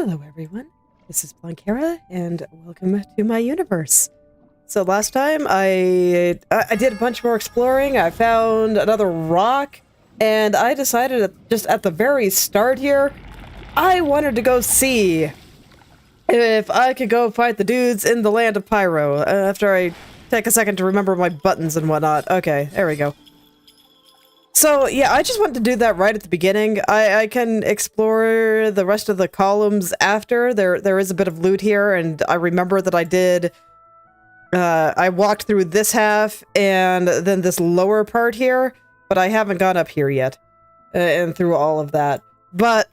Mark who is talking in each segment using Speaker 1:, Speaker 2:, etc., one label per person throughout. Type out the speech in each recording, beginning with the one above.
Speaker 1: Hello everyone, this is Planckera, and welcome to my universe. So last time I did a bunch more exploring. I found another rock, and I decided just at the very start here, I wanted to go see if I could go fight the dudes in the land of Pyro, after I take a second to remember my buttons and whatnot. Okay, there we go. So, yeah, I just wanted to do that right at the beginning. I can explore the rest of the columns after. There is a bit of loot here, and I remember that I did... I walked through this half, and then this lower part here, but I haven't gone up here yet, and through all of that. But,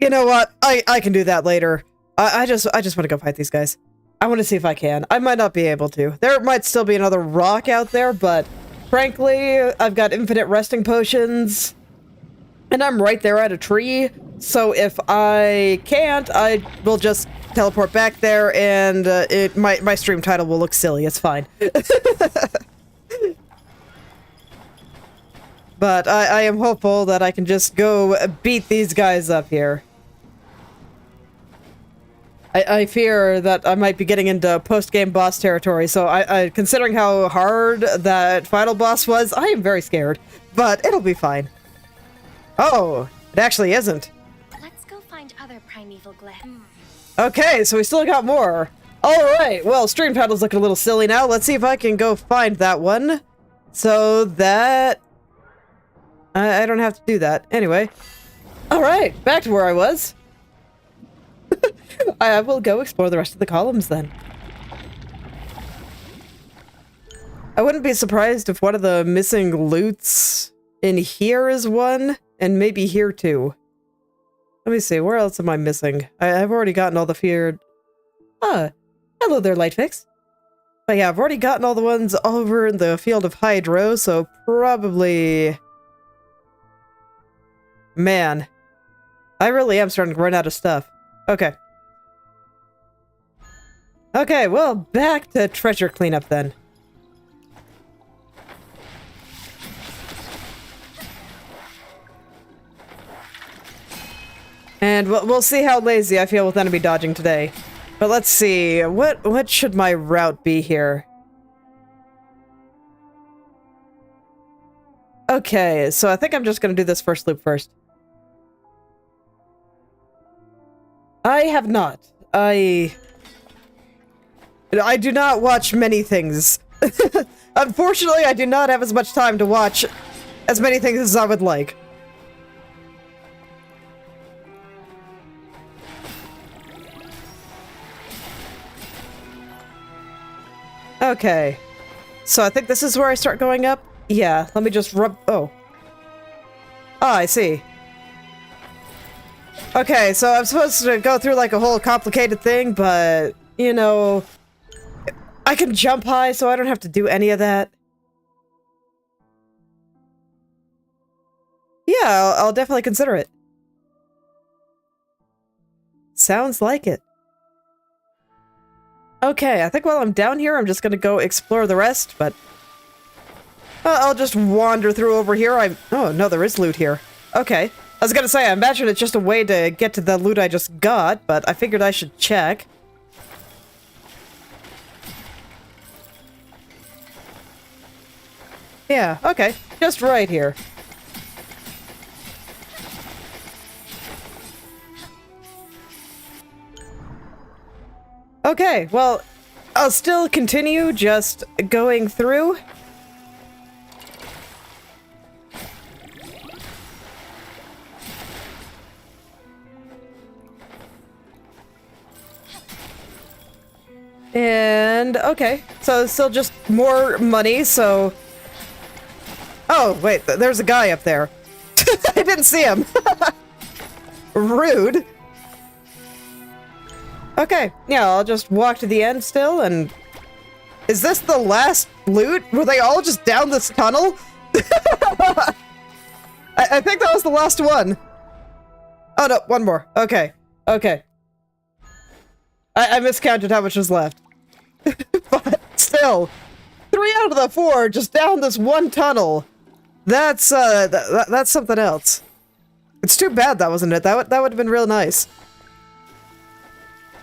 Speaker 1: you know what? I can do that later. I just want to go fight these guys. I want to see if I can. I might not be able to. There might still be another rock out there, but... frankly, I've got infinite resting potions, and I'm right there at a tree, so if I can't, I will just teleport back there, and my stream title will look silly. It's fine. But I am hopeful that I can just go beat these guys up here. I fear that I might be getting into post-game boss territory, so considering how hard that final boss was, I am very scared. But it'll be fine. Oh, it actually isn't.
Speaker 2: Let's go find other primeval glyphs.
Speaker 1: Okay, so we still got more. Alright, well, stream title's looking a little silly now. Let's see if I can go find that one. So that... I don't have to do that. Anyway. Alright, back to where I was. I will go explore the rest of the columns then. I wouldn't be surprised if one of the missing loots in here is one, and maybe here too. Let me see, where else am I missing? I've already gotten all the feared... Ah, hello there, Lightfix. But yeah, I've already gotten all the ones over in the field of Hydro, so probably... Man. I really am starting to run out of stuff. Okay. Okay, well, back to treasure cleanup then. And we'll see how lazy I feel with enemy dodging today. But let's see, what should my route be here? Okay, so I think I'm just gonna do this first loop first. I have not. I do not watch many things. Unfortunately, I do not have as much time to watch as many things as I would like. Okay. So I think this is where I start going up? Yeah, let me just rub... Oh. Ah, I see. Okay, so I'm supposed to go through like a whole complicated thing, but, you know... I can jump high, so I don't have to do any of that. Yeah, I'll definitely consider it. Sounds like it. Okay, I think while I'm down here, I'm just gonna go explore the rest, but... I'll just wander through over here. Oh, no, there is loot here. Okay. I was gonna say, I imagine it's just a way to get to the loot I just got, but I figured I should check. Yeah, okay. Just right here. Okay, well, I'll still continue just going through. And, okay, so it's still just more money, so... Oh, wait, there's a guy up there. I didn't see him. Rude. Okay, yeah, I'll just walk to the end still, and... Is this the last loot? Were they all just down this tunnel? I think that was the last one. Oh, no, one more. Okay, okay. I miscounted how much was left. But still, 3 out of the 4 just down this one tunnel. That's that's something else. It's too bad that wasn't it. That would have been real nice.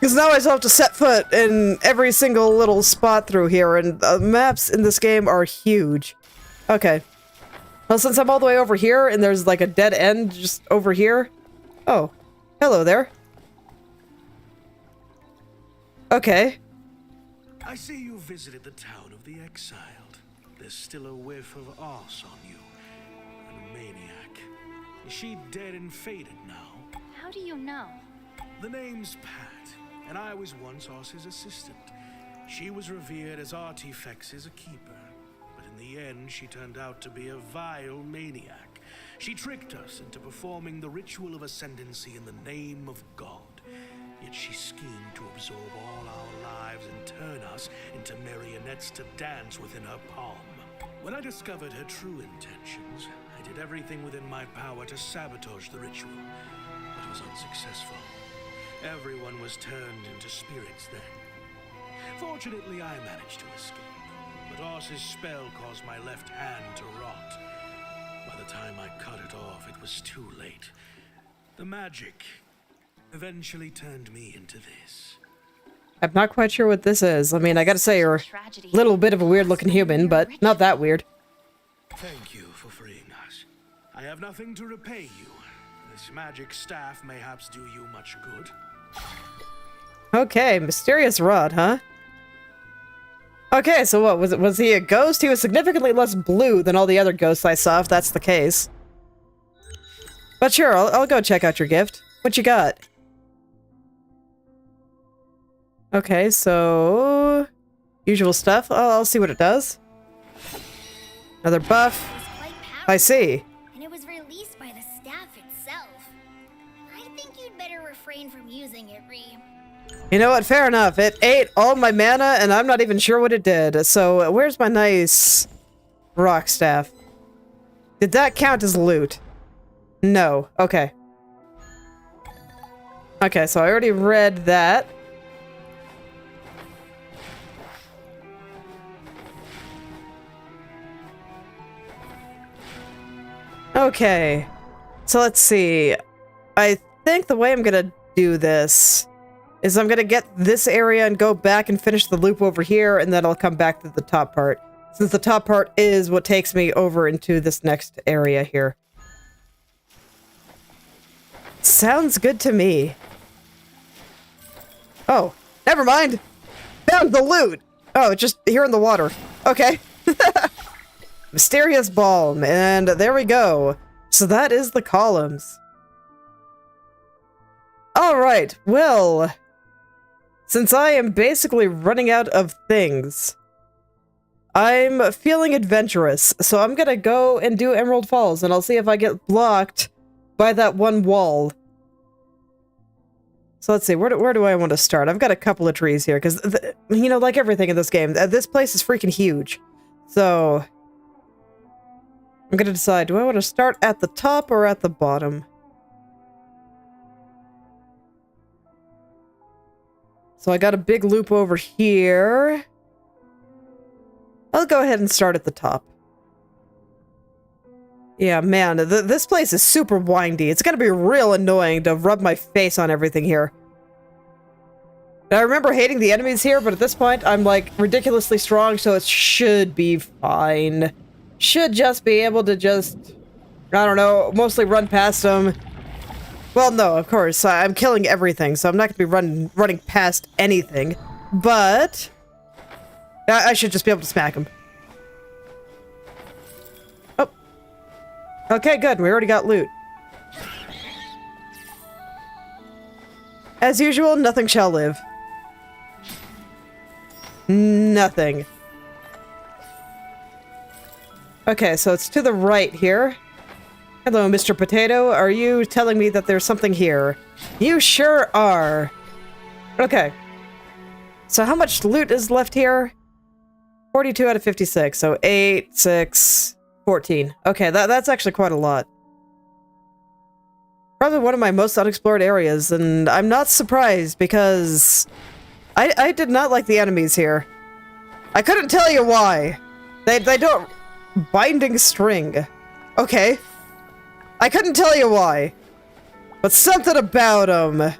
Speaker 1: Because now I still have to set foot in every single little spot through here, and the maps in this game are huge. Okay. Well, since I'm all the way over here, and there's like a dead end just over here. Oh. Hello there. Okay.
Speaker 3: I see you visited the town of the exiled. There's still a whiff of arse on you. And a maniac. Is she dead and faded now?
Speaker 2: How do you know?
Speaker 3: The name's Pat, and I was once Arce's assistant. She was revered as Artifex's keeper, but in the end she turned out to be a vile maniac. She tricked us into performing the ritual of ascendancy in the name of God. Yet she schemed to absorb all our lives and turn us into marionettes to dance within her palm. When I discovered her true intentions, I did everything within my power to sabotage the ritual, but was unsuccessful. Everyone was turned into spirits then. Fortunately, I managed to escape, but Arce's spell caused my left hand to rot. By the time I cut it off, it was too late. The magic eventually turned me into this.
Speaker 1: I'm not quite sure what this is. I mean, I gotta say, you're a little bit of a weird-looking human, but not that weird.
Speaker 3: Thank you for freeing us. I have nothing to repay you. This magic staff mayhaps do you much good.
Speaker 1: Okay, mysterious rod, huh? Okay, so what, was he a ghost? He was significantly less blue than all the other ghosts I saw, if that's the case. But sure, I'll go check out your gift. What you got? Okay, so... usual stuff. I'll see what it does. Another buff. I see.
Speaker 4: And it was released by the staff itself. I think you'd better refrain from using it, Ree.
Speaker 1: You know what? Fair enough. It ate all my mana, and I'm not even sure what it did. So, where's my nice rock staff? Did that count as loot? No. Okay. Okay, so I already read that. Okay. So let's see. I think the way I'm gonna do this is I'm gonna get this area and go back and finish the loop over here, and then I'll come back to the top part. Since the top part is what takes me over into this next area here. Sounds good to me. Oh, never mind. Found the loot. Oh, it's just here in the water. Okay. Mysterious balm, and there we go. So that is the columns. Alright, well, since I am basically running out of things, I'm feeling adventurous, so I'm gonna go and do Emerald Falls, and I'll see if I get blocked by that one wall. So let's see, where do I want to start? I've got a couple of trees here, because, you know, like everything in this game, this place is freaking huge. So I'm gonna decide, do I want to start at the top or at the bottom? So I got a big loop over here. I'll go ahead and start at the top. Yeah, man, this place is super windy. It's gonna be real annoying to rub my face on everything here. Now, I remember hating the enemies here, but at this point, I'm, like, ridiculously strong, so it should be fine. Should just be able to just, I don't know, mostly run past them. Well, no, of course, I'm killing everything, so I'm not gonna be running past anything. But I should just be able to smack him. Oh. Okay, good. We already got loot. As usual, nothing shall live. Nothing. Okay, so it's to the right here. Hello, Mr. Potato. Are you telling me that there's something here? You sure are. Okay. So how much loot is left here? 42 out of 56. So 8, 6, 14. Okay, that's actually quite a lot. Probably one of my most unexplored areas, and I'm not surprised because I did not like the enemies here. I couldn't tell you why. They don't... Binding string. Okay. I couldn't tell you why. But something about them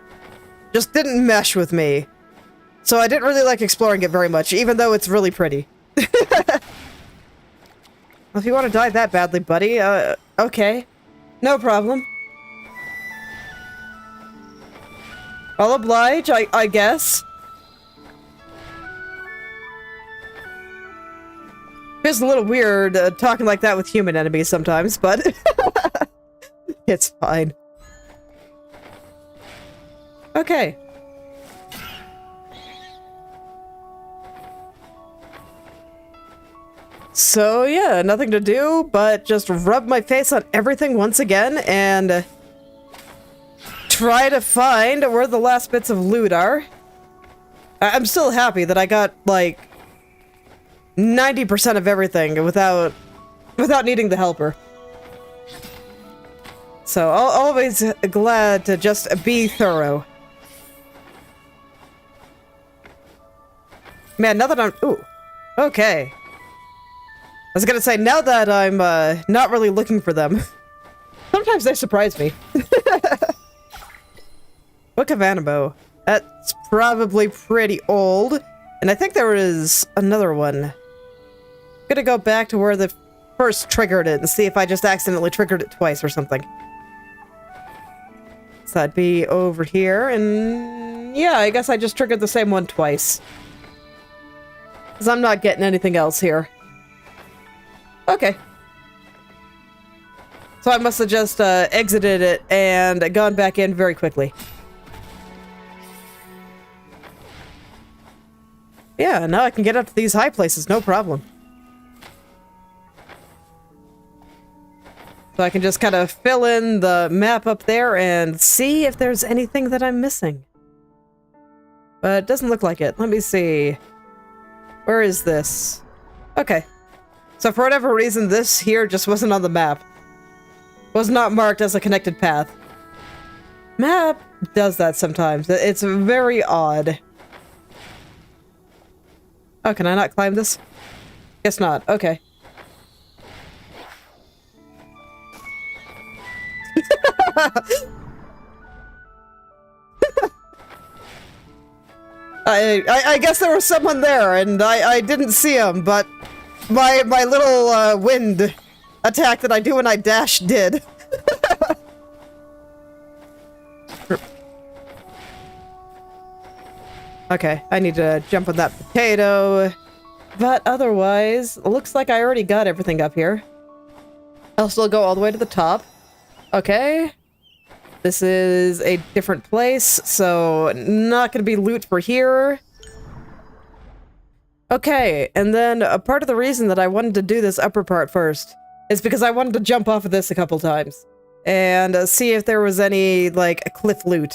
Speaker 1: just didn't mesh with me. So I didn't really like exploring it very much, even though it's really pretty. Well, if you want to die that badly, buddy, okay. No problem. I'll oblige, I guess. Feels a little weird talking like that with human enemies sometimes, but it's fine. Okay. So yeah, nothing to do but just rub my face on everything once again and try to find where the last bits of loot are. I'm still happy that I got like 90% of everything without needing the helper. So always glad to just be thorough. Man, now that I'm... Ooh. Okay. I was gonna say, now that I'm not really looking for them, sometimes they surprise me. Book of Animo. That's probably pretty old. And I think there is another one. I'm gonna go back to where the first triggered it and see if I just accidentally triggered it twice or something. So that'd be over here, and yeah, I guess I just triggered the same one twice. Because I'm not getting anything else here. Okay. So I must have just exited it and gone back in very quickly. Yeah, now I can get up to these high places, no problem. So I can just kind of fill in the map up there and see if there's anything that I'm missing. But it doesn't look like it. Let me see. Where is this? Okay. So for whatever reason, this here just wasn't on the map. Was not marked as a connected path. Map does that sometimes. It's very odd. Oh, can I not climb this? Guess not. Okay. I guess there was someone there, and I didn't see him, but my little wind attack that I do when I dash did. Okay, I need to jump on that potato, but otherwise, it looks like I already got everything up here. I'll still go all the way to the top. Okay. This is a different place, so not gonna be loot for here. Okay, and then a part of the reason that I wanted to do this upper part first is because I wanted to jump off of this a couple times and see if there was any, like, cliff loot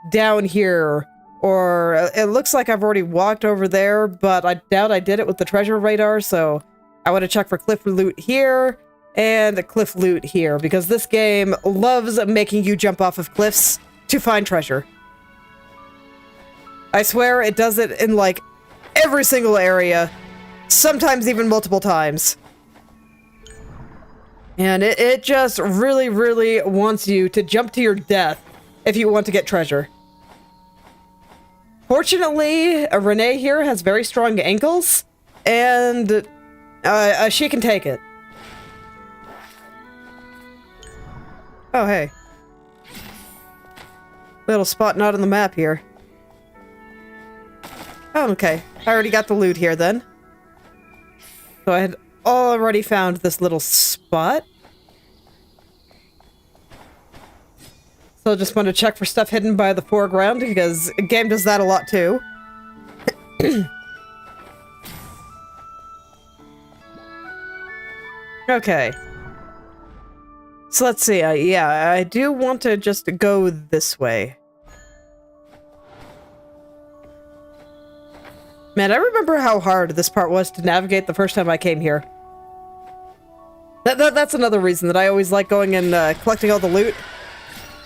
Speaker 1: down here. Or it looks like I've already walked over there, but I doubt I did it with the treasure radar, so I want to check for cliff loot here and a cliff loot here, because this game loves making you jump off of cliffs to find treasure. I swear it does it in, like, every single area, sometimes even multiple times. And it just really, really wants you to jump to your death if you want to get treasure. Fortunately, Renee here has very strong ankles, and she can take it. Oh, hey. Little spot not on the map here. Oh, okay. I already got the loot here, then. So I had already found this little spot. So I just want to check for stuff hidden by the foreground, because the game does that a lot, too. Okay. So let's see. Yeah, I do want to just go this way. Man, I remember how hard this part was to navigate the first time I came here. That's another reason that I always like going and collecting all the loot.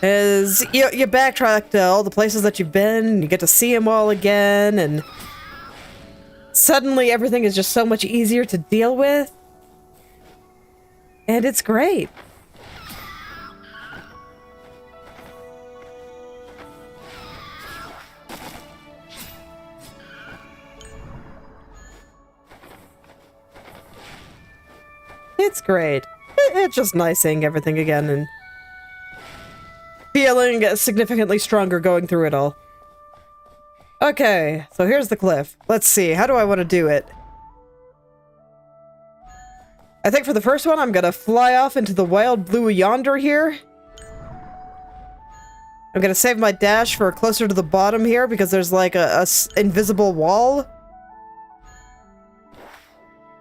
Speaker 1: Is you backtrack to all the places that you've been, you get to see them all again, and suddenly everything is just so much easier to deal with. And it's great. It's great. It's just nice seeing everything again and feeling significantly stronger going through it all. Okay, so here's the cliff. Let's see, how do I want to do it? I think for the first one, I'm gonna fly off into the wild blue yonder here. I'm gonna save my dash for closer to the bottom here because there's like a invisible wall.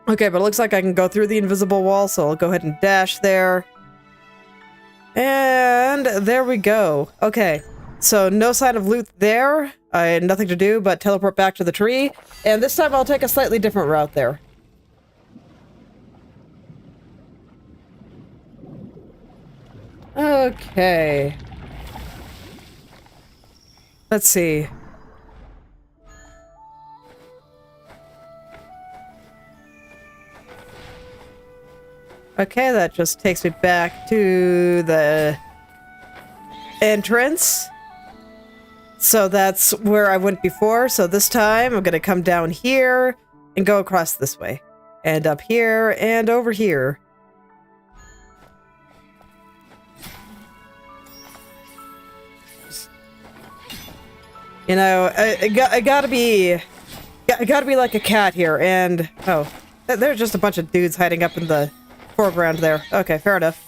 Speaker 1: Okay, but it looks like I can go through the invisible wall, so I'll go ahead and dash there. And there we go. Okay, so no sign of loot there. I had nothing to do but teleport back to the tree. And this time I'll take a slightly different route there. Okay. Let's see. Okay, that just takes me back to the entrance. So that's where I went before. So this time I'm gonna come down here and go across this way. And up here and over here. You know, I gotta be like a cat here, and oh, there's just a bunch of dudes hiding up in the foreground there. Okay, fair enough.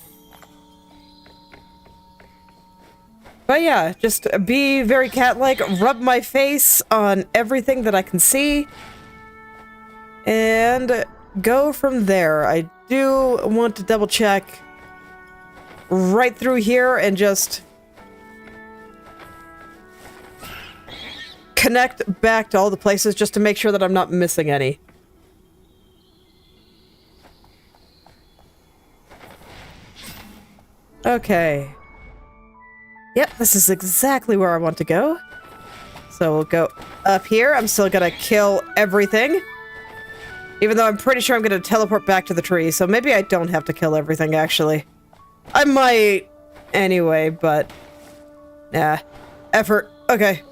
Speaker 1: But yeah, just be very cat-like, rub my face on everything that I can see, and go from there. I do want to double check right through here and just connect back to all the places just to make sure that I'm not missing any. Okay. Yep, this is exactly where I want to go. So we'll go up here. I'm still gonna kill everything. Even though I'm pretty sure I'm gonna teleport back to the tree, so maybe I don't have to kill everything, actually. I might anyway, but... nah. Effort. Okay.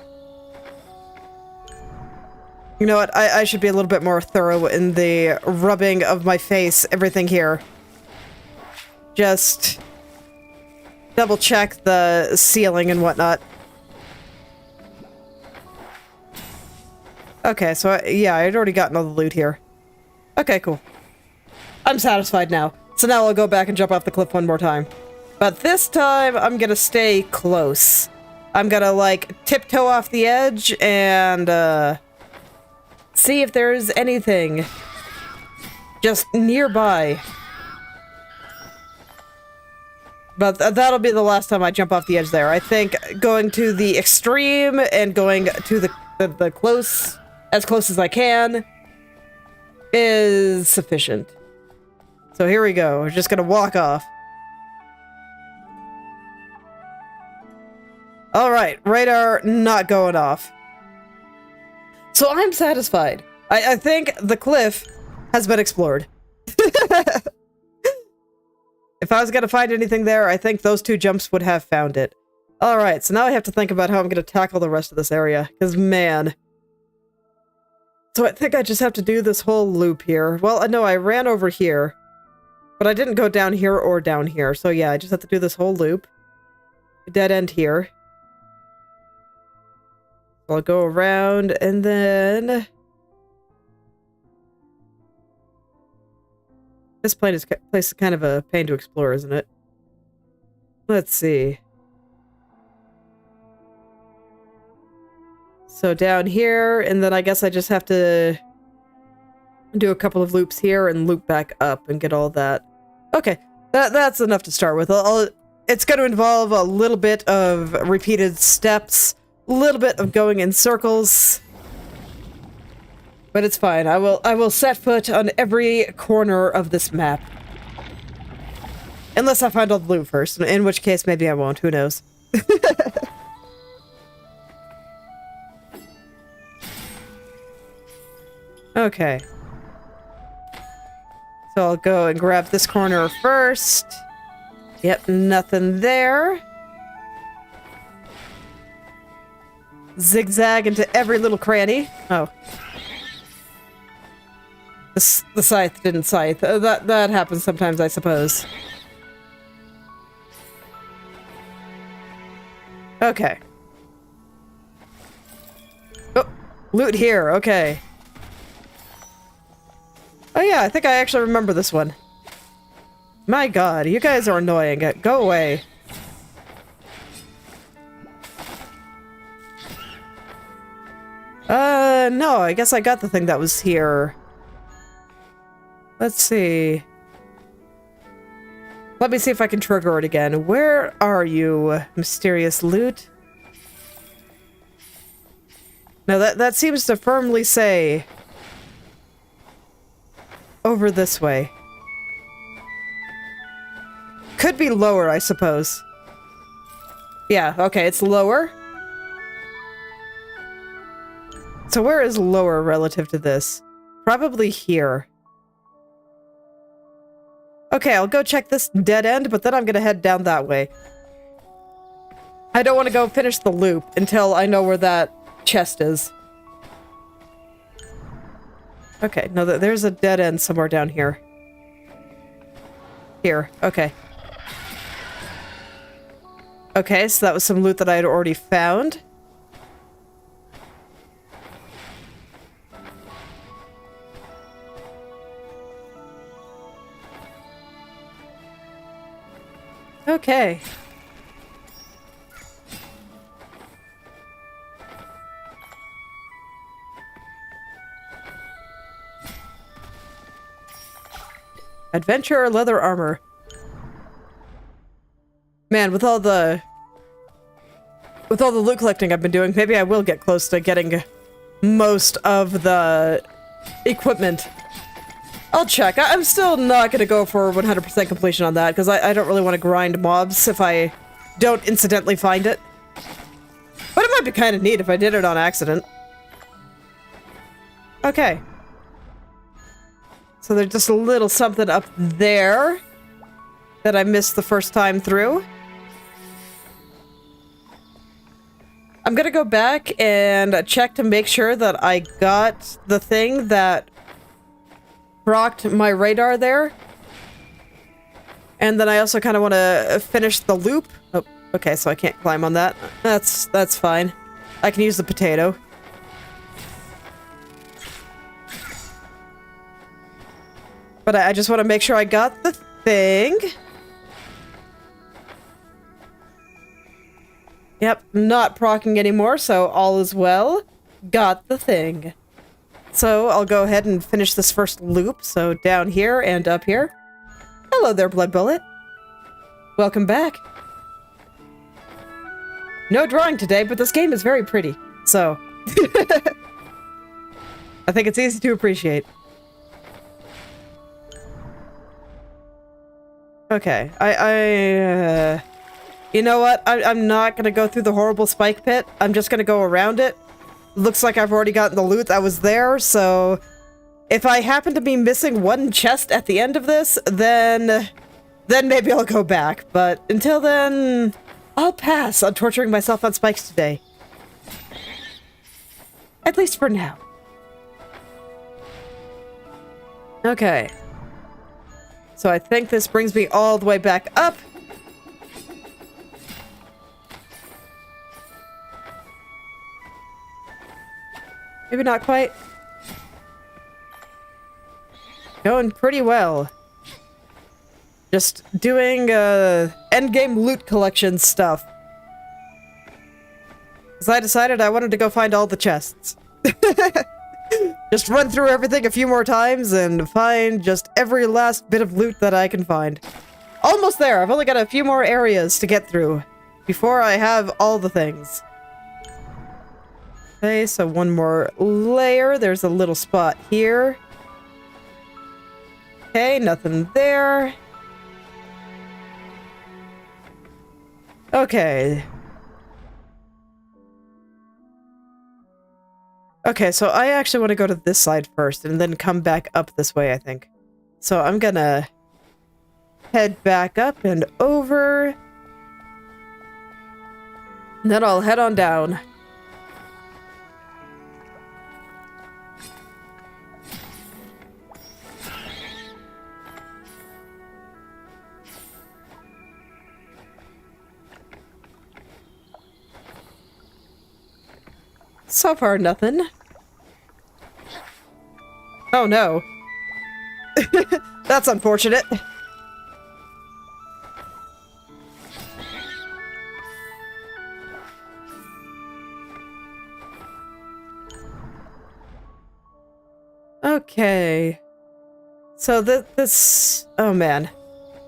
Speaker 1: You know what? I should be a little bit more thorough in the rubbing of my face, everything here. Just double check the ceiling and whatnot. Okay, so yeah, I'd already gotten all the loot here. Okay, cool. I'm satisfied now. So now I'll go back and jump off the cliff one more time. But this time, I'm gonna stay close. I'm gonna, like, tiptoe off the edge and, see if there's anything just nearby. But that'll be the last time I jump off the edge there. I think going to the extreme and going to the close, as close as I can, is sufficient. So here we go. We're just gonna walk off. Alright, radar not going off. So I'm satisfied. I think the cliff has been explored. If I was gonna find anything there, I think those two jumps would have found it. Alright, so now I have to think about how I'm gonna tackle the rest of this area, because man. So I think I just have to do this whole loop here. Well, I know I ran over here, but I didn't go down here or down here, so yeah, I just have to do this whole loop. Dead end here. I'll go around, and then... this place is kind of a pain to explore, isn't it? Let's see. So down here, and then I guess I just have to do a couple of loops here and loop back up and get all that. Okay, that's enough to start with. It's going to involve a little bit of repeated steps, a little bit of going in circles. But it's fine. I will set foot on every corner of this map. Unless I find all the loot first, in which case maybe I won't. Who knows? Okay. So I'll go and grab this corner first. Yep, nothing there. Zigzag into every little cranny. Oh. The scythe didn't scythe. That happens sometimes, I suppose. Okay. Oh, loot here. Okay. Oh yeah, I think I actually remember this one. My god, you guys are annoying. Go away. No, I guess I got the thing that was here. Let's see. Let me see if I can trigger it again. Where are you, mysterious loot? No, that seems to firmly say over this way. Could be lower, I suppose. Yeah, okay, it's lower. So where is lower relative to this? Probably here. Okay, I'll go check this dead end, but then I'm gonna head down that way. I don't want to go finish the loop until I know where that chest is. Okay, no, there's a dead end somewhere down here. Here, okay. Okay, so that was some loot that I had already found. Okay. Adventure leather armor. Man, with all the loot collecting I've been doing, maybe I will get close to getting most of the equipment. I'll check. I'm still not going to go for 100% completion on that, because I don't really want to grind mobs if I don't incidentally find it. But it might be kind of neat if I did it on accident. Okay. So there's just a little something up there that I missed the first time through. I'm gonna go back and check to make sure that I got the thing that rocked my radar there. And then I also kind of want to finish the loop. Oh, okay, so I can't climb on that. That's fine. I can use the potato. But I just want to make sure I got the thing. Yep, not procking anymore, so all is well. Got the thing. So I'll go ahead and finish this first loop. So down here and up here. Hello there, Blood Bullet. Welcome back. No drawing today, but this game is very pretty. So I think it's easy to appreciate. Okay, you know what? I'm not gonna go through the horrible spike pit. I'm just gonna go around it. Looks like I've already gotten the loot that was there, so if I happen to be missing one chest at the end of this, then maybe I'll go back. But until then, I'll pass on torturing myself on spikes today. At least for now. Okay. So I think this brings me all the way back up. Maybe not quite. Going pretty well. Just doing endgame loot collection stuff. Because I decided I wanted to go find all the chests. Just run through everything a few more times and find just every last bit of loot that I can find. Almost there. I've only got a few more areas to get through before I have all the things. Okay, so one more layer. There's a little spot here. Okay, nothing there. Okay. Okay, so I actually want to go to this side first and then come back up this way, I think. So I'm gonna head back up and over. And then I'll head on down. So far, nothing. Oh no. That's unfortunate. Okay. So this... Oh man.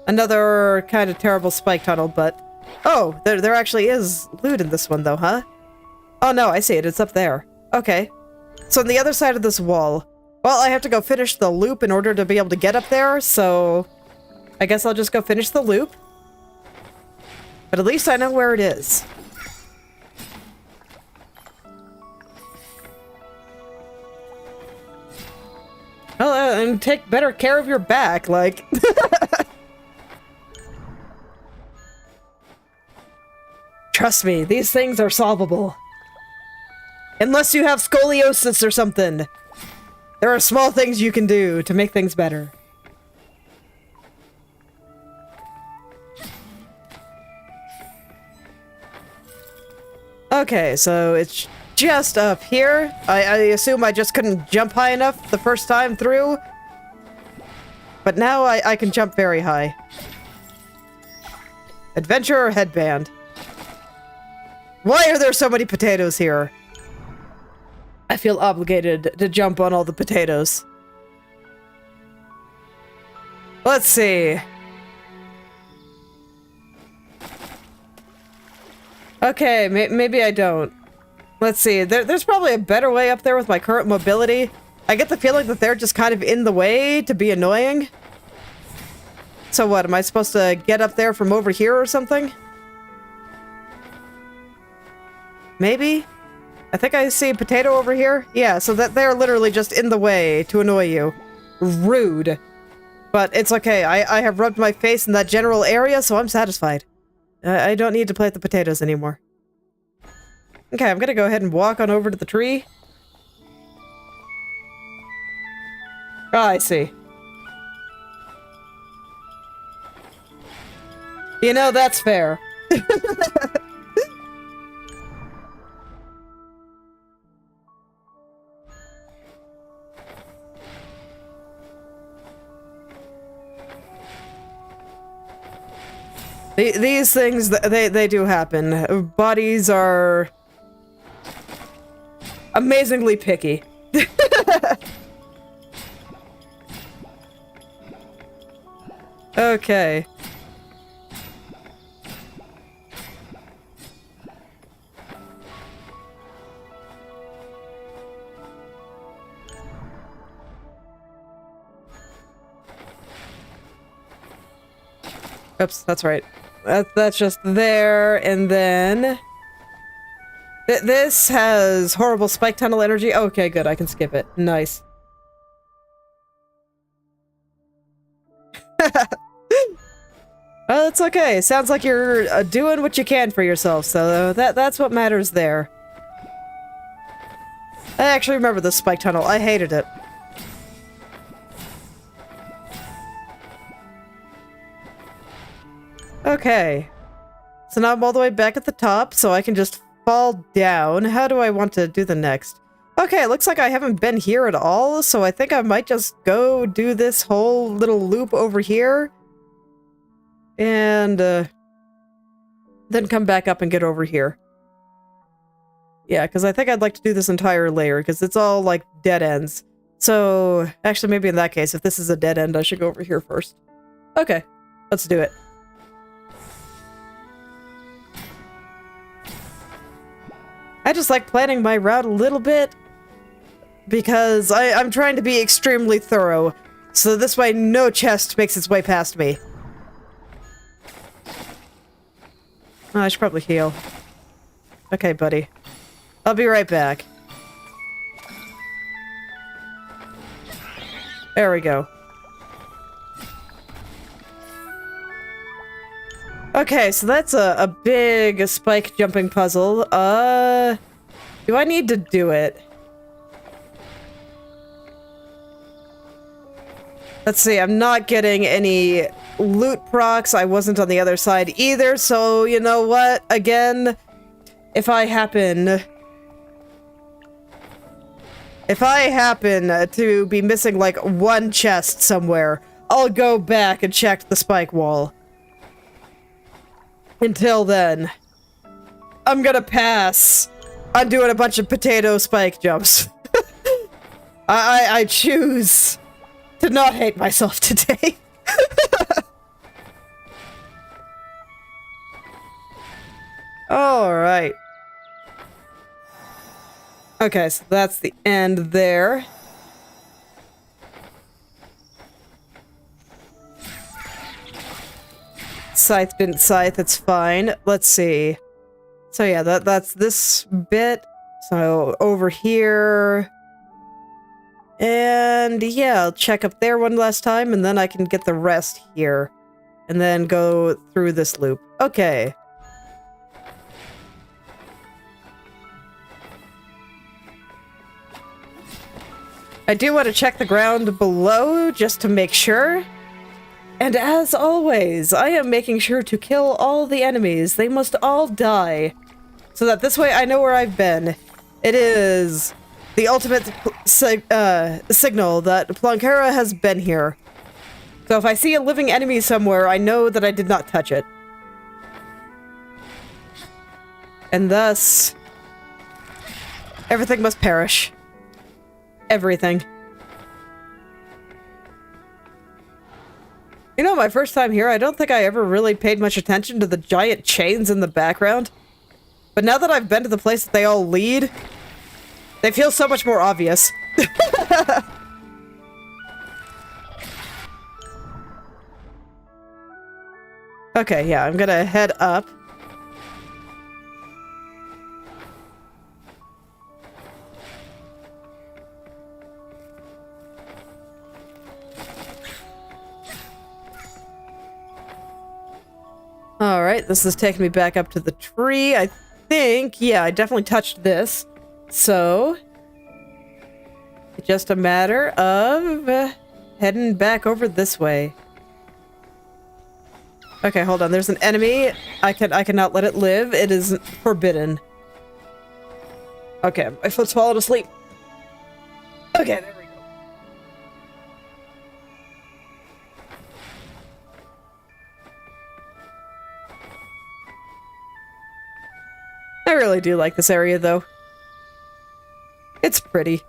Speaker 1: Another kind of terrible spike tunnel, but... Oh, there actually is loot in this one though, huh? Oh no, I see it. It's up there. Okay. So on the other side of this wall... Well, I have to go finish the loop in order to be able to get up there, so... I guess I'll just go finish the loop. But at least I know where it is. Well, and take better care of your back, like... Trust me, these things are solvable. Unless you have scoliosis or something. There are small things you can do to make things better. Okay, so it's just up here. I assume I just couldn't jump high enough the first time through. But now I can jump very high. Adventure or headband? Why are there so many potatoes here? I feel obligated to jump on all the potatoes. Let's see. Okay, maybe I don't. Let's see. There's probably a better way up there with my current mobility. I get the feeling that they're just kind of in the way to be annoying. So what, am I supposed to get up there from over here or something? Maybe? I think I see a potato over here. Yeah, so that they're literally just in the way to annoy you. Rude. But it's okay. I have rubbed my face in that general area, so I'm satisfied. I don't need to play with the potatoes anymore. Okay, I'm gonna go ahead and walk on over to the tree. Oh, I see. You know, that's fair. These things, they do happen. Bodies are amazingly picky. Okay. Oops, that's right. That's just there, and then... This has horrible spike tunnel energy. Okay, good, I can skip it. Nice. Well, it's okay. Sounds like you're doing what you can for yourself, so that's what matters there. I actually remember the spike tunnel. I hated it. Okay. So now I'm all the way back at the top, so I can just fall down. How do I want to do the next? Okay, it looks like I haven't been here at all, so I think I might just go do this whole little loop over here. And, then come back up and get over here. Yeah, because I think I'd like to do this entire layer, because it's all, like, dead ends. So, actually, maybe in that case, if this is a dead end, I should go over here first. Okay, let's do it. I just like planning my route a little bit, because I'm trying to be extremely thorough, so this way no chest makes its way past me. Oh, I should probably heal. Okay, buddy. I'll be right back. There we go. Okay, so that's a big spike jumping puzzle. Do I need to do it? Let's see, I'm not getting any loot procs. I wasn't on the other side either, so you know what? Again, if I happen If I happen to be missing, like, one chest somewhere, I'll go back and check the spike wall. Until then, I'm gonna pass on doing a bunch of potato spike jumps. I choose to not hate myself today. Alright. Okay, so that's the end there. Scythe didn't scythe, it's fine. Let's see. So yeah, that's this bit. So over here. And yeah, I'll check up there one last time, and then I can get the rest here. And then go through this loop. Okay. I do want to check the ground below, just to make sure. And as always, I am making sure to kill all the enemies. They must all die. So that this way I know where I've been. It is the ultimate signal that Planckera has been here. So if I see a living enemy somewhere, I know that I did not touch it. And thus, everything must perish. Everything. You know, my first time here, I don't think I ever really paid much attention to the giant chains in the background. But now that I've been to the place that they all lead, they feel so much more obvious. Okay, yeah, I'm gonna head up. Alright, this is taking me back up to the tree. I think, yeah, I definitely touched this. So, it's just a matter of heading back over this way. Okay, hold on. There's an enemy. I cannot let it live. It is forbidden. Okay, my foot's falling asleep. Okay, there we go. I really do like this area, though. It's pretty.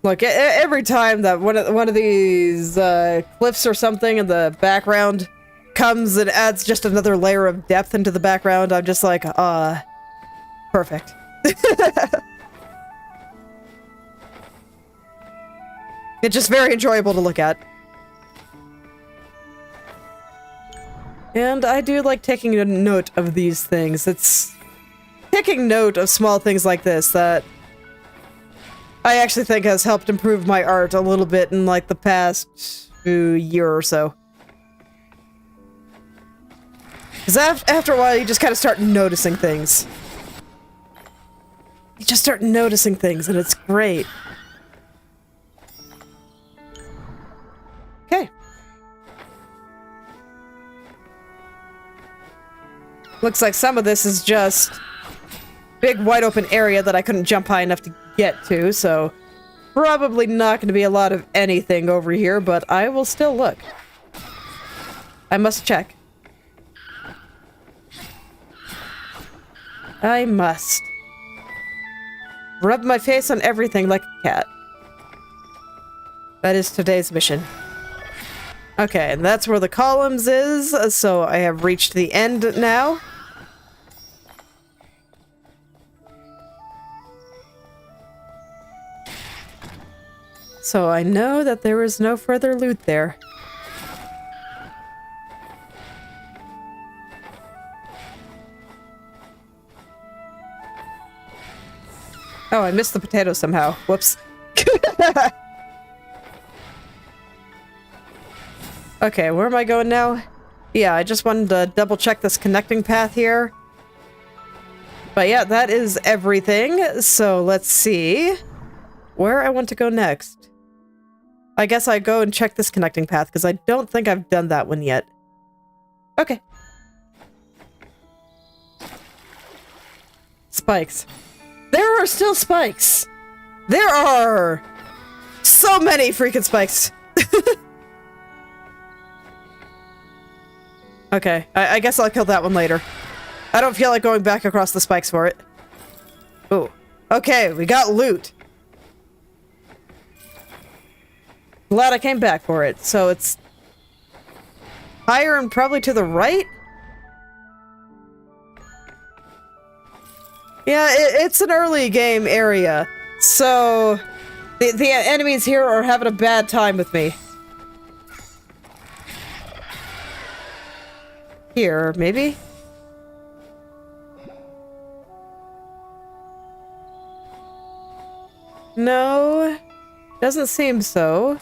Speaker 1: Look, every time that one of these cliffs or something in the background comes and adds just another layer of depth into the background, I'm just like, perfect. It's just very enjoyable to look at. And I do like taking a note of these things. It's taking note of small things like this that I actually think has helped improve my art a little bit in, like, the past year or so. Because after a while, you just kind of start noticing things. You just start noticing things, and it's great. Okay. Looks like some of this is just big wide open area that I couldn't jump high enough to get to, so probably not going to be a lot of anything over here, but I will still look. I must check. I must. Rub my face on everything like a cat. That is today's mission. Okay, and that's where the columns is, so I have reached the end now. So I know that there is no further loot there. Oh, I missed the potato somehow. Whoops. Okay, where am I going now? Yeah, I just wanted to double check this connecting path here. But yeah, that is everything. So let's see where I want to go next. I guess I go and check this connecting path, because I don't think I've done that one yet. Okay. Spikes. There are still spikes. There are so many freaking spikes. Okay, I guess I'll kill that one later. I don't feel like going back across the spikes for it. Ooh. Okay, we got loot. Glad I came back for it. So it's higher and probably to the right? Yeah, it's an early game area. So the enemies here are having a bad time with me. Here, maybe? No, doesn't seem so.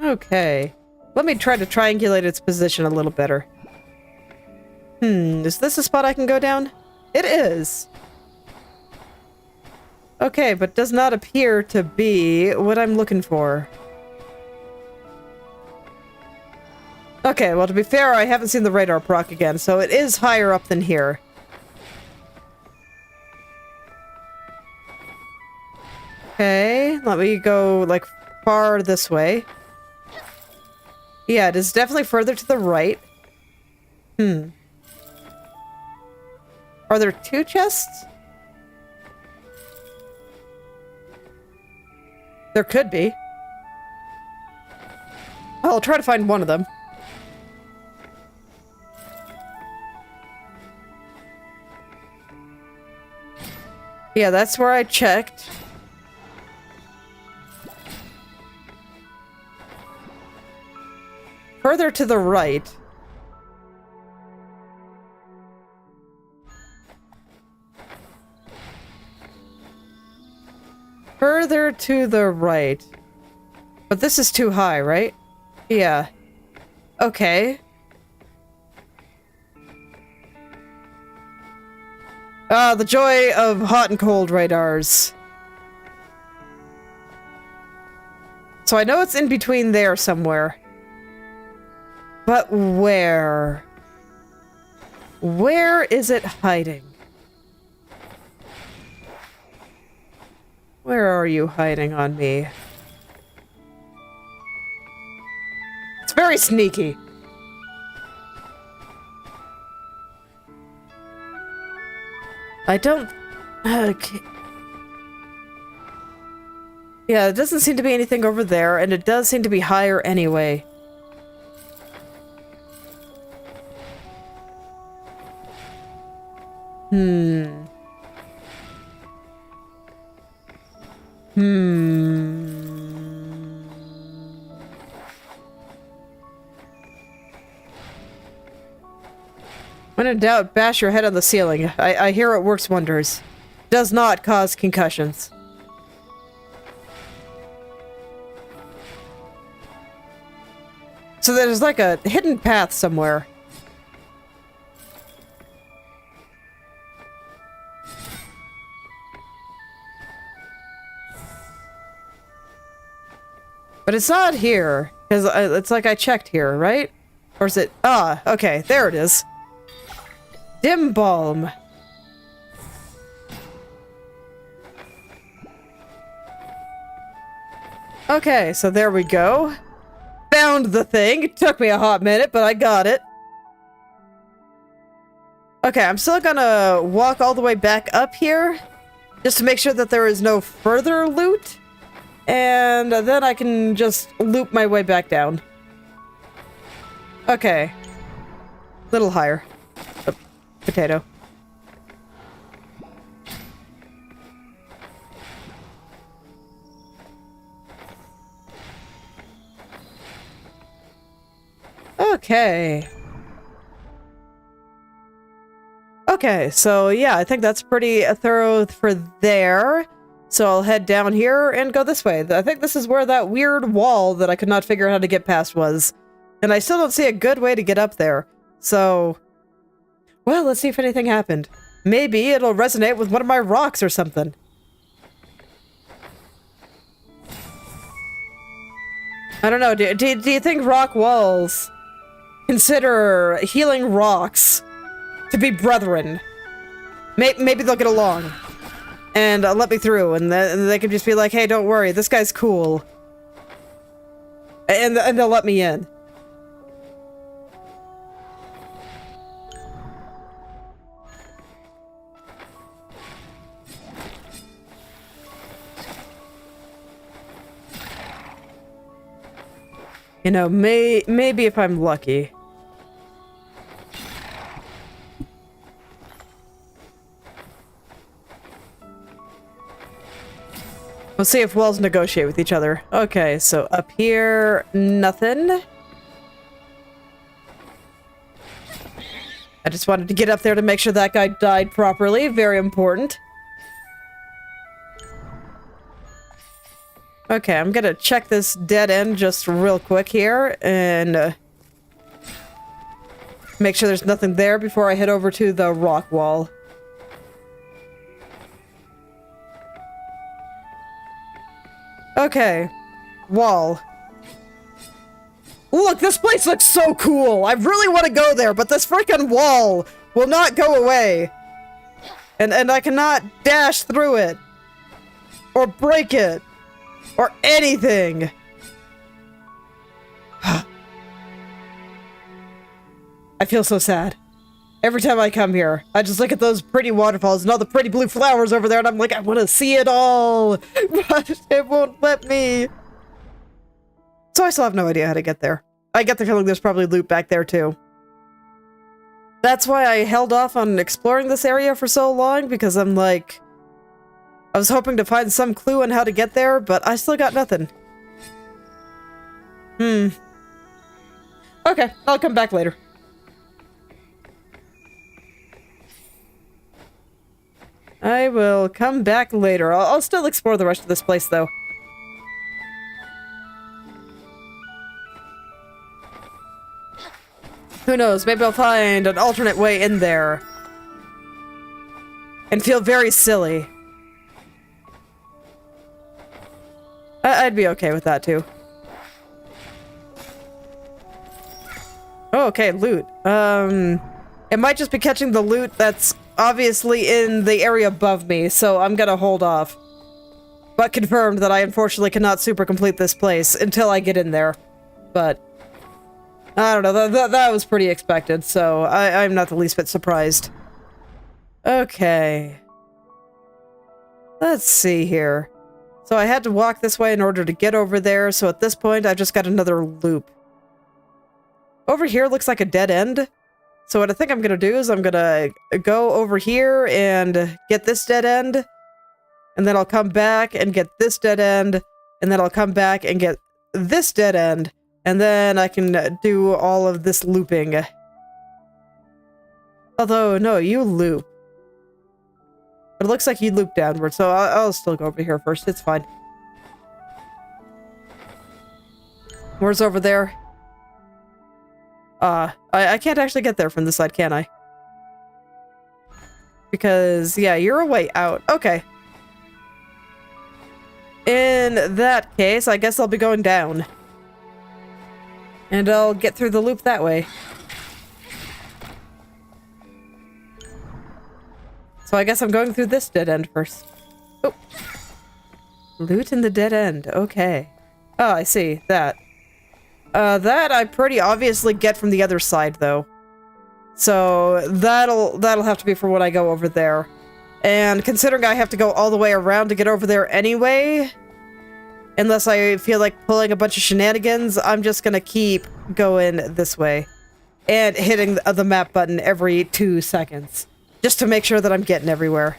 Speaker 1: Okay. Let me try to triangulate its position a little better. Is this a spot I can go down? It is. Okay, but does not appear to be what I'm looking for. Okay, well, to be fair, I haven't seen the radar proc again, so it is higher up than here. Okay, let me go, like, far this way. Yeah, it is definitely further to the right. Are there two chests? There could be. I'll try to find one of them. Yeah, that's where I checked. Further to the right. Further to the right. But this is too high, right? Yeah. Okay. Ah, the joy of hot and cold radars. So I know it's in between there somewhere. But where? Where is it hiding? Where are you hiding on me? It's very sneaky. I don't... Okay. Yeah, it doesn't seem to be anything over there, and it does seem to be higher anyway. When in doubt, bash your head on the ceiling. I hear it works wonders. Does not cause concussions. So there's like a hidden path somewhere. But it's not here, because it's like I checked here, right? Or is it? Ah, okay, there it is. Dim Balm. Okay, so there we go. Found the thing. It took me a hot minute, but I got it. Okay, I'm still gonna walk all the way back up here, just to make sure that there is no further loot. And then I can just loop my way back down. Okay. Little higher. Oh, potato. Okay. Okay, so yeah, I think that's pretty thorough for there. So I'll head down here and go this way. I think this is where that weird wall that I could not figure out how to get past was. And I still don't see a good way to get up there. So, well, let's see if anything happened. Maybe it'll resonate with one of my rocks or something. I don't know. Do you think rock walls consider healing rocks to be brethren? Maybe they'll get along. And let me through, and they can just be like, hey, don't worry, this guy's cool. And they'll let me in. You know, maybe if I'm lucky. We'll see if walls negotiate with each other. Okay, so up here, nothing. I just wanted to get up there to make sure that guy died properly. Very important. Okay, I'm gonna check this dead end just real quick here and make sure there's nothing there before I head over to the rock wall. Okay, wall. Look, this place looks so cool. I really want to go there, but this freaking wall will not go away. And I cannot dash through it. Or break it. Or anything. I feel so sad. Every time I come here, I just look at those pretty waterfalls and all the pretty blue flowers over there, and I'm like, I want to see it all, but it won't let me. So I still have no idea how to get there. I get the feeling there's probably loot back there, too. That's why I held off on exploring this area for so long, because I'm like... I was hoping to find some clue on how to get there, but I still got nothing. Okay, I'll come back later. I will come back later. I'll still explore the rest of this place, though. Who knows? Maybe I'll find an alternate way in there. And feel very silly. I'd be okay with that, too. Oh, okay, loot. It might just be catching the loot that's obviously in the area above me, so I'm gonna hold off. But confirmed that I unfortunately cannot super complete this place until I get in there. But I don't know, that was pretty expected, so I'm not the least bit surprised. Okay. Let's see here. So I had to walk this way in order to get over there, so at this point I've just got another loop. Over here looks like a dead end. So what I think I'm gonna do is I'm gonna go over here and get this dead end, and then I'll come back and get this dead end, and then I'll come back and get this dead end, and then I can do all of this looping. Although, no, you loop. But it looks like you loop downward, so I'll still go over here first. It's fine. Where's over there? I can't actually get there from this side, can I? Because, yeah, you're a way out. Okay. In that case, I guess I'll be going down. And I'll get through the loop that way. So I guess I'm going through this dead end first. Oh. Loot in the dead end. Okay. Oh, I see. That. That I pretty obviously get from the other side, though. So that'll have to be for when I go over there. And considering I have to go all the way around to get over there anyway, unless I feel like pulling a bunch of shenanigans, I'm just gonna keep going this way. And hitting the map button every 2 seconds. Just to make sure that I'm getting everywhere.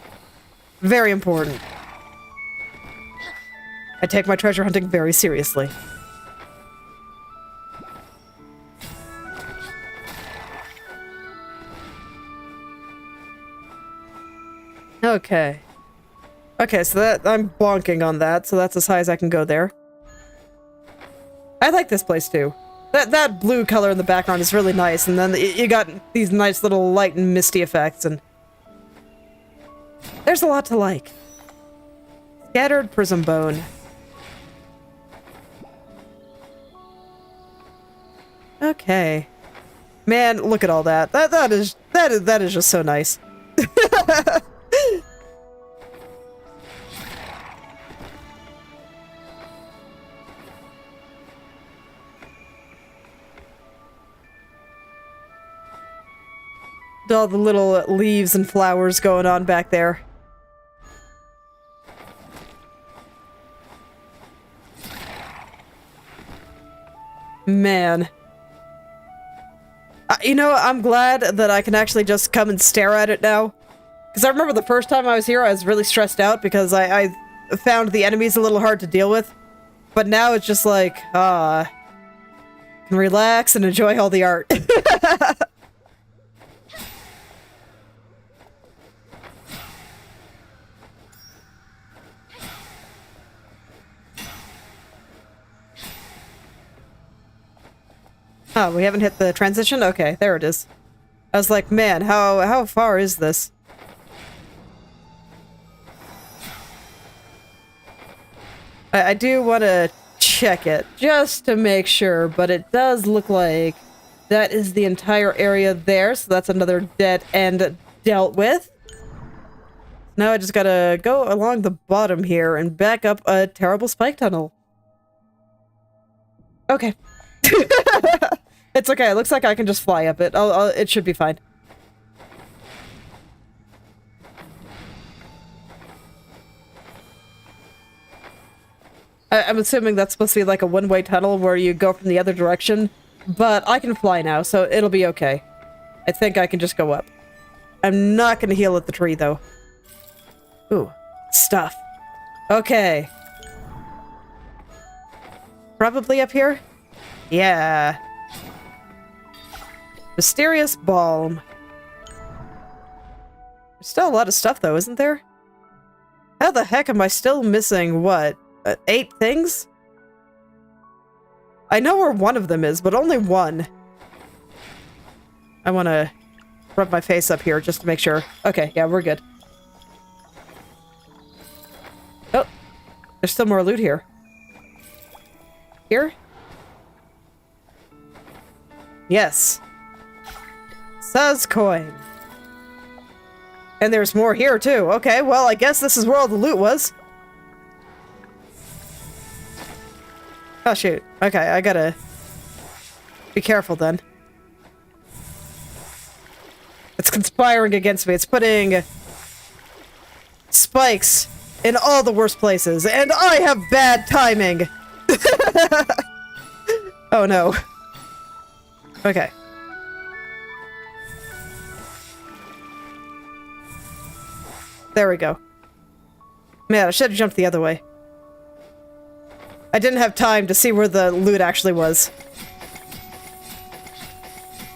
Speaker 1: Very important. I take my treasure hunting very seriously. Okay. Okay, so that I'm bonking on that, so that's as high as I can go there. I like this place too. That blue color in the background is really nice, and then you got these nice little light and misty effects, and there's a lot to like. Scattered prism bone. Okay. Man, look at all that. That is just so nice. All the little leaves and flowers going on back there. Man. You know, I'm glad that I can actually just come and stare at it now. Because I remember the first time I was here, I was really stressed out because I found the enemies a little hard to deal with. But now it's just like, can relax and enjoy all the art. Oh, we haven't hit the transition? Okay, there it is. I was like, man, how far is this? I do want to check it, just to make sure, but it does look like that is the entire area there, so that's another dead end dealt with. Now I just gotta go along the bottom here and back up a terrible spike tunnel. Okay. It's okay, it looks like I can just fly up it. It should be fine. I'm assuming that's supposed to be like a one-way tunnel where you go from the other direction, but I can fly now, so it'll be okay. I think I can just go up. I'm not gonna heal at the tree, though. Ooh, stuff. Okay. Probably up here? Yeah. Mysterious balm. There's still a lot of stuff, though, isn't there? How the heck am I still missing, what, 8 things? I know where one of them is, but only one. I want to rub my face up here just to make sure. Okay, yeah, we're good. Oh, there's still more loot here. Here? Yes. Says coin. And there's more here, too. Okay, well, I guess this is where all the loot was. Oh, shoot. Okay, I gotta be careful, then. It's conspiring against me. It's putting spikes in all the worst places, and I have bad timing! Oh, no. Okay. There we go. Man, I should have jumped the other way. I didn't have time to see where the loot actually was.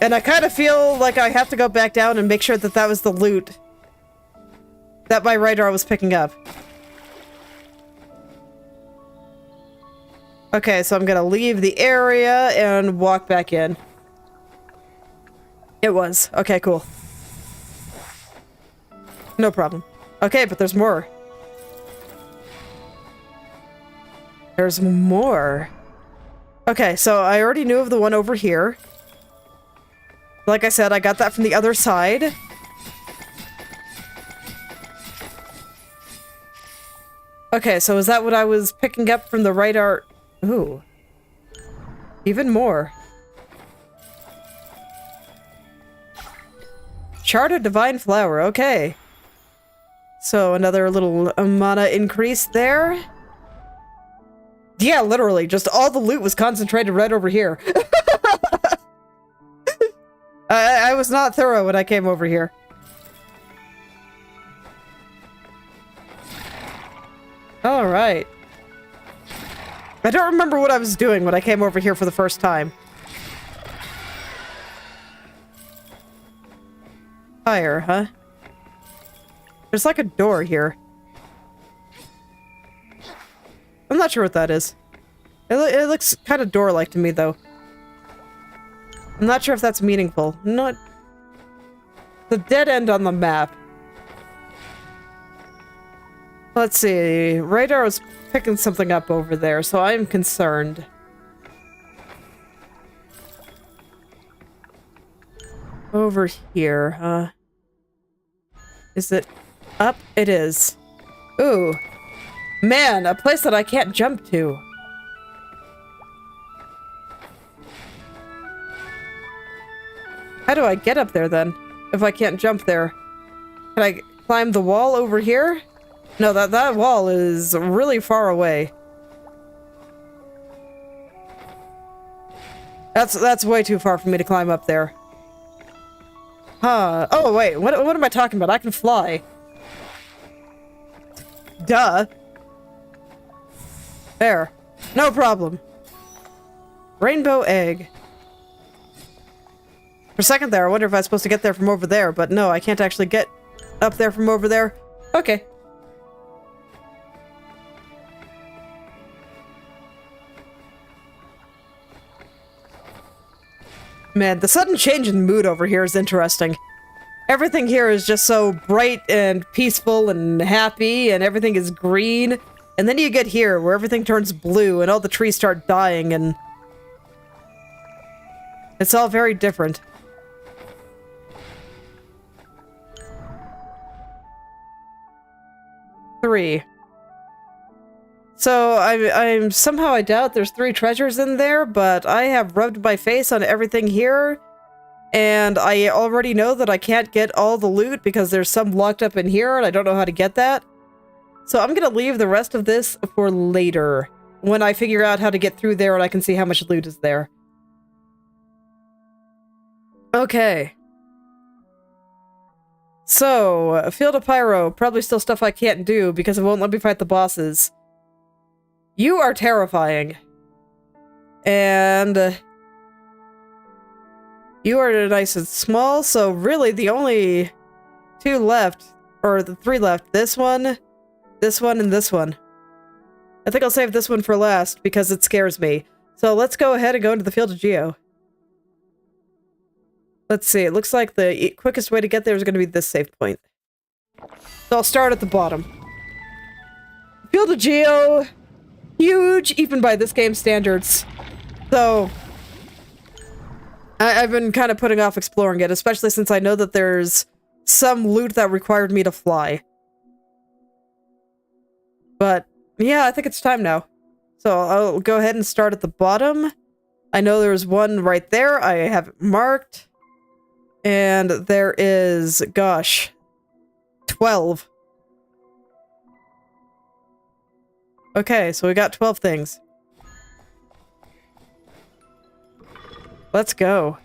Speaker 1: And I kind of feel like I have to go back down and make sure that that was the loot that my radar was picking up. Okay, so I'm gonna leave the area and walk back in. It was. Okay, cool. No problem. Okay, but there's more. There's more. Okay, so I already knew of the one over here. Like I said, I got that from the other side. Okay, so is that what I was picking up from the radar? Ooh. Even more. Charted Divine Flower, okay. So another little mana increase there. Yeah, literally, just all the loot was concentrated right over here. I was not thorough when I came over here. Alright. I don't remember what I was doing when I came over here for the first time. Fire, huh? There's like a door here. I'm not sure what that is. It looks kind of door-like to me, though. I'm not sure if that's meaningful. Not... The dead end on the map. Let's see. Radar was picking something up over there, so I'm concerned. Over here, huh? Is it up? It is. Ooh. Man, a place that I can't jump to. How do I get up there, then? if I can't jump there. Can I climb the wall over here? No, that wall is really far away. That's way too far for me to climb up there. Huh. Oh, wait. What am I talking about? I can fly. Duh. There. No problem. Rainbow egg. For a second there, I wonder if I was supposed to get there from over there, but no, I can't actually get up there from over there. Okay. Man, the sudden change in mood over here is interesting. Everything here is just so bright and peaceful and happy, and everything is green. And then you get here, where everything turns blue, and all the trees start dying, and... it's all very different. Three. So, I'm somehow I doubt there's 3 treasures in there, but I have rubbed my face on everything here, and I already know that I can't get all the loot because there's some locked up in here, and I don't know how to get that. So I'm gonna leave the rest of this for later, when I figure out how to get through there and I can see how much loot is there. Okay. So, Field of Pyro, probably still stuff I can't do because it won't let me fight the bosses. You are terrifying. And... you are nice and small, so really the only 2 left, or the 3 left, this one, and this one. I think I'll save this one for last because it scares me. So let's go ahead and go into the Field of Geo. Let's see, it looks like the quickest way to get there is going to be this save point. So I'll start at the bottom. Field of Geo, huge, even by this game's standards. So, I've been kind of putting off exploring it, especially since I know that there's some loot that required me to fly. But, yeah, I think it's time now. So I'll go ahead and start at the bottom. I know there's one right there. I have it marked. And there is, gosh, 12. Okay, so we got 12 things. Let's go.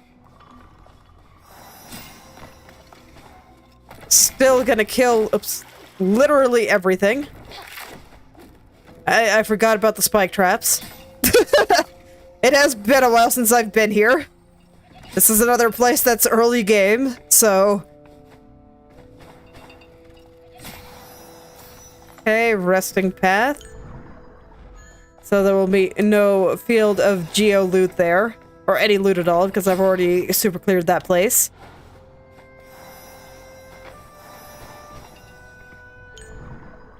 Speaker 1: Still gonna kill, oops, literally everything. I forgot about the spike traps. It has been a while since I've been here. This is another place that's early game, so... okay, resting path. So there will be no Field of Geo loot there. Or any loot at all, because I've already super cleared that place.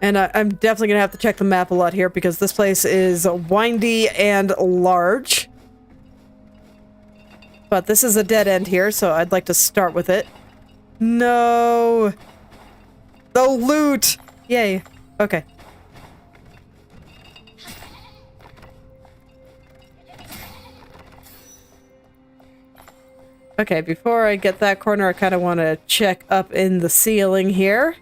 Speaker 1: And I'm definitely gonna have to check the map a lot here, because this place is windy and large. But this is a dead end here, so I'd like to start with it. No! The loot! Yay. Okay. Okay, before I get that corner, I kind of want to check up in the ceiling here.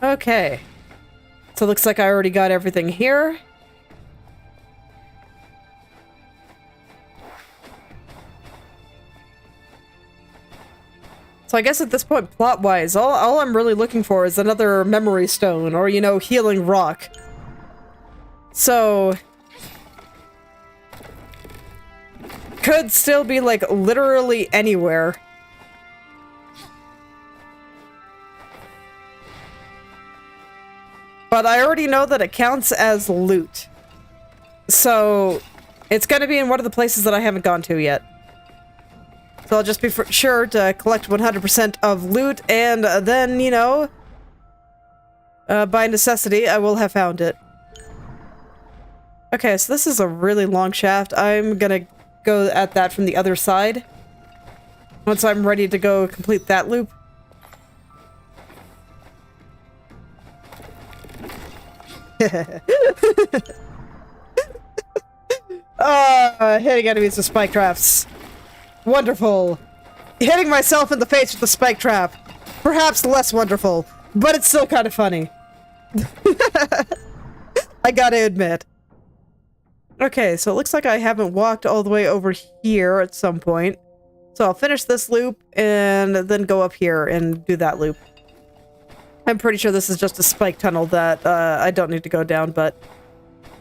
Speaker 1: Okay. So it looks like I already got everything here. So I guess at this point, plot-wise, all I'm really looking for is another memory stone, or, you know, healing rock. So... could still be, like, literally anywhere. But I already know that it counts as loot. So, it's gonna be in one of the places that I haven't gone to yet. So I'll just be sure to collect 100% of loot, and then, you know, by necessity, I will have found it. Okay, so this is a really long shaft. I'm gonna go at that from the other side. Once I'm ready to go complete that loop. Hitting enemies with spike traps. Wonderful. Hitting myself in the face with the spike trap. Perhaps less wonderful, but it's still kind of funny. I gotta admit. Okay, so it looks like I haven't walked all the way over here at some point. So I'll finish this loop and then go up here and do that loop. I'm pretty sure this is just a spike tunnel that I don't need to go down, but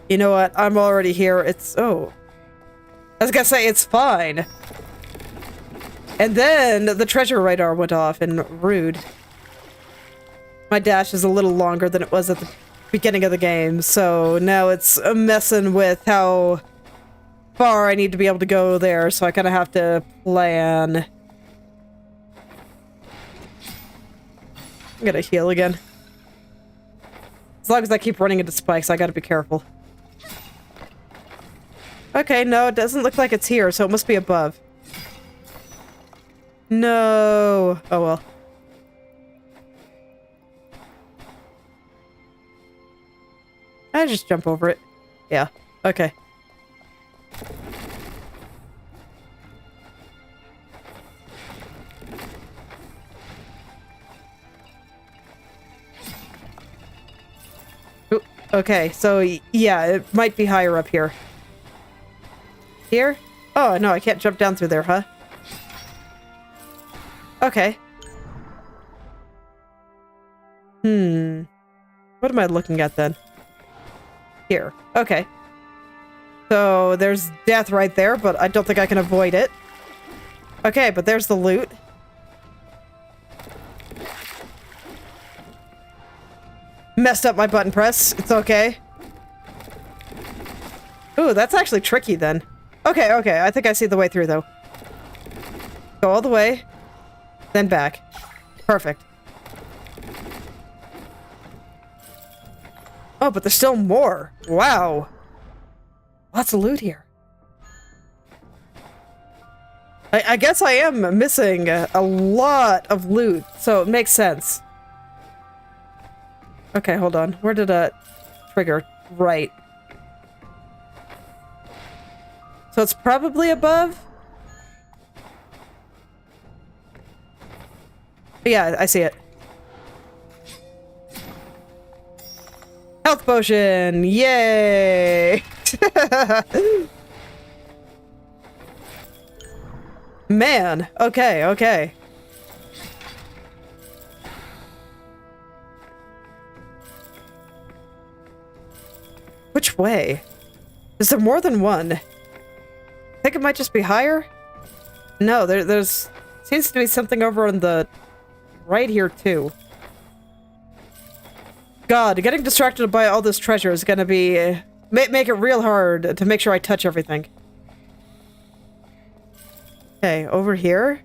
Speaker 1: you know what? I'm already here. Oh. I was gonna say, it's fine. And then the treasure radar went off, and rude. My dash is a little longer than it was at the beginning of the game, so now it's messing with how far I need to be able to go there, so I kind of have to plan. I'm gonna heal again. As long as I keep running into spikes, I gotta be careful. Okay, no, it doesn't look like it's here, so it must be above. No. Oh well. I just jump over it. Yeah. Okay. Ooh, okay, so yeah, it might be higher up here. Here? Oh, no, I can't jump down through there, huh? Okay. What am I looking at then? Here. Okay. So there's death right there, but I don't think I can avoid it. Okay, but there's the loot. Messed up my button press. It's okay. Ooh, that's actually tricky then. Okay, okay. I think I see the way through though. Go all the way. Then back. Perfect. Oh, but there's still more. Wow. Lots of loot here. I guess I am missing a lot of loot, so it makes sense. Okay, hold on. Where did that trigger? Right. So it's probably above? Yeah, I see it. Health potion! Yay! Man, okay, okay. Which way? Is there more than one? I think it might just be higher? No, there's seems to be something over on the right here too. God, getting distracted by all this treasure is gonna be make it real hard to make sure I touch everything. Okay, over here.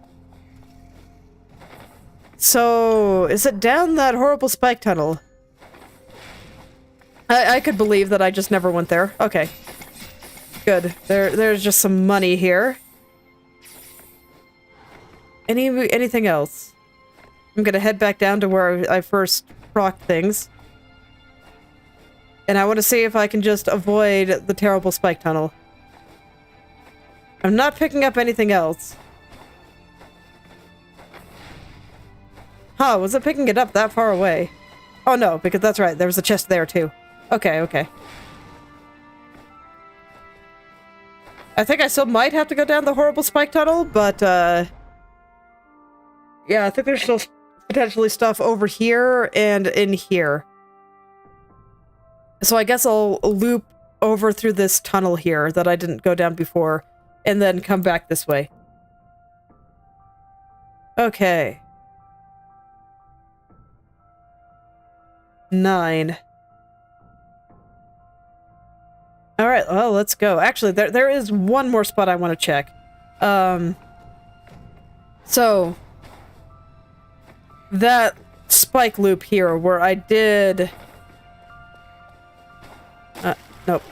Speaker 1: So, is it down that horrible spike tunnel? I could believe that I just never went there. Okay. Good. There's just some money here. Anything else? I'm gonna head back down to where I first procced things. And I want to see if I can just avoid the terrible spike tunnel. I'm not picking up anything else. Huh, was it picking it up that far away? Oh no, because that's right, there was a chest there too. Okay, okay. I think I still might have to go down the horrible spike tunnel, but yeah, I think there's still potentially stuff over here and in here. So I guess I'll loop over through this tunnel here that I didn't go down before, and then come back this way. Okay. 9. Alright, well, let's go. Actually, there is one more spot I want to check. So, that spike loop here where I did... nope.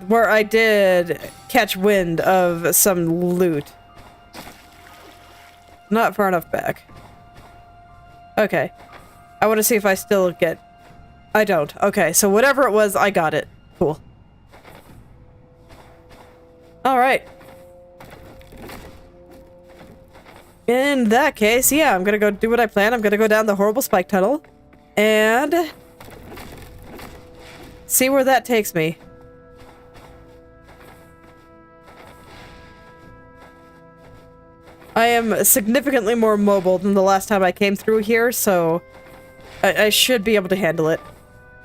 Speaker 1: Where I did catch wind of some loot. Not far enough back. Okay. I want to see if I still get... I don't. Okay, so whatever it was, I got it. Cool. Alright. In that case, yeah, I'm gonna go do what I planned. I'm gonna go down the horrible spike tunnel. And... see where that takes me. I am significantly more mobile than the last time I came through here, so... I should be able to handle it.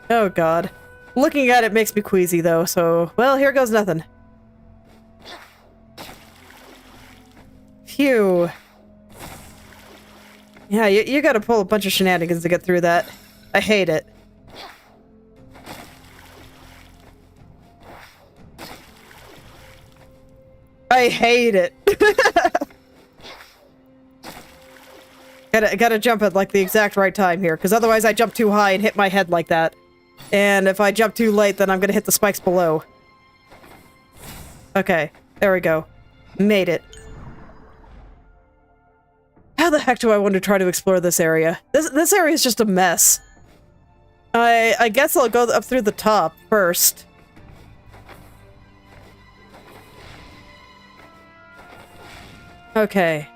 Speaker 1: Oh god. Looking at it makes me queasy, though, so... well, here goes nothing. Phew. Yeah, you gotta pull a bunch of shenanigans to get through that. I hate it. I hate it. Gotta jump at like the exact right time here, because otherwise I jump too high and hit my head like that. And if I jump too late, then I'm gonna hit the spikes below. Okay, there we go. Made it. How the heck do I want to try to explore this area? This area is just a mess. I guess I'll go up through the top first. Okay.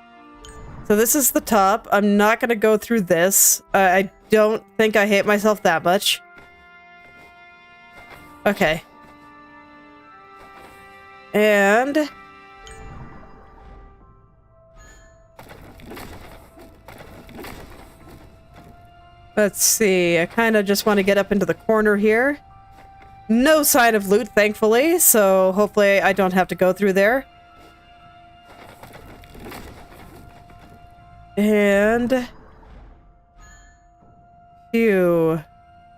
Speaker 1: So this is the top. I'm not gonna go through this. I don't think I hate myself that much. Okay. And... let's see. I kind of just want to get up into the corner here. No sign of loot, thankfully, so hopefully I don't have to go through there. And... phew.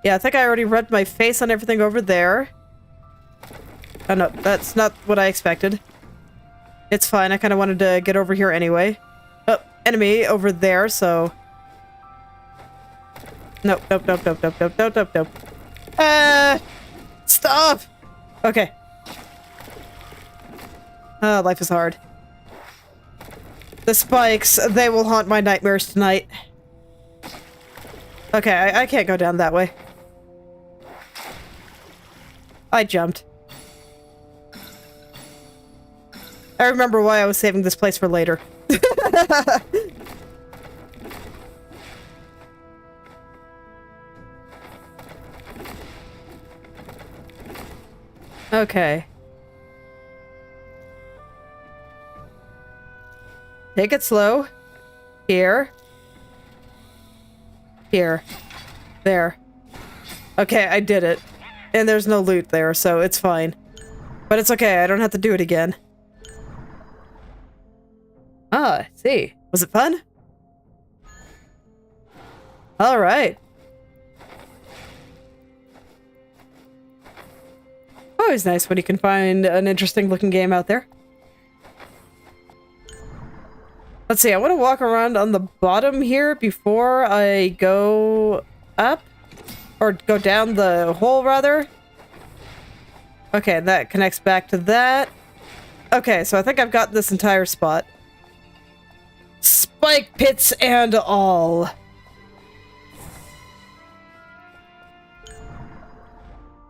Speaker 1: Yeah, I think I already rubbed my face on everything over there. Oh no, that's not what I expected. It's fine, I kind of wanted to get over here anyway. Oh, enemy over there, so... nope, nope, nope, nope, nope, nope, nope, nope, nope. Stop! Okay. Oh, life is hard. The spikes, they will haunt my nightmares tonight. Okay, I can't go down that way. I jumped. I remember why I was saving this place for later. Okay. Take it slow. Here. Here. There. Okay, I did it. And there's no loot there, so it's fine. But it's okay, I don't have to do it again. Ah, I see. Was it fun? Alright. Always nice when you can find an interesting looking game out there. Let's see, I want to walk around on the bottom here before I go up. Or go down the hole, rather. Okay, that connects back to that. Okay, so I think I've got this entire spot. Spike pits and all.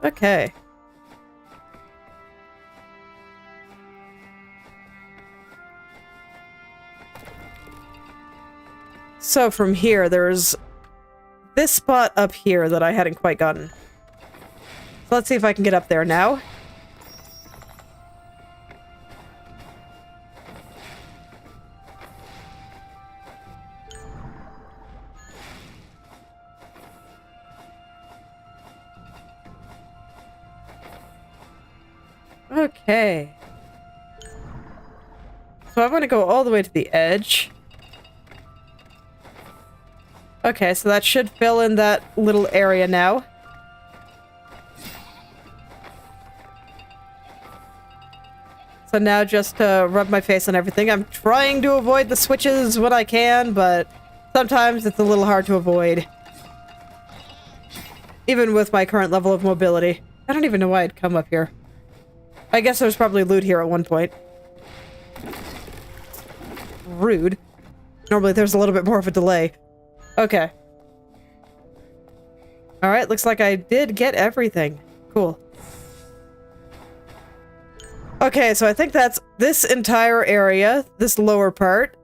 Speaker 1: Okay. So from here, there's this spot up here that I hadn't quite gotten. So let's see if I can get up there now. Okay. So I want to go all the way to the edge. Okay, so that should fill in that little area now. So now just rub my face on everything. I'm trying to avoid the switches when I can, but sometimes it's a little hard to avoid. Even with my current level of mobility. I don't even know why I'd come up here. I guess there's probably loot here at one point. Rude. Normally there's a little bit more of a delay. Okay. Alright, looks like I did get everything. Cool. Okay, so I think that's this entire area, this lower part.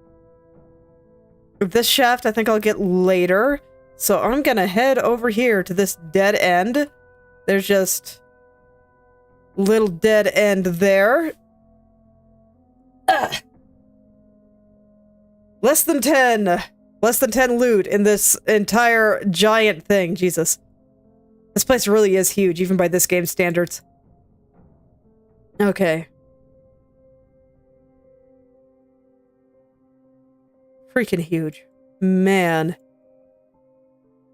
Speaker 1: This shaft I think I'll get later. So I'm gonna head over here to this dead end. There's just little dead end there. Ugh. Less than 10 loot in this entire giant thing. Jesus. This place really is huge, even by this game's standards. Okay. Freaking huge. Man.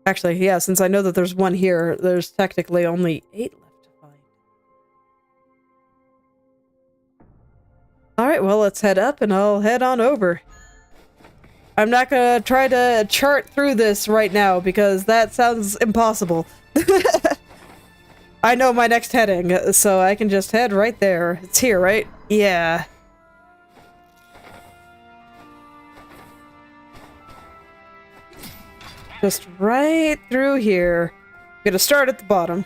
Speaker 1: Actually, yeah, since I know that there's one here, there's technically only 8 left to find. Alright, well, let's head up and I'll head on over. I'm not gonna try to chart through this right now because that sounds impossible. I know my next heading, so I can just head right there. It's here, right? Yeah. Just right through here. Gonna start at the bottom.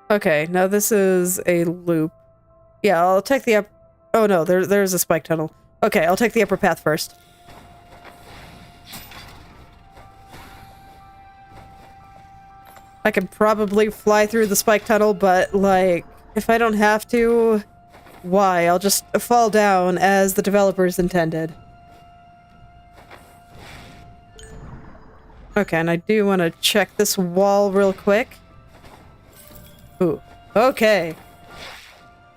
Speaker 1: Okay, now this is a loop. Yeah, I'll take the up. Oh no, there's a spike tunnel. Okay, I'll take the upper path first. I can probably fly through the spike tunnel, but, like, if I don't have to, why? I'll just fall down as the developers intended. Okay, and I do want to check this wall real quick. Ooh, okay.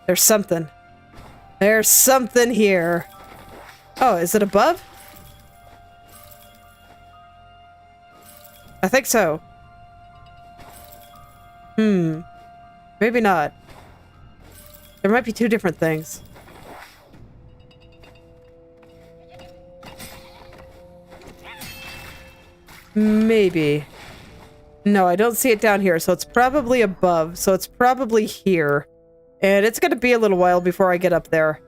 Speaker 1: There's something. There's something here. Oh, is it above? I think so. Maybe not. There might be two different things. Maybe. No, I don't see it down here, so it's probably above, so it's probably here. And it's gonna be a little while before I get up there.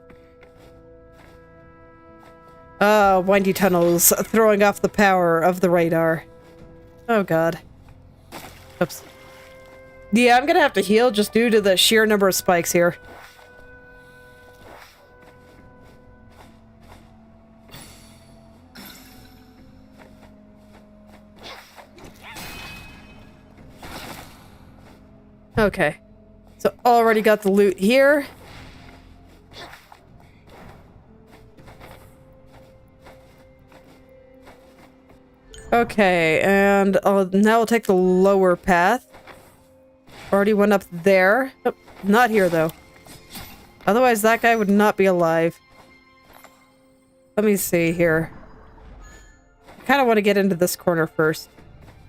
Speaker 1: Windy tunnels throwing off the power of the radar. Oh god. Oops. Yeah, I'm gonna have to heal just due to the sheer number of spikes here. Okay. So already got the loot here. Okay, and now I'll take the lower path. Already went up there. Oh, not here, though. Otherwise, that guy would not be alive. Let me see here. I kind of want to get into this corner first.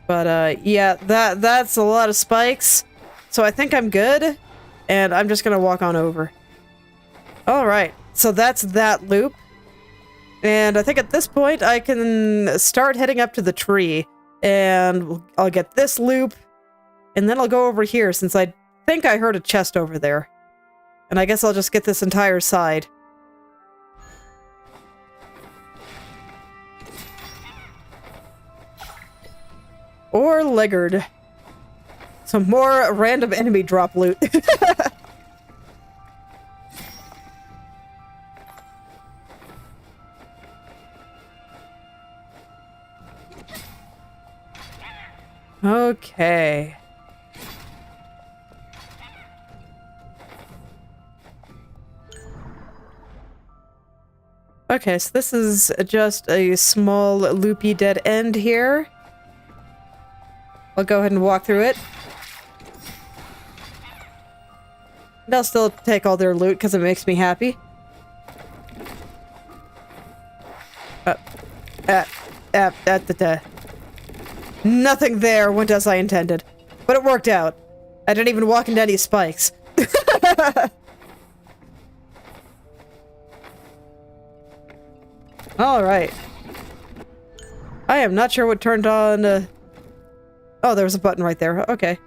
Speaker 1: But, yeah, that's a lot of spikes. So I think I'm good. And I'm just going to walk on over. Alright, so that's that loop. And I think at this point, I can start heading up to the tree. And I'll get this loop. And then I'll go over here, since I think I heard a chest over there. And I guess I'll just get this entire side. Or Leggard. Some more random enemy drop loot. Okay. Okay, so this is just a small loopy dead end here. I'll go ahead and walk through it. And I'll still take all their loot because it makes me happy. Nothing there went as I intended. But it worked out. I didn't even walk into any spikes. Alright. I am not sure what turned on... Oh, there was a button right there. Okay.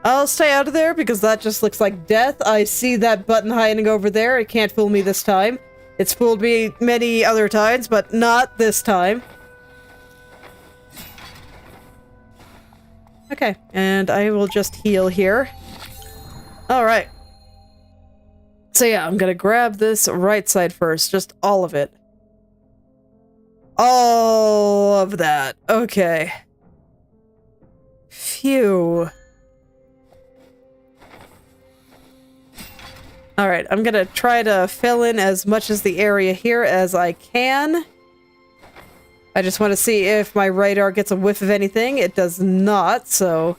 Speaker 1: I'll stay out of there because that just looks like death. I see that button hiding over there. It can't fool me this time. It's fooled me many other times, but not this time. Okay, and I will just heal here. Alright. So yeah, I'm gonna grab this right side first, just all of it. All of that. Okay. Phew. Alright, I'm gonna try to fill in as much as the area here as I can. I just want to see if my radar gets a whiff of anything. It does not, so...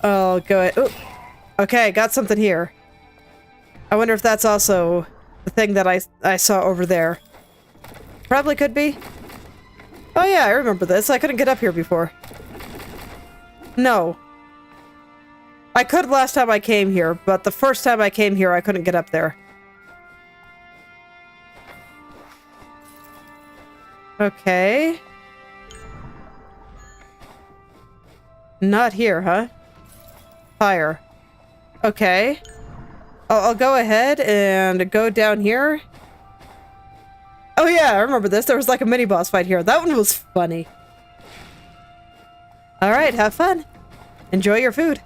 Speaker 1: I'll go ahead. Ooh. Okay, got something here. I wonder if that's also the thing that I saw over there. Probably could be. Oh yeah, I remember this. I couldn't get up here before. No. I could last time I came here, but the first time I came here, I couldn't get up there. Okay. Not here, huh? Higher. Okay. I'll go ahead and go down here. Oh yeah, I remember this. There was like a mini-boss fight here. That one was funny. Alright, have fun. Enjoy your food.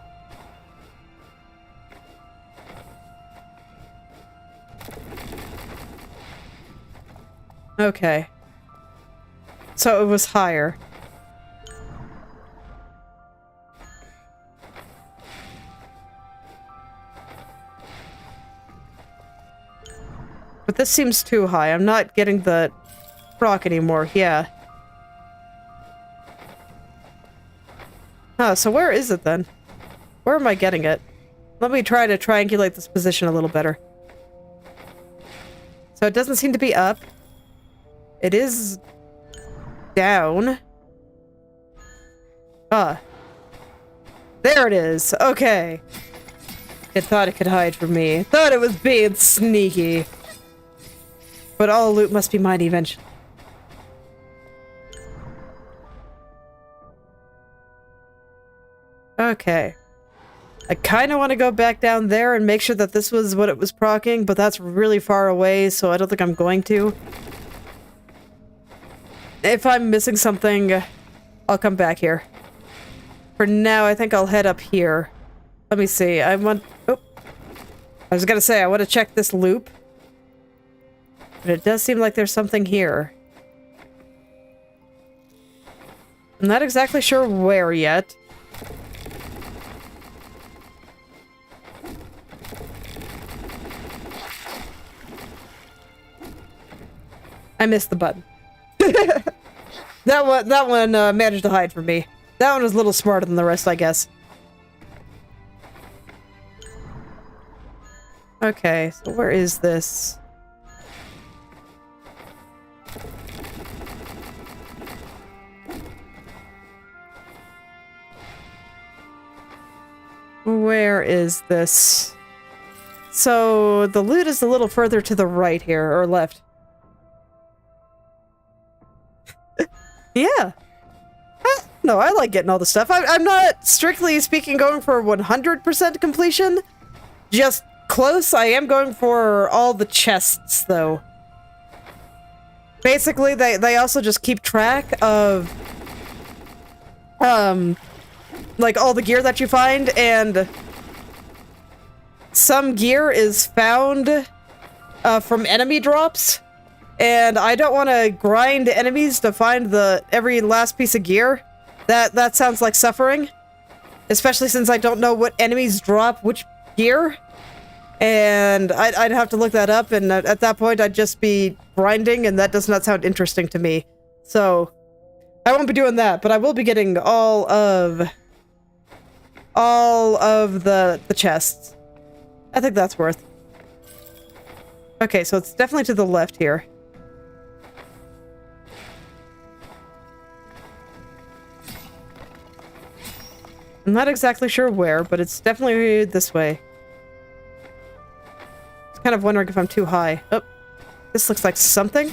Speaker 1: Okay. So it was higher. But this seems too high. I'm not getting the rock anymore. Yeah. Huh, so where is it then? Where am I getting it? Let me try to triangulate this position a little better. So it doesn't seem to be up. It is down. Ah. There it is. Okay. It thought it could hide from me. Thought it was being sneaky. But all loot must be mine eventually. Okay. I kind of want to go back down there and make sure that this was what it was proccing, but that's really far away, so I don't think I'm going to. If I'm missing something, I'll come back here. For now, I think I'll head up here. Let me see. I want... Oh. I was gonna say, I want to check this loop. But it does seem like there's something here. I'm not exactly sure where yet. I missed the button. That one managed to hide from me. That one was a little smarter than the rest, I guess. Okay, so where is this? Where is this? So, the loot is a little further to the right here, or left. Yeah. No, I like getting all the stuff. I'm not, strictly speaking, going for 100% completion. Just close. I am going for all the chests, though. Basically, they also just keep track of, like, all the gear that you find, and some gear is found from enemy drops, and I don't want to grind enemies to find every last piece of gear. That sounds like suffering, especially since I don't know what enemies drop which gear, and I'd have to look that up, and at that point I'd just be grinding, and that does not sound interesting to me. So I won't be doing that, but I will be getting all of the chests. I think that's worth. Okay, so it's definitely to the left here. I'm not exactly sure where, but it's definitely this way. I'm kind of wondering if I'm too high. Oh, this looks like something.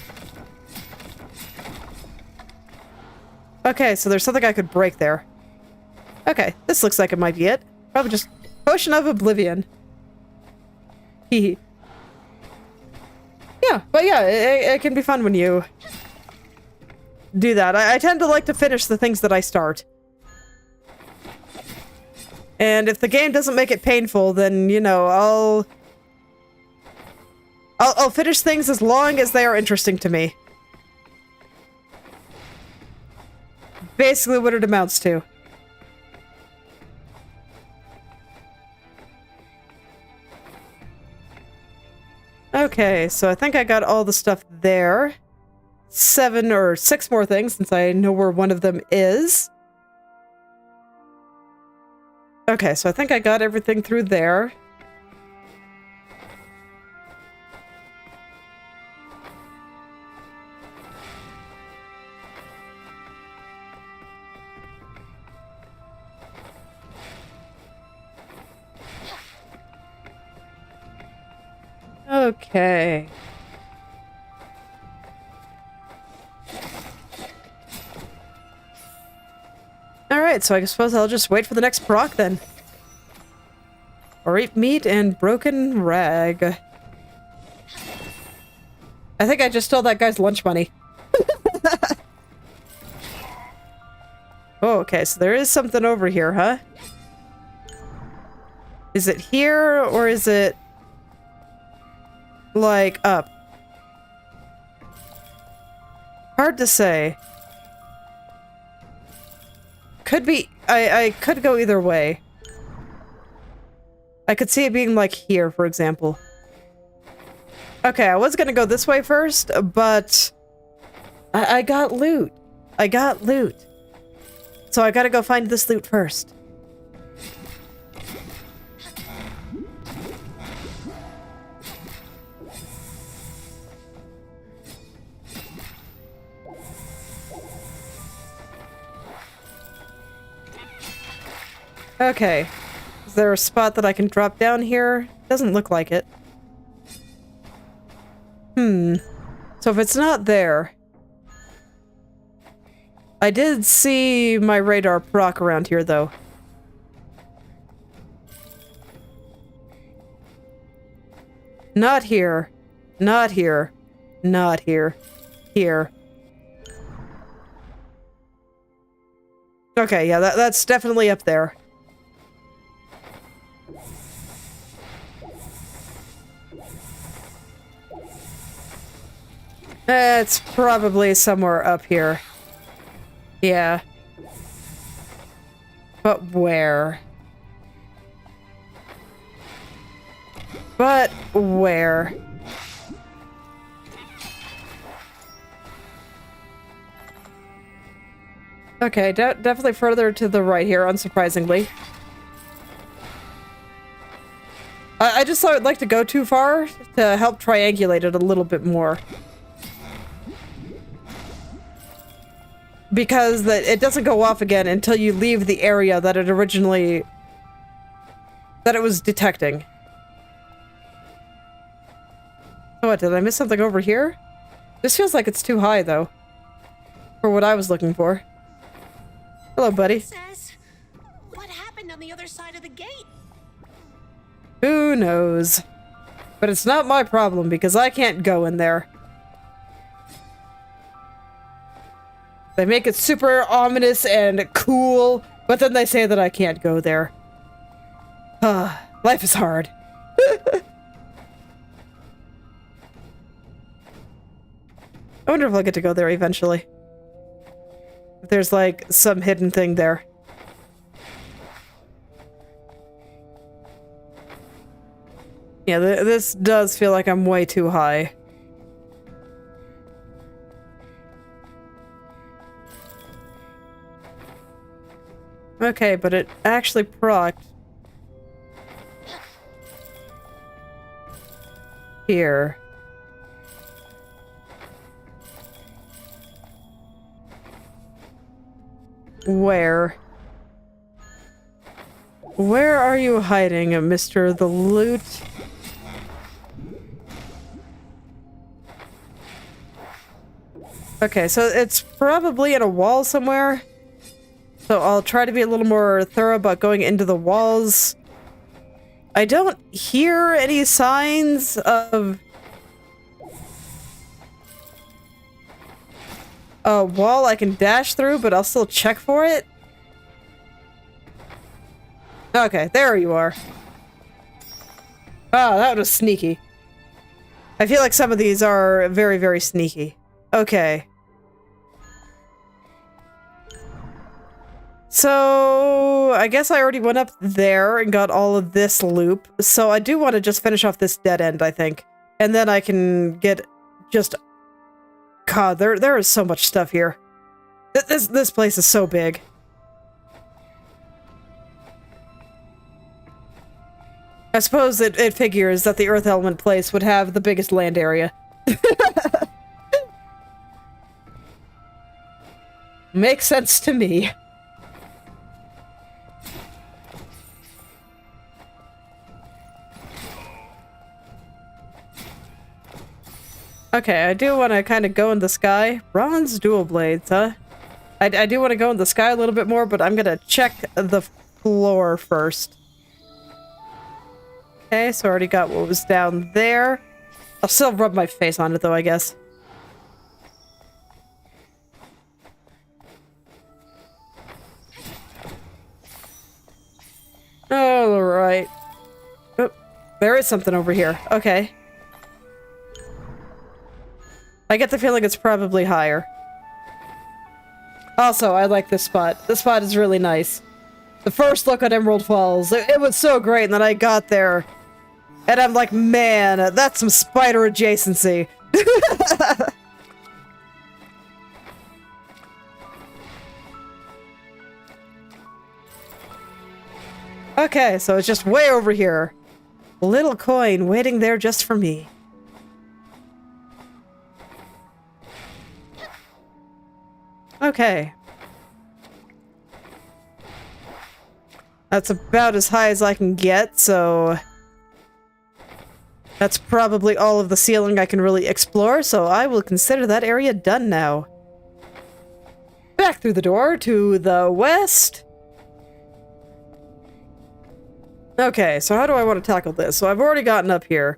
Speaker 1: Okay, so there's something I could break there. Okay, this looks like it might be it. Probably just Potion of Oblivion. Hehe. Yeah, but yeah, it can be fun when you do that. I tend to like to finish the things that I start. And if the game doesn't make it painful, then, you know, I'll finish things as long as they are interesting to me. Basically what it amounts to. Okay, so I think I got all the stuff there. 7 or 6 more things, since I know where one of them is. Okay, so I think I got everything through there. Okay. Alright, so I suppose I'll just wait for the next proc then. Or eat meat and broken rag. I think I just stole that guy's lunch money. Oh, okay, so there is something over here, huh? Is it here, or is it... like, up? Hard to say. Could be... I could go either way. I could see it being, like, here, for example. Okay, I was gonna go this way first, but... I got loot. I got loot. So I gotta go find this loot first. Okay. Is there a spot that I can drop down here? Doesn't look like it. So if it's not there... I did see my radar proc around here, though. Not here. Not here. Not here. Here. Okay, yeah, that's definitely up there. It's probably somewhere up here. Yeah. But where? But where? Okay, definitely further to the right here, unsurprisingly. I just thought I'd like to go too far to help triangulate it a little bit more. Because it doesn't go off again until you leave the area that it originally... that it was detecting. Oh, what, did I miss something over here? This feels like it's too high, though. For what I was looking for. Hello, buddy.
Speaker 5: Says, what happened on the other side of the gate?
Speaker 1: Who knows? But it's not my problem, because I can't go in there. They make it super ominous and cool, but then they say that I can't go there. Life is hard. I wonder if I'll get to go there eventually. If there's, like, some hidden thing there. Yeah, this does feel like I'm way too high. Okay, but it actually procced here. Where? Where are you hiding, Mr. The Loot? Okay, so it's probably in a wall somewhere. So I'll try to be a little more thorough about going into the walls. I don't hear any signs of... a wall I can dash through, but I'll still check for it. Okay, there you are. Oh, that was sneaky. I feel like some of these are very, very sneaky. Okay. So, I guess I already went up there and got all of this loop. So I do want to just finish off this dead end, I think. And then I can get just... God, there is so much stuff here. This place is so big. I suppose it figures that the Earth Element place would have the biggest land area. Makes sense to me. Okay, I do want to kind of go in the sky. Bronze dual blades, huh? I do want to go in the sky a little bit more, but I'm gonna check the floor first. Okay, so I already got what was down there. I'll still rub my face on it, though, I guess. Alright. Oh, there is something over here. Okay. I get the feeling it's probably higher. Also, I like this spot. This spot is really nice. The first look at Emerald Falls, it was so great, and then I got there, and I'm like, man, that's some spider adjacency. Okay, so it's just way over here. A little coin waiting there just for me. Okay. That's about as high as I can get, so... That's probably all of the ceiling I can really explore, so I will consider that area done now. Back through the door to the west. Okay, so how do I want to tackle this? So I've already gotten up here.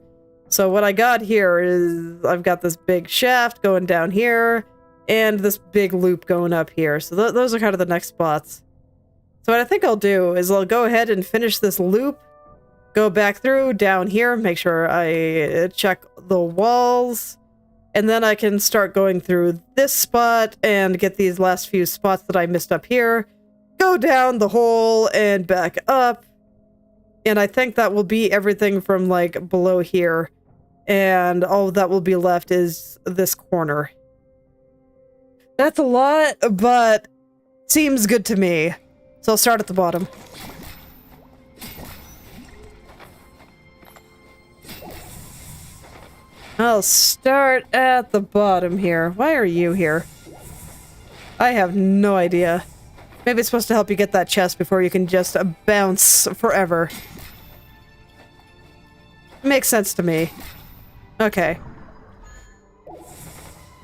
Speaker 1: So what I got here is... I've got this big shaft going down here, and this big loop going up here. So those are kind of the next spots. So what I think I'll do is I'll go ahead and finish this loop, go back through, down here, make sure I check the walls, and then I can start going through this spot and get these last few spots that I missed up here, go down the hole and back up, and I think that will be everything from, like, below here, and all that will be left is this corner. That's a lot, but seems good to me. So I'll start at the bottom. I'll start at the bottom here. Why are you here? I have no idea. Maybe it's supposed to help you get that chest before you can just bounce forever. Makes sense to me. Okay.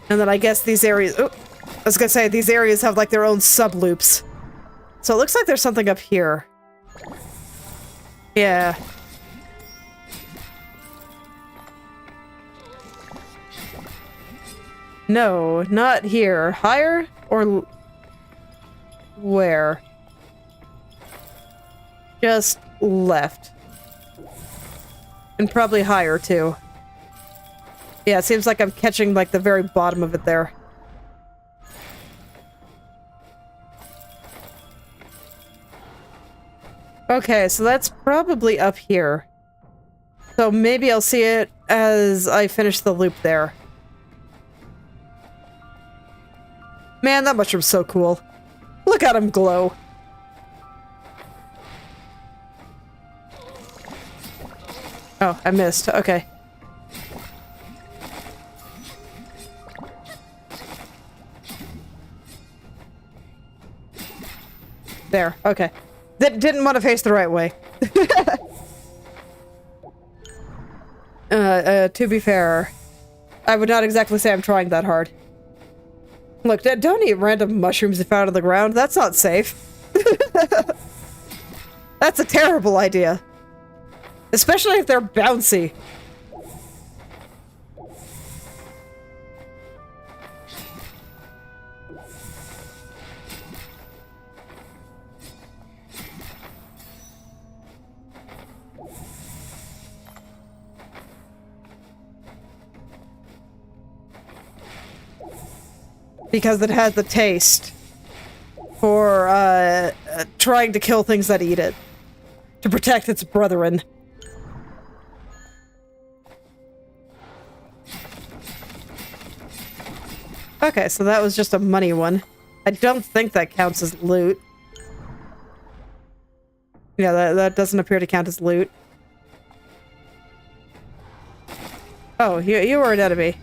Speaker 1: And then I guess these areas... Oh, I was gonna say, these areas have like their own sub-loops. So it looks like there's something up here. Yeah. No, not here. Higher? Or... where? Just left. And probably higher, too. Yeah, it seems like I'm catching, like, the very bottom of it there. Okay, so that's probably up here. So maybe I'll see it as I finish the loop there. Man, that mushroom's so cool. Look at him glow. Oh, I missed. Okay. There. Okay. Didn't want to face the right way. To be fair, I would not exactly say I'm trying that hard. Look, don't eat random mushrooms you found on the ground. That's not safe. That's a terrible idea. Especially if they're bouncy. Because it had the taste for trying to kill things that eat it. To protect its brethren. Okay, so that was just a money one. I don't think that counts as loot. Yeah, that doesn't appear to count as loot. Oh, you were an enemy.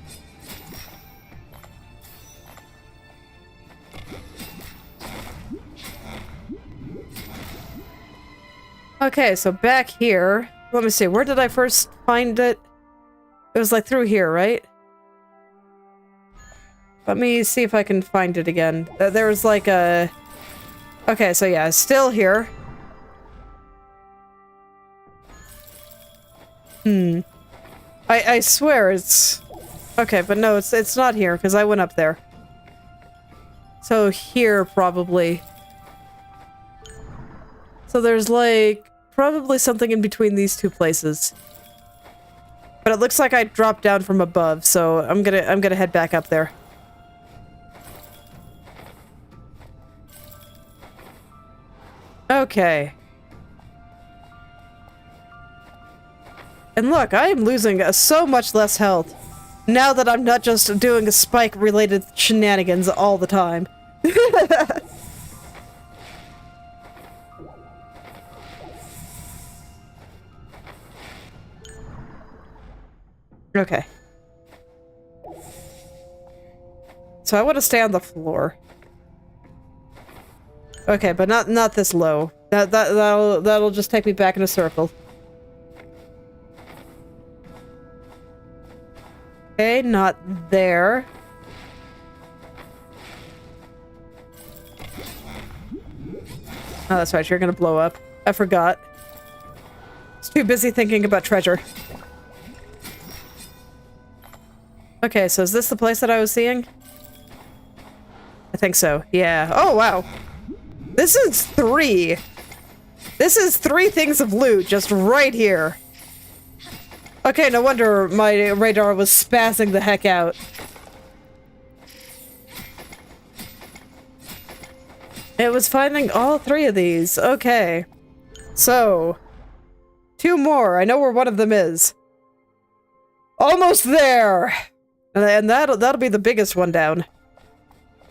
Speaker 1: Okay, so back here. Let me see, where did I first find it? It was like through here, right? Let me see if I can find it again. There was like a... Okay, so yeah, still here. I swear it's... Okay, but no, it's not here, because I went up there. So here, probably. So there's like... Probably something in between these two places. But it looks like I dropped down from above, so I'm gonna head back up there. Okay. And look, I am losing so much less health now that I'm not just doing a spike-related shenanigans all the time. Okay. So I want to stay on the floor. Okay, but not this low. That'll just take me back in a circle. Okay, not there. Oh, that's right, you're gonna blow up. I forgot. I was too busy thinking about treasure. Okay, so is this the place that I was seeing? I think so, yeah. Oh, wow. This is 3. This is 3 things of loot just right here. Okay, no wonder my radar was spazzing the heck out. It was finding all 3 of these. Okay. So, 2 more. I know where one of them is. Almost there! And that'll be the biggest one down.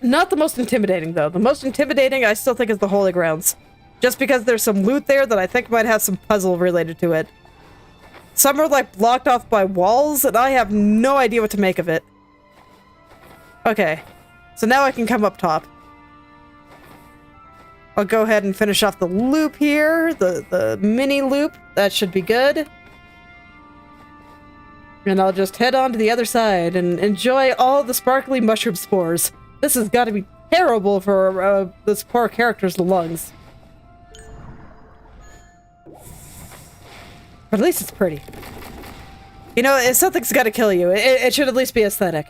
Speaker 1: Not the most intimidating, though. The most intimidating, I still think, is the Holy Grounds. Just because there's some loot there that I think might have some puzzle related to it. Some are, like, blocked off by walls, and I have no idea what to make of it. Okay. So now I can come up top. I'll go ahead and finish off the loop here. The mini loop. That should be good. And I'll just head on to the other side and enjoy all the sparkly mushroom spores. This has got to be terrible for this poor character's lungs. But at least it's pretty. You know, if something's got to kill you, it should at least be aesthetic.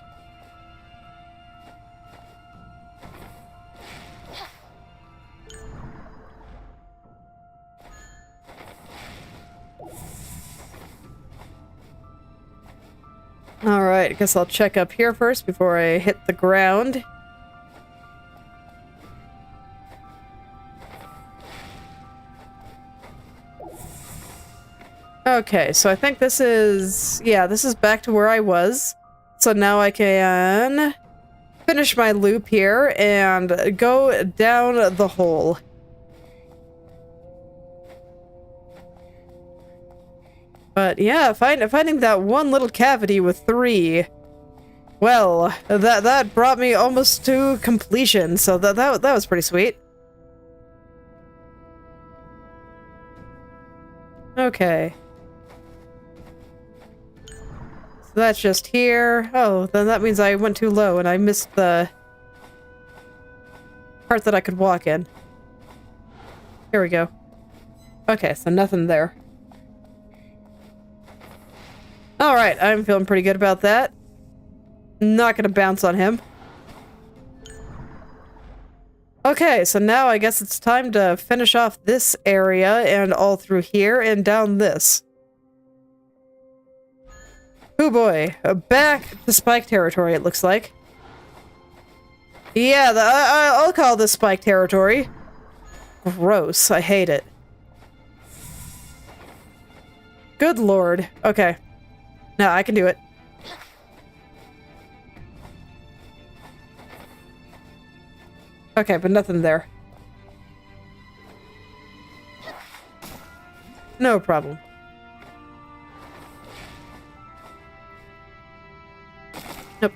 Speaker 1: Alright, I guess I'll check up here first before I hit the ground. Okay, so I think this is... Yeah, this is back to where I was. So now I can finish my loop here and go down the hole. But yeah, finding that one little cavity with 3, well, that brought me almost to completion, so that was pretty sweet. Okay. So that's just here. Oh, then that means I went too low and I missed the part that I could walk in. Here we go. Okay, so nothing there. Alright, I'm feeling pretty good about that. Not gonna bounce on him. Okay, so now I guess it's time to finish off this area and all through here and down this. Oh boy, back to spike territory it looks like. Yeah, I'll call this spike territory. Gross, I hate it. Good lord. Okay. No, I can do it. Okay, but nothing there. No problem. Nope.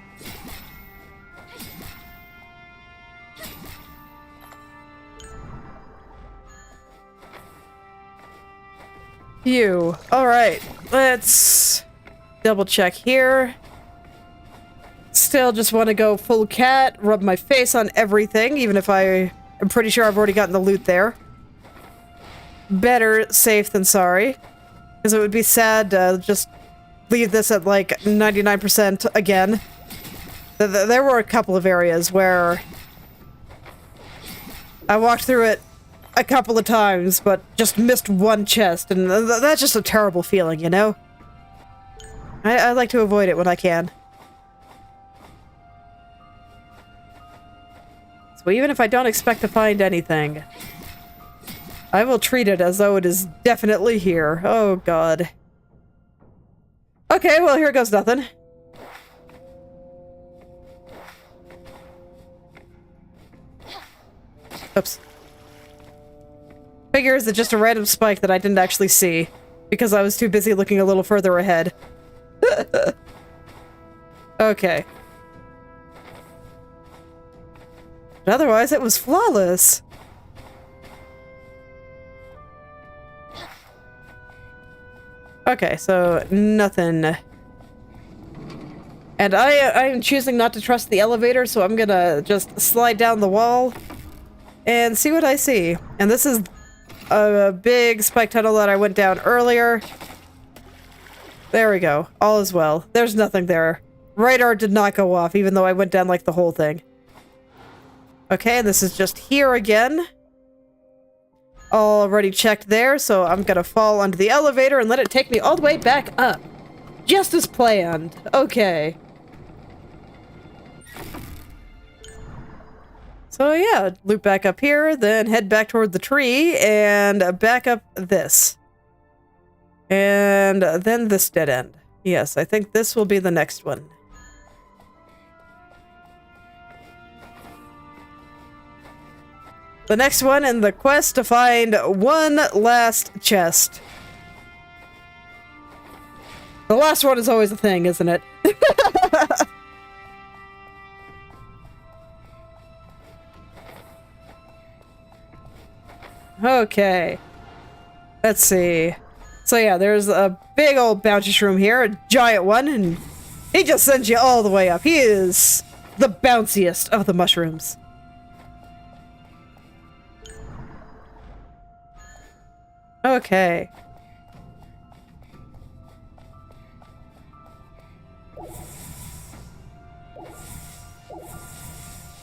Speaker 1: Phew. Alright, let's double check here. Still just want to go full cat, rub my face on everything, even if I'm pretty sure I've already gotten the loot there. Better safe than sorry. Because it would be sad to just leave this at like 99% again. There were a couple of areas where I walked through it a couple of times, but just missed one chest, and that's just a terrible feeling, you know? I like to avoid it when I can. So even if I don't expect to find anything, I will treat it as though it is definitely here. Oh god. Okay, well here goes nothing. Oops. Figures it's just a random spike that I didn't actually see, because I was too busy looking a little further ahead. Okay. But otherwise, it was flawless. Okay, so nothing. And I'm choosing not to trust the elevator, so I'm gonna just slide down the wall and see what I see. And this is a big spike tunnel that I went down earlier. There we go. All is well. There's nothing there. Radar did not go off, even though I went down like the whole thing. Okay, and this is just here again. Already checked there, so I'm gonna fall onto the elevator and let it take me all the way back up. Just as planned. Okay. So yeah, loop back up here, then head back toward the tree, and back up this. And then this dead end. Yes, I think this will be the next one. The next one in the quest to find one last chest. The last one is always a thing, isn't it? Okay. Let's see. So yeah, there's a big old bouncy shroom here, a giant one, and he just sends you all the way up. He is the bounciest of the mushrooms. Okay.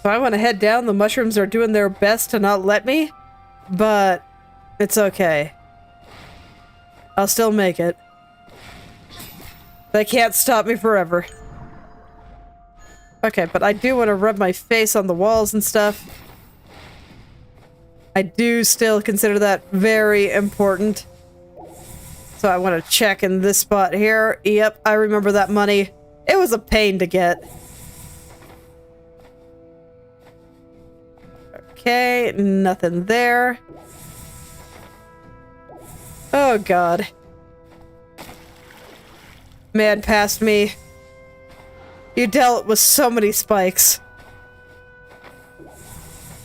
Speaker 1: So I want to head down. The mushrooms are doing their best to not let me, but it's okay. I'll still make it. They can't stop me forever. Okay, but I do want to rub my face on the walls and stuff. I do still consider that very important. So I want to check in this spot here. Yep, I remember that money. It was a pain to get. Okay, nothing there. Oh god. Man past me. You dealt with so many spikes.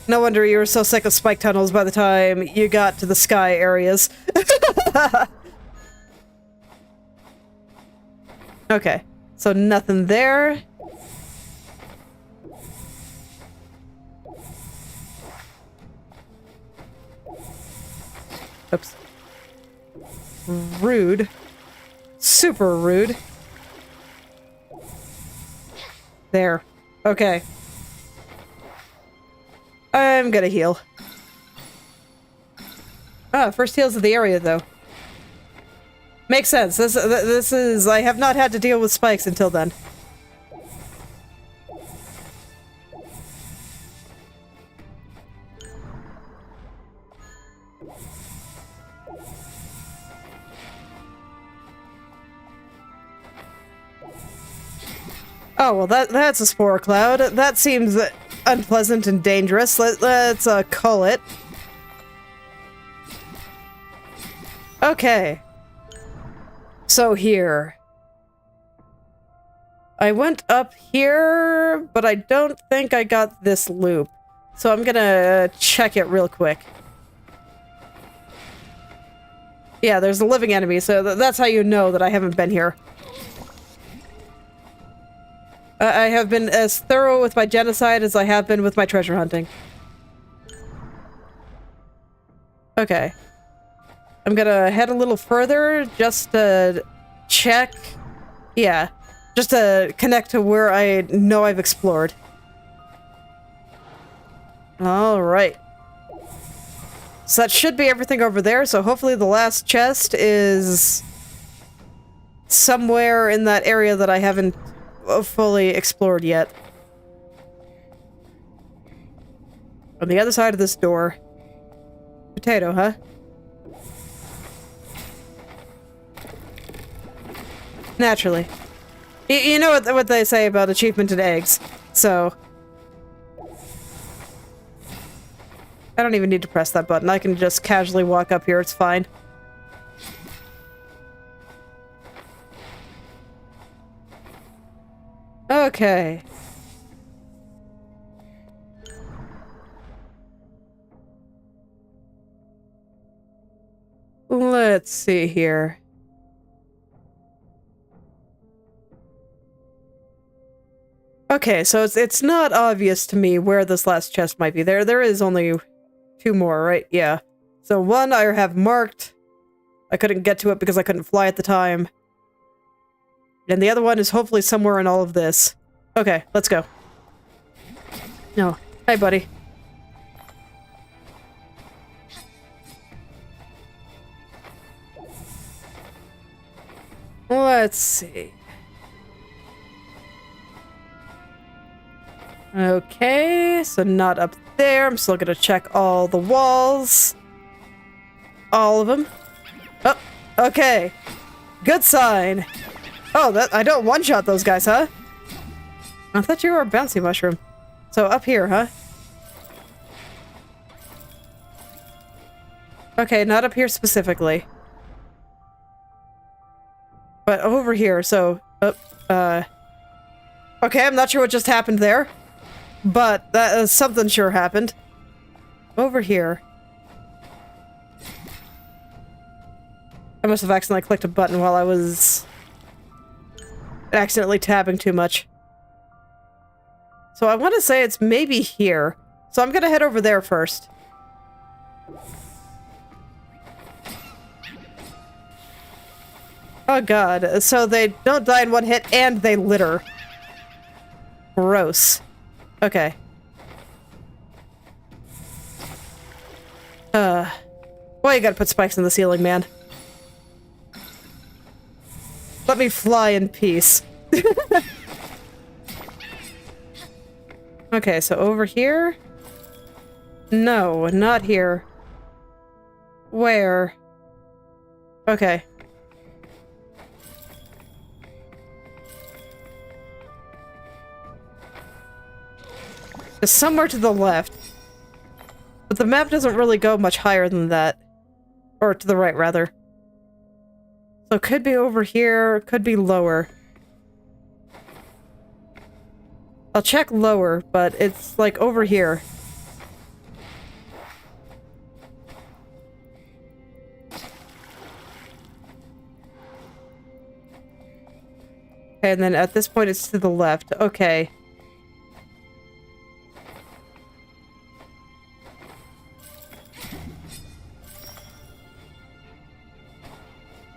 Speaker 1: No wonder you were so sick of spike tunnels by the time you got to the sky areas. Okay, so nothing there. Oops. Rude. Super rude. There. Okay. I'm gonna heal. Ah, first heals of the area, though. Makes sense. This is... I have not had to deal with spikes until then. Oh, well, that's a spore cloud. That seems unpleasant and dangerous. Let's cull it. Okay. So here. I went up here, but I don't think I got this loop. So I'm gonna check it real quick. Yeah, there's a living enemy, so that's how you know that I haven't been here. I have been as thorough with my genocide as I have been with my treasure hunting. Okay. I'm gonna head a little further just to check. Yeah. Just to connect to where I know I've explored. Alright. So that should be everything over there, so hopefully the last chest is somewhere in that area that I haven't fully explored yet. On the other side of this door. Potato, huh? Naturally. You know what they say about achievement in eggs, so... I don't even need to press that button. I can just casually walk up here, it's fine. Okay. Let's see here. Okay, so it's not obvious to me where this last chest might be. There is only 2 more, right? Yeah. So one I have marked. I couldn't get to it because I couldn't fly at the time. And the other one is hopefully somewhere in all of this. Okay, let's go. No. Hey, buddy. Let's see. Okay, so not up there. I'm still gonna check all the walls. All of them. Oh, okay. Good sign. Oh, I don't one-shot those guys, huh? I thought you were a bouncy mushroom. So up here, huh? Okay, not up here specifically. But over here, so... okay, I'm not sure what just happened there. But something sure happened. Over here. I must have accidentally clicked a button while I was... accidentally tabbing too much. So I want to say it's maybe here. So I'm gonna head over there first. Oh god, so they don't die in one hit and they litter. Gross. Okay. Why you gotta put spikes in the ceiling, man? Let me fly in peace. Okay, so over here? No, not here. Where? Okay. Just somewhere to the left. But the map doesn't really go much higher than that. Or to the right, rather. So it could be over here, could be lower. I'll check lower, but it's like over here. Okay, and then at this point it's to the left. Okay.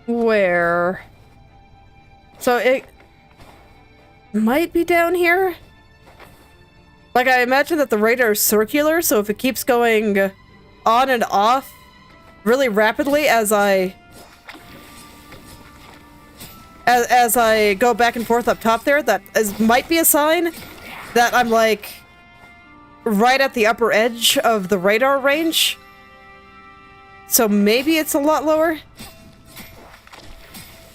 Speaker 1: Where? So it might be down here? Like, I imagine that the radar is circular, so if it keeps going on and off really rapidly as I go back and forth up top there, might be a sign that I'm, like, right at the upper edge of the radar range. So maybe it's a lot lower?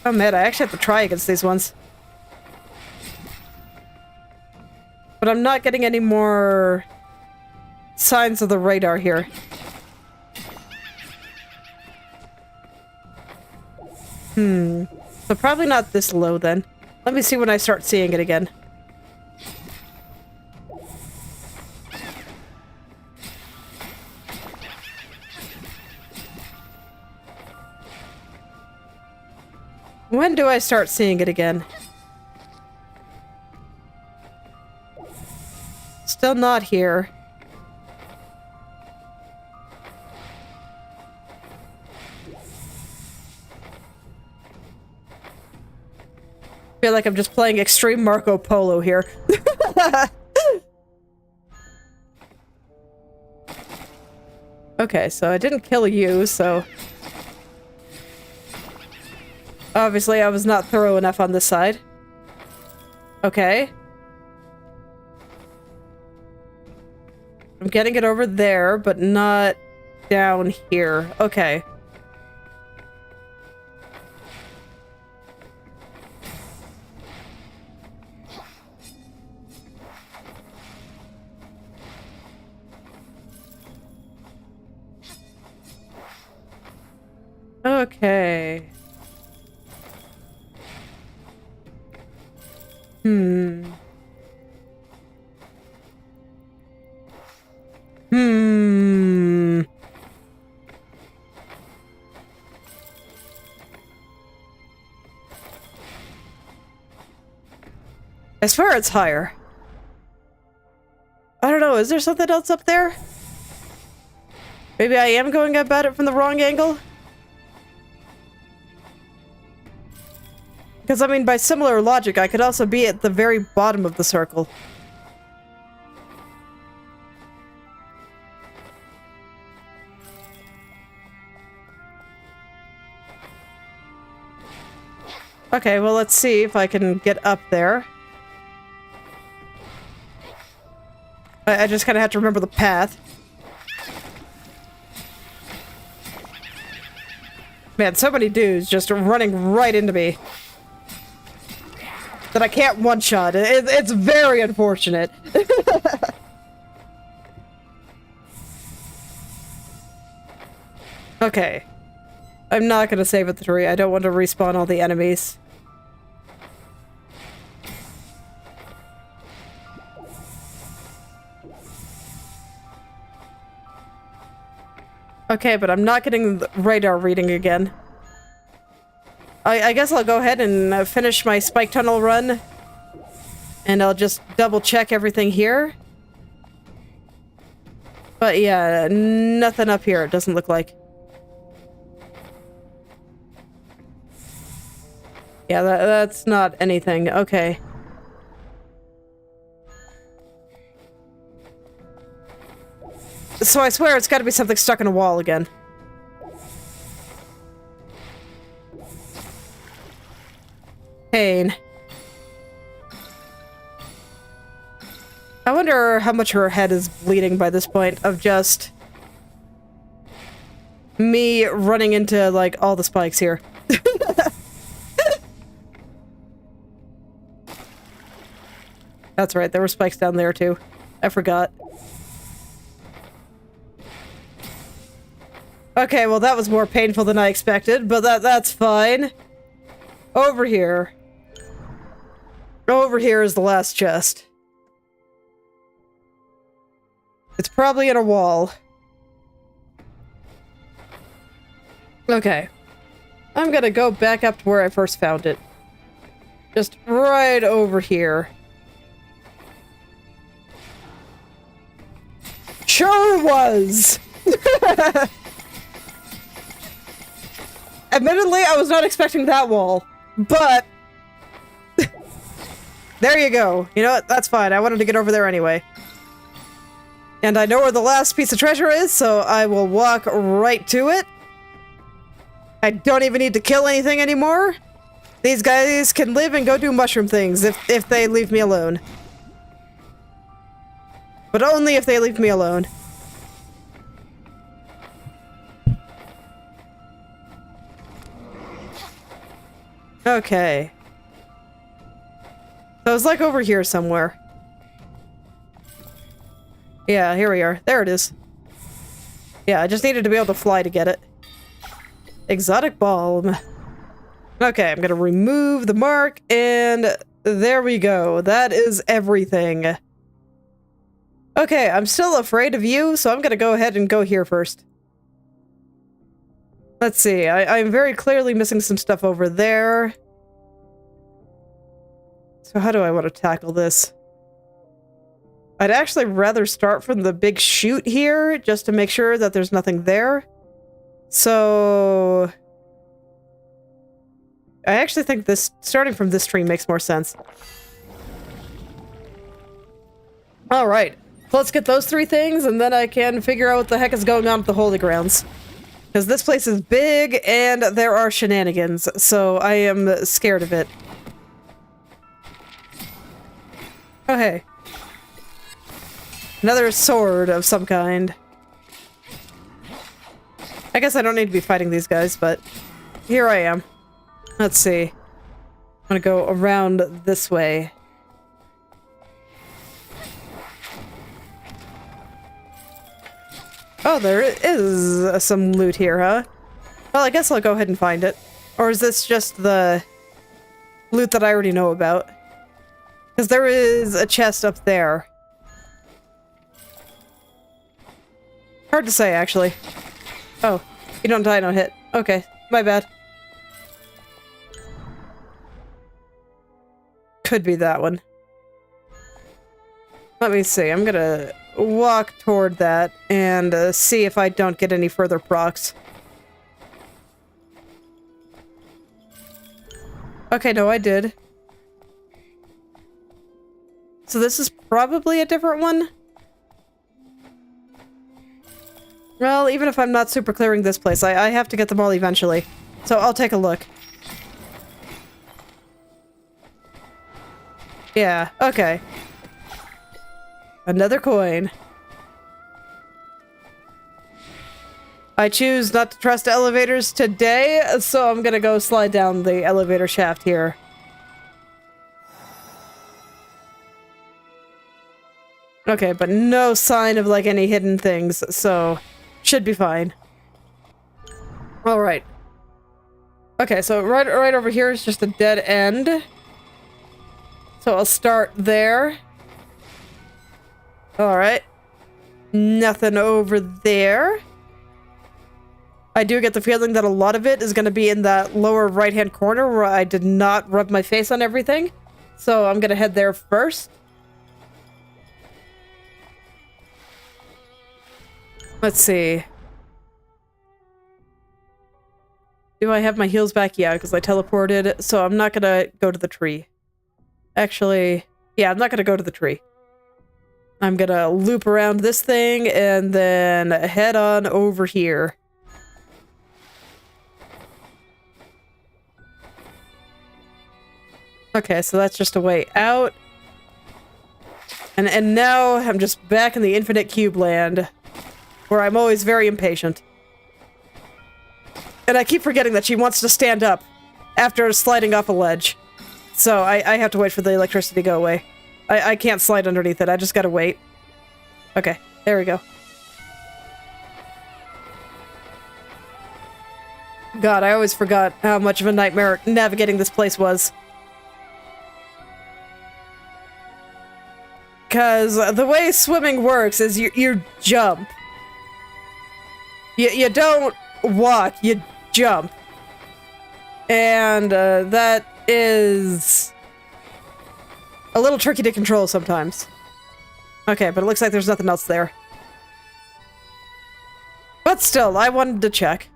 Speaker 1: Oh man, I actually have to try against these ones. But I'm not getting any more signs of the radar here. So probably not this low then. Let me see when I start seeing it again. When do I start seeing it again? Still not here. Feel like I'm just playing extreme Marco Polo here. Okay, so I didn't kill you, so... Obviously, I was not thorough enough on this side. Okay. I'm getting it over there, but not down here. Okay. Okay. I swear it's higher. I don't know, is there something else up there? Maybe I am going about it from the wrong angle? Because, I mean, by similar logic, I could also be at the very bottom of the circle. Okay, well, let's see if I can get up there. I just kind of have to remember the path. Man, so many dudes just running right into me that I can't one-shot. It's very unfortunate. Okay. I'm not gonna save at the tree. I don't want to respawn all the enemies. Okay, but I'm not getting the radar reading again. I guess I'll go ahead and finish my spike tunnel run. And I'll just double check everything here. But yeah, nothing up here, it doesn't look like. Yeah, that's not anything. Okay. So I swear it's gotta be something stuck in a wall again. Pain. I wonder how much her head is bleeding by this point of just me running into, like, all the spikes here. That's right, there were spikes down there too. I forgot. Okay, well that was more painful than I expected, but that's fine. Over here. Over here is the last chest. It's probably in a wall. Okay. I'm gonna go back up to where I first found it. Just right over here. Sure was! Admittedly, I was not expecting that wall, but there you go. You know what? That's fine. I wanted to get over there anyway. And I know where the last piece of treasure is, so I will walk right to it. I don't even need to kill anything anymore. These guys can live and go do mushroom things if they leave me alone. But only if they leave me alone. Okay. So it's like over here somewhere. Yeah, here we are. There it is. Yeah, I just needed to be able to fly to get it. Exotic balm. Okay, I'm gonna remove the mark, and there we go. That is everything. Okay, I'm still afraid of you, so I'm gonna go ahead and go here first. Let's see, I'm very clearly missing some stuff over there. So how do I want to tackle this? I'd actually rather start from the big chute here, just to make sure that there's nothing there. So I actually think this starting from this tree makes more sense. Alright, let's get those 3 things, and then I can figure out what the heck is going on with the Holy Grounds. Because this place is big, and there are shenanigans, so I am scared of it. Oh hey. Another sword of some kind. I guess I don't need to be fighting these guys, but here I am. Let's see. I'm gonna go around this way. Oh, there is some loot here, huh? Well, I guess I'll go ahead and find it. Or is this just the loot that I already know about? Because there is a chest up there. Hard to say, actually. Oh, you don't die, don't hit. Okay, my bad. Could be that one. Let me see, I'm gonna walk toward that and see if I don't get any further procs. Okay, no, I did. So this is probably a different one? Well, even if I'm not super clearing this place, I have to get them all eventually. So I'll take a look. Yeah, okay. Another coin. I choose not to trust elevators today, so I'm gonna go slide down the elevator shaft here. Okay, but no sign of, like, any hidden things, so should be fine. Alright. Okay, so right over here is just a dead end. So I'll start there. Alright. Nothing over there. I do get the feeling that a lot of it is going to be in that lower right-hand corner where I did not rub my face on everything. So I'm going to head there first. Let's see. Do I have my heals back? Yeah, because I teleported, so I'm not going to go to the tree. Actually, yeah, I'm not going to go to the tree. I'm going to loop around this thing and then head on over here. Okay, so that's just a way out. And now I'm just back in the infinite cube land, where I'm always very impatient. And I keep forgetting that she wants to stand up after sliding off a ledge. So I have to wait for the electricity to go away. I can't slide underneath it, I just gotta wait. Okay, there we go. God, I always forgot how much of a nightmare navigating this place was. Because the way swimming works is you jump. You don't walk, you jump. And that is a little tricky to control sometimes. Okay, but it looks like there's nothing else there. But still, I wanted to check.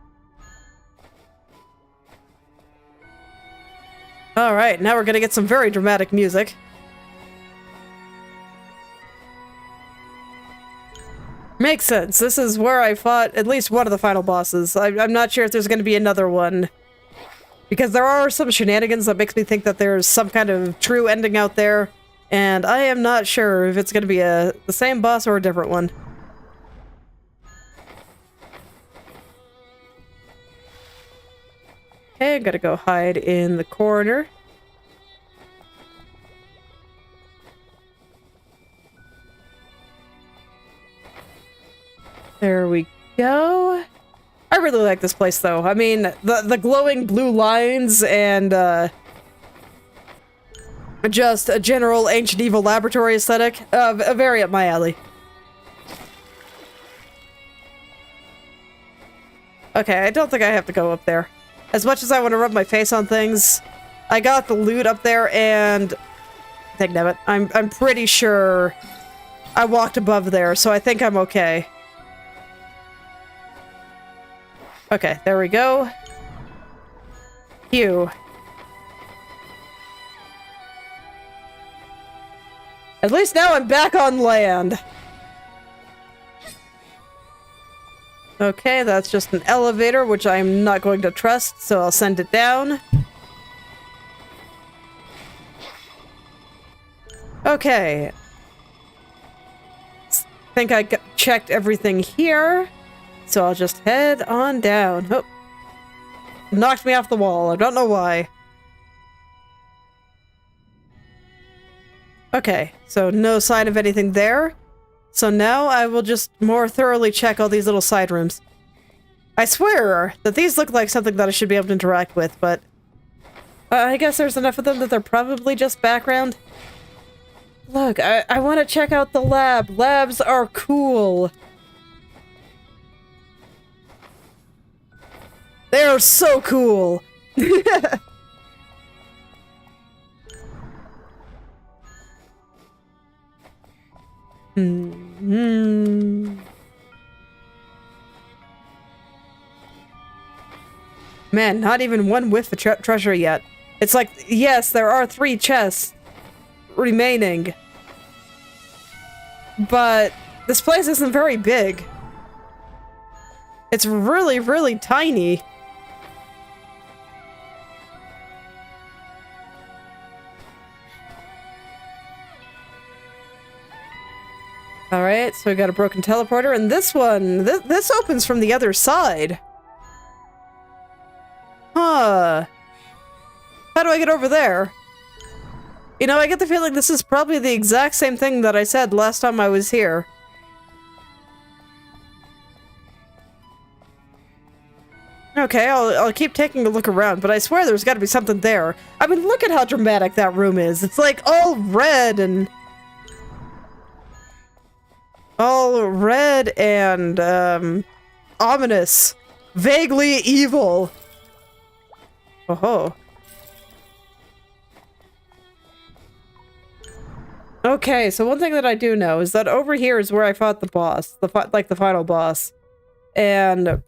Speaker 1: Alright, now we're gonna get some very dramatic music. Makes sense. This is where I fought at least one of the final bosses. I'm not sure if there's going to be another one. Because there are some shenanigans that makes me think that there's some kind of true ending out there. And I am not sure if it's going to be the same boss or a different one. Okay, I'm gonna go hide in the corner. There we go. I really like this place, though. I mean, the glowing blue lines and just a general ancient evil laboratory aesthetic, very up my alley. Okay, I don't think I have to go up there. As much as I want to rub my face on things, I got the loot up there, and dagnabbit, I'm pretty sure I walked above there, so I think I'm okay. Okay, there we go. Phew. At least now I'm back on land. Okay, that's just an elevator, which I'm not going to trust, so I'll send it down. Okay. Think I checked everything here, so I'll just head on down. Oh. Knocked me off the wall. I don't know why. Okay, so no sign of anything there. So now I will just more thoroughly check all these little side rooms. I swear that these look like something that I should be able to interact with, but I guess there's enough of them that they're probably just background. Look, I want to check out the lab. Labs are cool. They are so cool. Man, not even one whiff of treasure yet. It's like, yes, there are 3 chests remaining. But this place isn't very big. It's really, really tiny. Alright, so we got a broken teleporter, and this one, this opens from the other side. Huh. How do I get over there? You know, I get the feeling this is probably the exact same thing that I said last time I was here. Okay, I'll keep taking a look around, but I swear there's gotta be something there. I mean, look at how dramatic that room is. It's like all red and... ominous. Vaguely evil. Oh. Okay, so one thing that I do know is that over here is where I fought the boss. The final boss. And...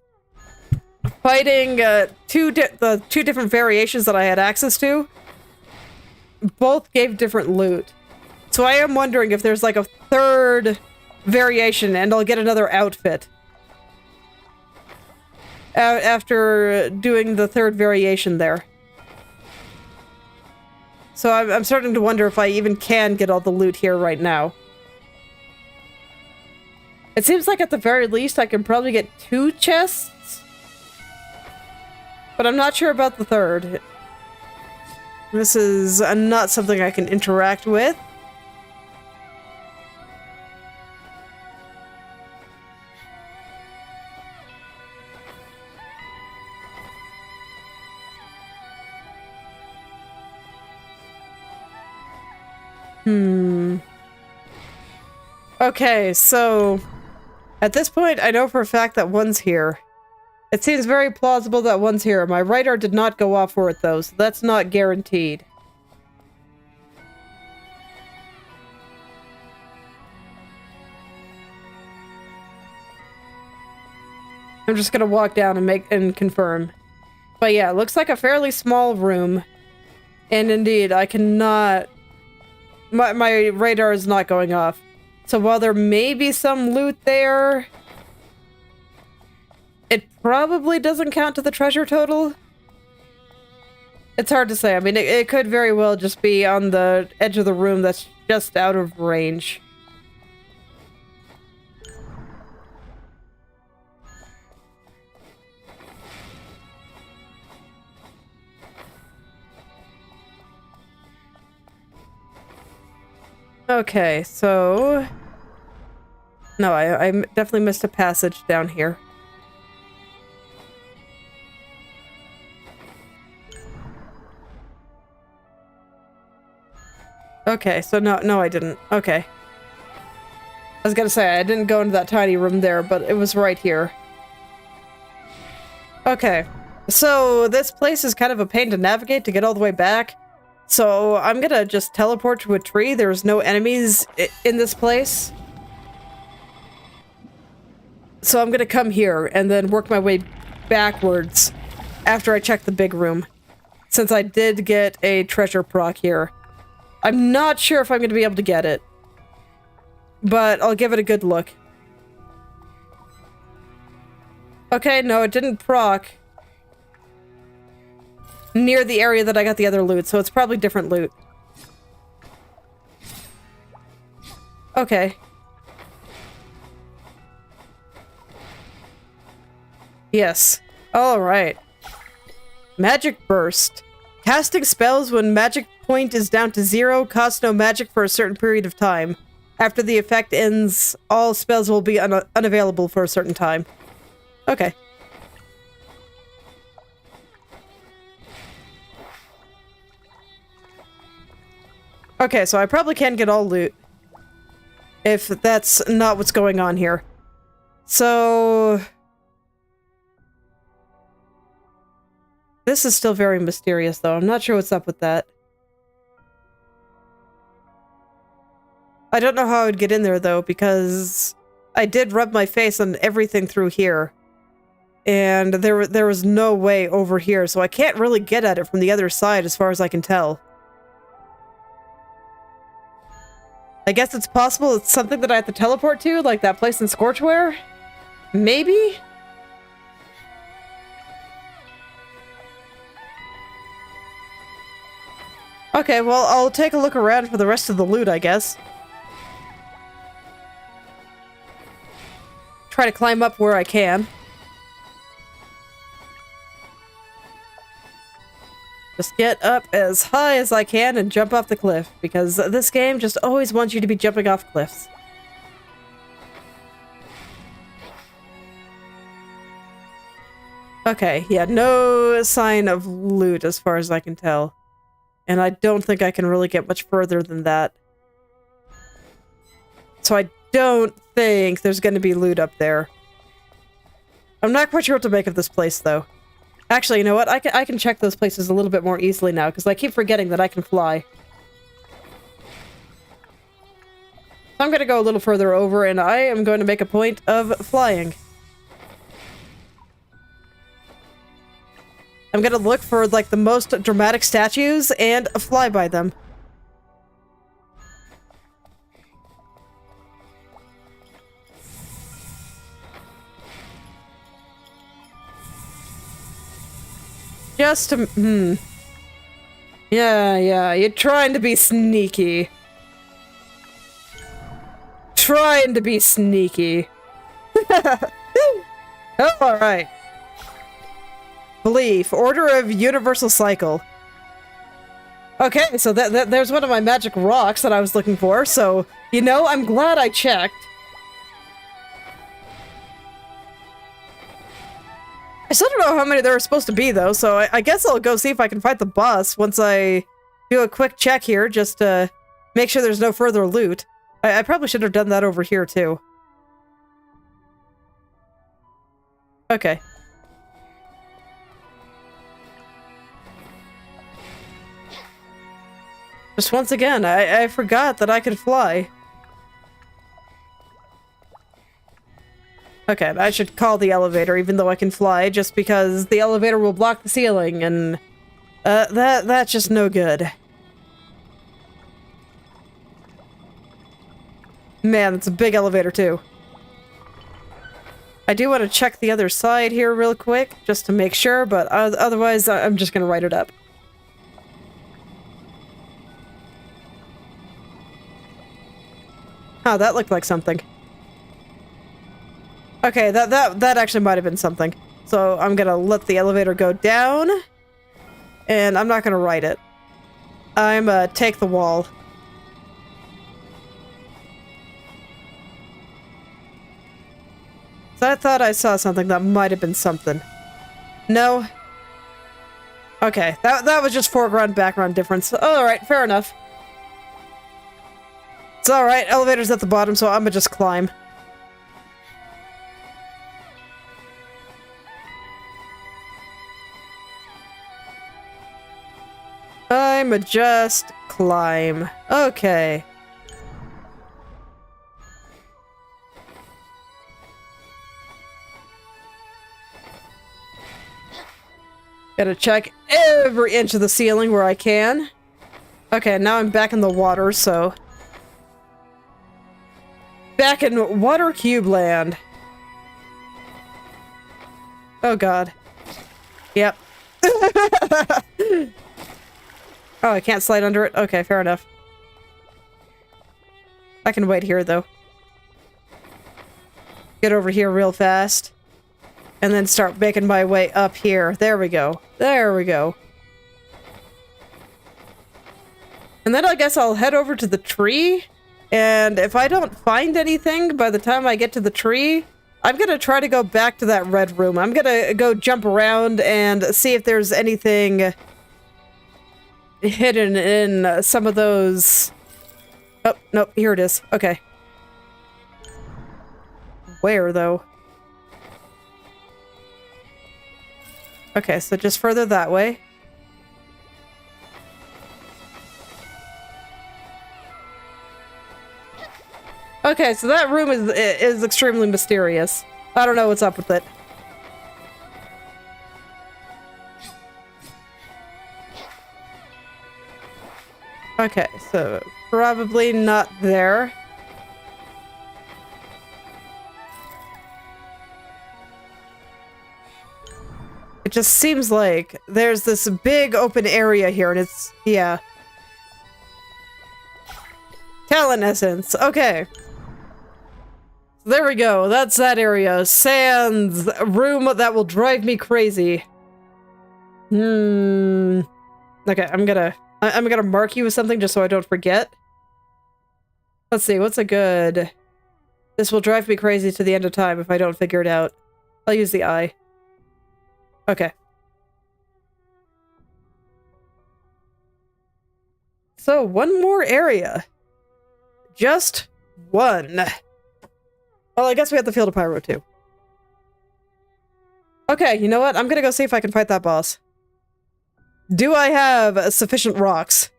Speaker 1: fighting the two different variations that I had access to, both gave different loot. So I am wondering if there's like a third variation and I'll get another outfit after doing the third variation there. So I'm starting to wonder if I even can get all the loot here right now. It seems like at the very least I can probably get 2 chests. But I'm not sure about the third. This is not something I can interact with. Okay, so... at this point, I know for a fact that one's here. It seems very plausible that one's here. My radar did not go off for it, though, so that's not guaranteed. I'm just gonna walk down and confirm. But yeah, it looks like a fairly small room. And indeed, I cannot... My radar is not going off. So while there may be some loot there, it probably doesn't count to the treasure total. It's hard to say. I mean, it could very well just be on the edge of the room that's just out of range. Okay, so... No, I definitely missed a passage down here. Okay, so no, I didn't. Okay. I was gonna say, I didn't go into that tiny room there, but it was right here. Okay, so this place is kind of a pain to navigate to get all the way back. So I'm gonna just teleport to a tree. There's no enemies in this place. So I'm gonna come here and then work my way backwards after I check the big room. Since I did get a treasure proc here. I'm not sure if I'm gonna be able to get it. But I'll give it a good look. Okay, no, it didn't proc near the area that I got the other loot, so it's probably different loot. Okay. Yes. Alright. Magic Burst. Casting spells when magic point is down to 0 costs no magic for a certain period of time. After the effect ends, all spells will be unavailable for a certain time. Okay. Okay, so I probably can get all loot. If that's not what's going on here. So... This is still very mysterious, though. I'm not sure what's up with that. I don't know how I would get in there, though, because I did rub my face on everything through here. And there was no way over here, so I can't really get at it from the other side as far as I can tell. I guess it's possible it's something that I have to teleport to, like that place in Scorchware? Maybe? Okay, well, I'll take a look around for the rest of the loot, I guess. Try to climb up where I can. Just get up as high as I can and jump off the cliff, because this game just always wants you to be jumping off cliffs. Okay, yeah, no sign of loot as far as I can tell. And I don't think I can really get much further than that. So I don't think there's going to be loot up there. I'm not quite sure what to make of this place, though. Actually, you know what? I can check those places a little bit more easily now, because I keep forgetting that I can fly. So I'm going to go a little further over, and I am going to make a point of flying. I'm going to look for, like, the most dramatic statues and fly by them. Just to... Yeah, you're trying to be sneaky. Trying to be sneaky. Oh, alright. Belief. Order of Universal Cycle. Okay, so there's one of my magic rocks that I was looking for, so, you know, I'm glad I checked. I still don't know how many there are supposed to be, though, so I guess I'll go see if I can fight the boss once I do a quick check here, just to make sure there's no further loot. I probably should have done that over here, too. Okay. Just once again, I forgot that I could fly. Okay, I should call the elevator even though I can fly, just because the elevator will block the ceiling, and that's just no good. Man, it's a big elevator too. I do want to check the other side here real quick, just to make sure, but otherwise I'm just gonna write it up. Oh, that looked like something. Okay, that actually might have been something. So I'm gonna let the elevator go down, and I'm not gonna write it. I'm take the wall. So I thought I saw something that might have been something. No? Okay, that was just foreground, background difference. Alright, fair enough. It's alright, elevator's at the bottom, so I'm gonna just climb. I'ma just climb. Okay. Gotta check every inch of the ceiling where I can. Okay, now I'm back in the water, so... Back in Water Cube land. Oh god. Yep. Oh, I can't slide under it? Okay, fair enough. I can wait here, though. Get over here real fast. And then start making my way up here. There we go. There we go. And then I guess I'll head over to the tree. And if I don't find anything by the time I get to the tree, I'm gonna try to go back to that red room. I'm gonna go jump around and see if there's anything hidden in some of those... Oh, nope, here it is. Okay. Where, though? Okay, so just further that way. Okay, so that room is extremely mysterious. I don't know what's up with it. Okay, so probably not there. It just seems like there's this big open area here, and it's... yeah. Talent essence. Okay. There we go. That's that area. Sans room that will drive me crazy. Okay, I'm gonna mark you with something just so I don't forget. Let's see, what's a good... This will drive me crazy to the end of time if I don't figure it out. I'll use the eye. Okay. So, one more area. Just one. Well, I guess we have the Field of Pyro, too. Okay, you know what? I'm gonna go see if I can fight that boss. Do I have sufficient rocks?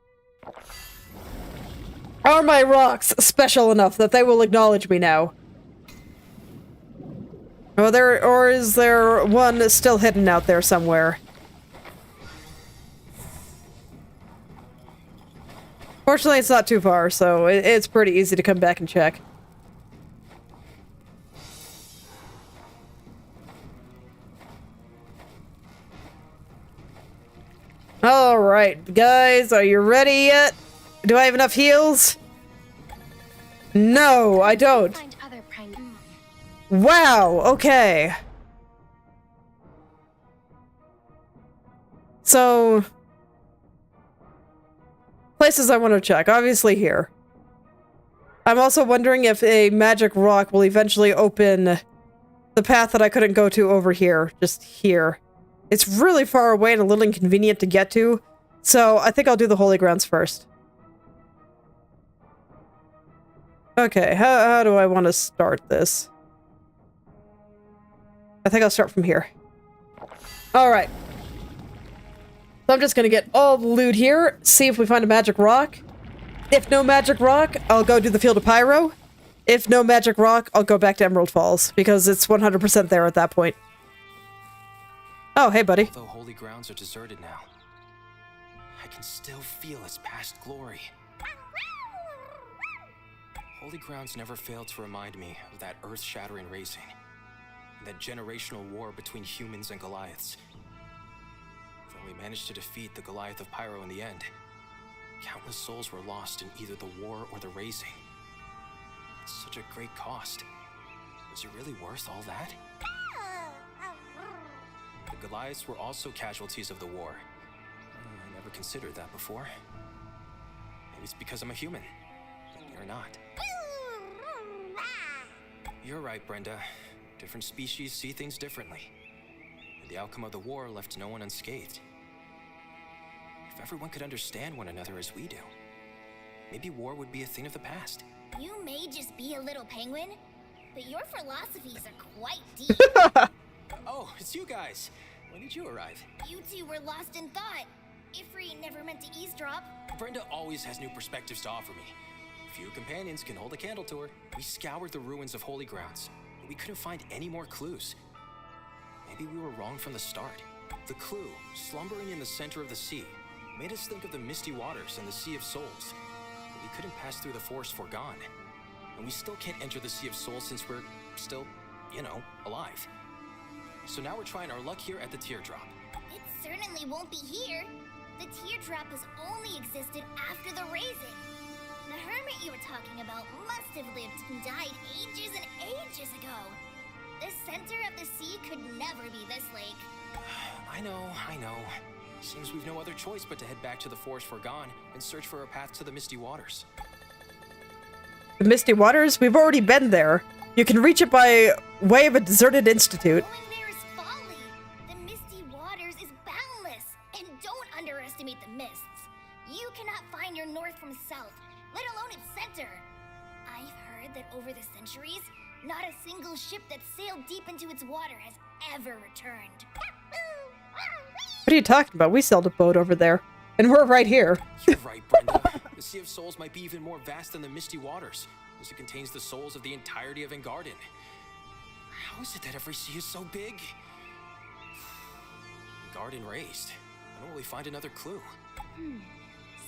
Speaker 1: Are my rocks special enough that they will acknowledge me now? Or is there one still hidden out there somewhere? Fortunately, it's not too far, so it's pretty easy to come back and check. Alright, guys, are you ready yet? Do I have enough heals? No, I don't.
Speaker 2: Find other prime.
Speaker 1: Wow, okay. So... places I want to check. Obviously here. I'm also wondering if a magic rock will eventually open the path that I couldn't go to over here. Just here. It's really far away and a little inconvenient to get to, so I think I'll do the Holy Grounds first. Okay, how do I want to start this? I think I'll start from here. Alright. So I'm just gonna get all the loot here, see if we find a magic rock. If no magic rock, I'll go do the Field of Pyro. If no magic rock, I'll go back to Emerald Falls, because it's 100% there at that point. Oh, hey, buddy.
Speaker 6: Although holy grounds are deserted now, I can still feel its past glory. Holy grounds never failed to remind me of that earth-shattering racing. That generational war between humans and Goliaths. Though we managed to defeat the Goliath of Pyro in the end, countless souls were lost in either the war or the raising. It's such a great cost. Was it really worth all that? The Goliaths were also casualties of the war. I never considered that before. Maybe it's because I'm a human. But you're not. You're right, Brenda. Different species see things differently. And the outcome of the war left no one unscathed. If everyone could understand one another as we do, maybe war would be a thing of the past.
Speaker 4: You may just be a little penguin, but your philosophies are quite deep.
Speaker 6: Oh, it's you guys. When did you arrive?
Speaker 4: You two were lost in thought. Ifri never meant to eavesdrop.
Speaker 6: Brenda always has new perspectives to offer me. Few companions can hold a candle to her. We scoured the ruins of holy grounds, but we couldn't find any more clues. Maybe we were wrong from the start. The clue, slumbering in the center of the sea, made us think of the misty waters and the Sea of Souls. But we couldn't pass through the forest foregone. And we still can't enter the Sea of Souls since we're still, alive. So now we're trying our luck here at the Teardrop.
Speaker 4: It certainly won't be here. The teardrop has only existed after the raising. The hermit you were talking about must have lived and died ages and ages ago. The center of the sea could never be this lake.
Speaker 6: I know. Seems we've no other choice but to head back to the Forest Foregone and search for a path to the Misty Waters.
Speaker 1: The Misty Waters? We've already been there. You can reach it by way of a deserted institute.
Speaker 4: Going there is folly. The Misty Waters is boundless. And don't underestimate the mists. You cannot find your north from south, let alone its center. I've heard that over the centuries, not a single ship that sailed deep into its water has ever returned.
Speaker 1: What are you talking about? We sailed a boat over there. And we're right here.
Speaker 6: You're right, Brenda. The Sea of Souls might be even more vast than the Misty Waters, as it contains the souls of the entirety of Engarden. How is it that every sea is so big? Engarden raised. When will we find another clue?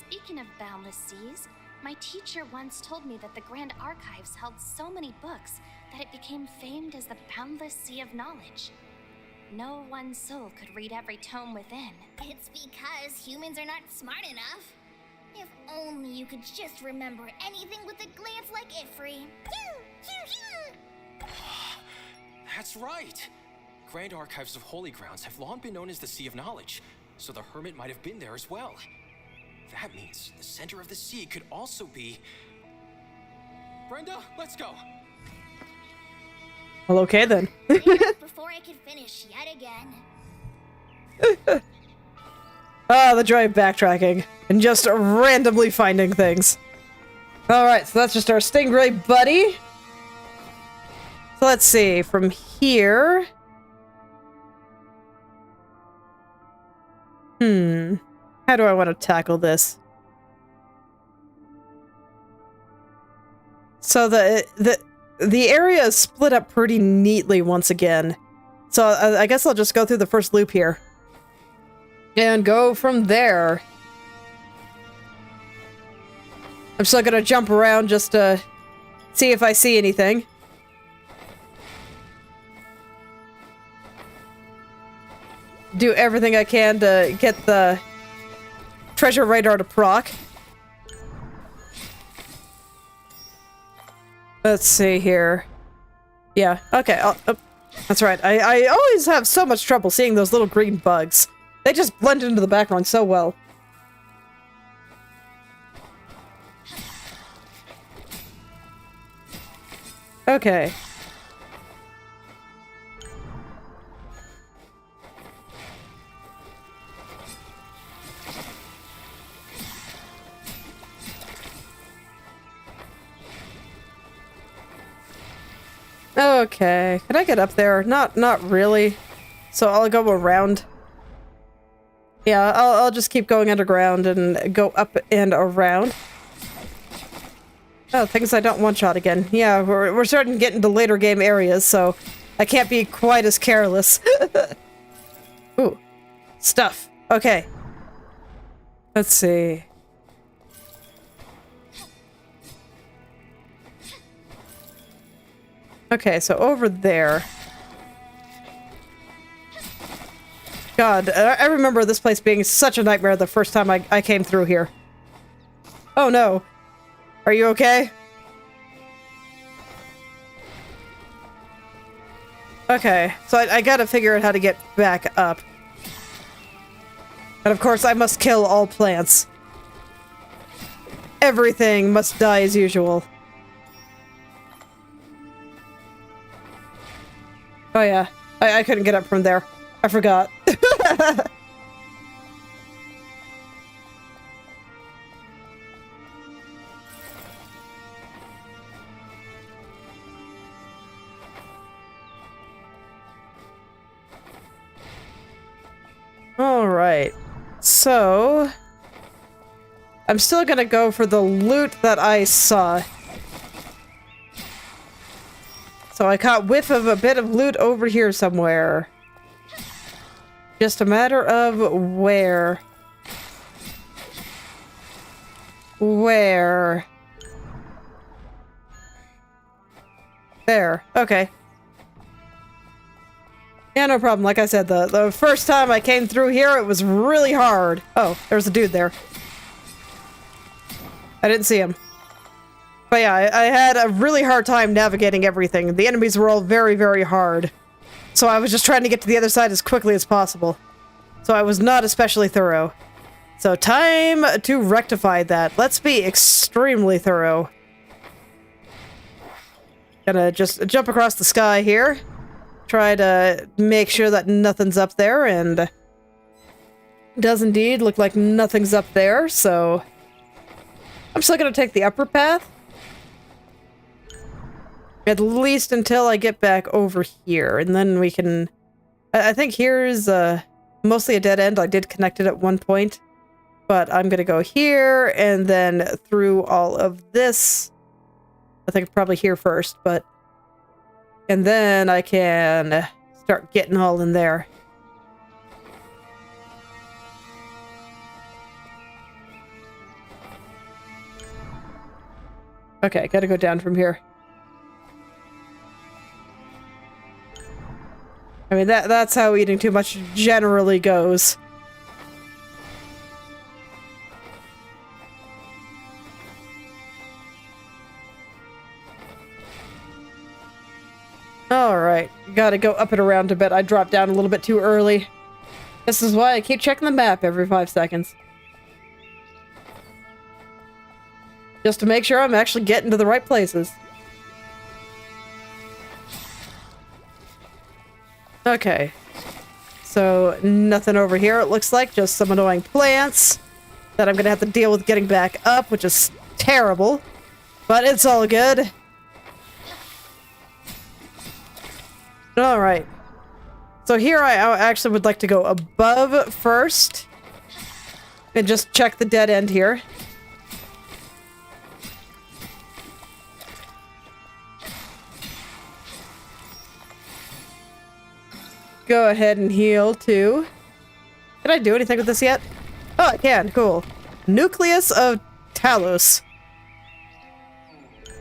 Speaker 2: Speaking of boundless seas, my teacher once told me that the Grand Archives held so many books that it became famed as the boundless sea of knowledge. No one soul could read every tome within.
Speaker 4: It's because humans are not smart enough. If only you could just remember anything with a glance like Ifri.
Speaker 6: That's right! Grand Archives of Holy Grounds have long been known as the Sea of Knowledge, so the Hermit might have been there as well. That means the center of the sea could also be... Brenda, let's go!
Speaker 1: Well, okay then.
Speaker 4: Before I could finish yet again.
Speaker 1: Ah, the joy of backtracking. And just randomly finding things. Alright, so that's just our stingray buddy. So let's see, from here... How do I want to tackle this? So the area is split up pretty neatly once again. So I guess I'll just go through the first loop here. And go from there. I'm still gonna jump around just to see if I see anything. Do everything I can to get the treasure radar to proc. Let's see here. Yeah, okay. That's right. I always have so much trouble seeing those little green bugs. They just blend into the background so well. Okay. Okay, can I get up there? Not really. So I'll go around. Yeah, I'll just keep going underground and go up and around. Oh, things I don't one-shot again. Yeah, we're starting to get into later game areas, so I can't be quite as careless. Ooh, stuff. Okay. Let's see. Okay, so over there. God, I remember this place being such a nightmare the first time I came through here. Oh no. Are you okay? Okay, so I gotta figure out how to get back up. And of course, I must kill all plants. Everything must die as usual. Oh yeah, I couldn't get up from there. I forgot. Alright, so I'm still gonna go for the loot that I saw. So I caught whiff of a bit of loot over here somewhere. Just a matter of where. Where? There. Okay. Yeah, no problem. Like I said, the first time I came through here, it was really hard. Oh, there's a dude there. I didn't see him. But yeah, I had a really hard time navigating everything. The enemies were all very, very hard. So I was just trying to get to the other side as quickly as possible. So I was not especially thorough. So time to rectify that. Let's be extremely thorough. Gonna just jump across the sky here. Try to make sure that nothing's up there, and does indeed look like nothing's up there, so I'm still gonna take the upper path. At least until I get back over here, and then we can... I think here's mostly a dead end. I did connect it at one point, but I'm gonna go here, and then through all of this. I think probably here first, but... And then I can start getting all in there. Okay, gotta go down from here. I mean, that's how eating too much generally goes. Alright, gotta go up and around a bit. I dropped down a little bit too early. This is why I keep checking the map every 5 seconds. Just to make sure I'm actually getting to the right places. Okay. So, nothing over here, it looks like. Just some annoying plants that I'm gonna have to deal with getting back up, which is terrible. But it's all good. Alright. So here I actually would like to go above first. And just check the dead end here. Go ahead and heal too. Did I do anything with this yet? Oh, I can. Cool. Nucleus of Talos.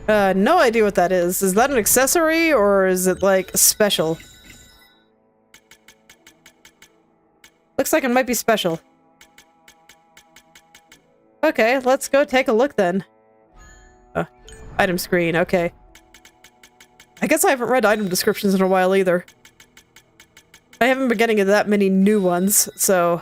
Speaker 1: No idea what that is. Is that an accessory, or is it, like, special? Looks like it might be special. Okay, let's go take a look then. Item screen, okay. I guess I haven't read item descriptions in a while either. I haven't been getting that many new ones, so...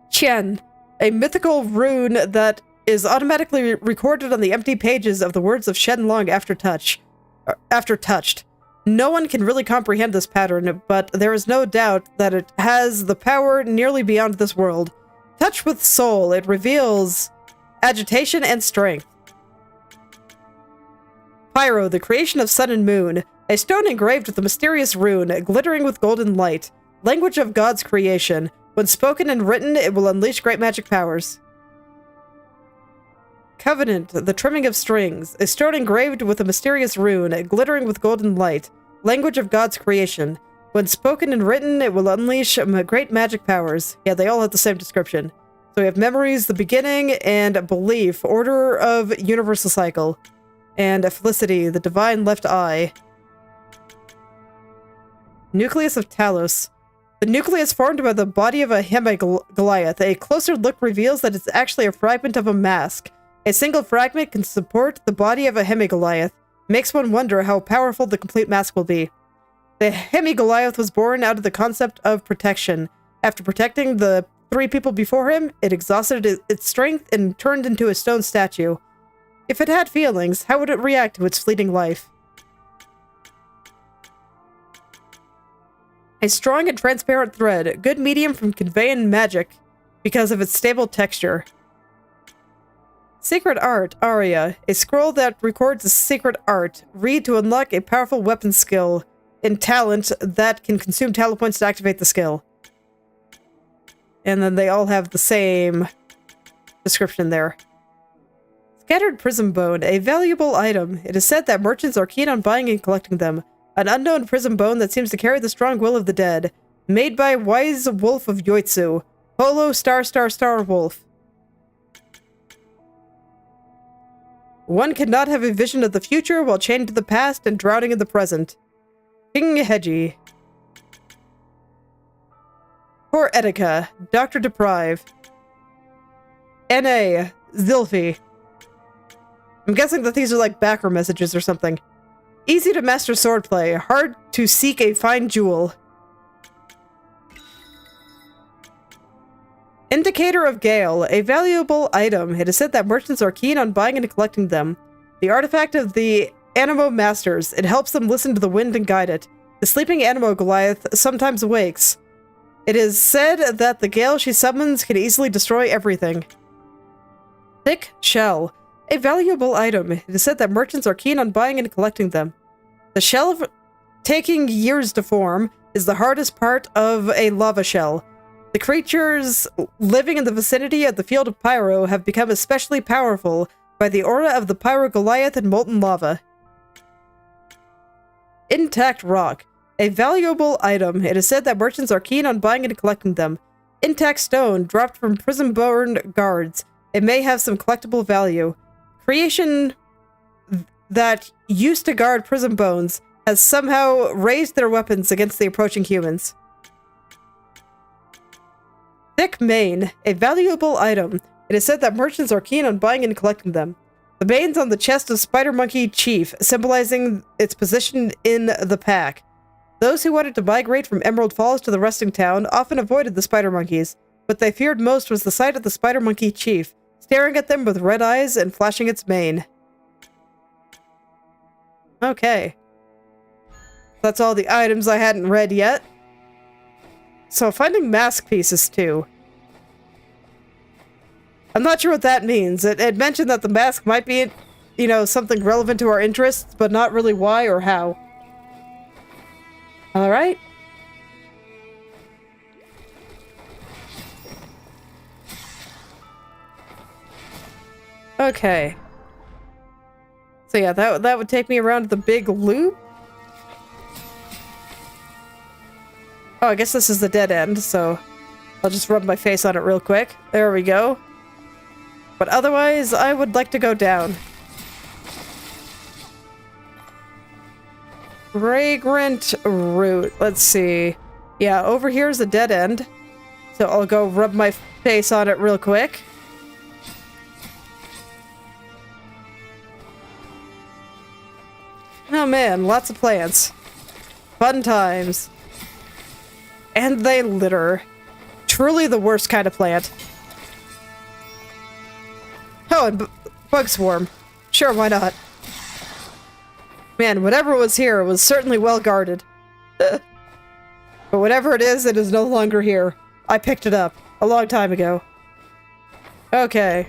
Speaker 1: Chen, a mythical rune that is automatically recorded on the empty pages of the words of Shenlong after touched. No one can really comprehend this pattern, but there is no doubt that it has the power nearly beyond this world. Touched with soul, it reveals agitation and strength. Pyro, the creation of sun and moon. A stone engraved with a mysterious rune, glittering with golden light. Language of God's creation. When spoken and written, it will unleash great magic powers. Covenant, the trimming of strings. A stone engraved with a mysterious rune, glittering with golden light. Language of God's creation. When spoken and written, it will unleash great magic powers. Yeah, they all have the same description. So we have memories, the beginning, and belief. Order of universal cycle. And Felicity, the divine left eye. Nucleus of Talos. The nucleus formed by the body of a Goliath. A closer look reveals that it's actually a fragment of a mask. A single fragment can support the body of a Goliath. Makes one wonder how powerful the complete mask will be. The Goliath was born out of the concept of protection. After protecting the 3 people before him, it exhausted its strength and turned into a stone statue. If it had feelings, how would it react to its fleeting life? A strong and transparent thread, a good medium from conveying magic because of its stable texture. Secret Art, Aria, a scroll that records a secret art. Read to unlock a powerful weapon skill and talent that can consume talent points to activate the skill. And then they all have the same description there. Scattered Prism Bone, a valuable item. It is said that merchants are keen on buying and collecting them. An unknown prism bone that seems to carry the strong will of the dead. Made by Wise Wolf of Yoitsu. Polo Star Wolf. One cannot have a vision of the future while chained to the past and drowning in the present. King Heji. Poor Etika. Dr. Deprive. N.A. Zilfi. I'm guessing that these are like backer messages or something. Easy to master swordplay, hard to seek a fine jewel. Indicator of Gale, a valuable item. It is said that merchants are keen on buying and collecting them. The artifact of the Animo Masters. It helps them listen to the wind and guide it. The sleeping Animo Goliath sometimes awakes. It is said that the gale she summons can easily destroy everything. Thick Shell. A valuable item. It is said that merchants are keen on buying and collecting them. The shell, taking years to form, is the hardest part of a lava shell. The creatures living in the vicinity of the field of Pyro have become especially powerful by the aura of the Pyro Goliath and molten lava. Intact Rock. A valuable item. It is said that merchants are keen on buying and collecting them. Intact Stone, dropped from prism-burned guards. It may have some collectible value. Creation that used to guard prism bones has somehow raised their weapons against the approaching humans. Thick Mane, a valuable item. It is said that merchants are keen on buying and collecting them. The mane's on the chest of Spider Monkey Chief, symbolizing its position in the pack. Those who wanted to migrate from Emerald Falls to the resting town often avoided the Spider Monkeys. What they feared most was the sight of the Spider Monkey Chief, staring at them with red eyes and flashing its mane. Okay. That's all the items I hadn't read yet. So, finding mask pieces, too. I'm not sure what that means. It mentioned that the mask might be, you know, something relevant to our interests, but not really why or how. Alright. Okay. So yeah, that would take me around the big loop. Oh, I guess this is the dead end, so I'll just rub my face on it real quick. There we go. But otherwise, I would like to go down. Fragrant root. Let's see. Yeah, over here is the dead end. So I'll go rub my face on it real quick. Oh man, lots of plants. Fun times. And they litter. Truly the worst kind of plant. Oh, and bug swarm. Sure, why not? Man, whatever was here was certainly well guarded. But whatever it is no longer here. I picked it up a long time ago. Okay.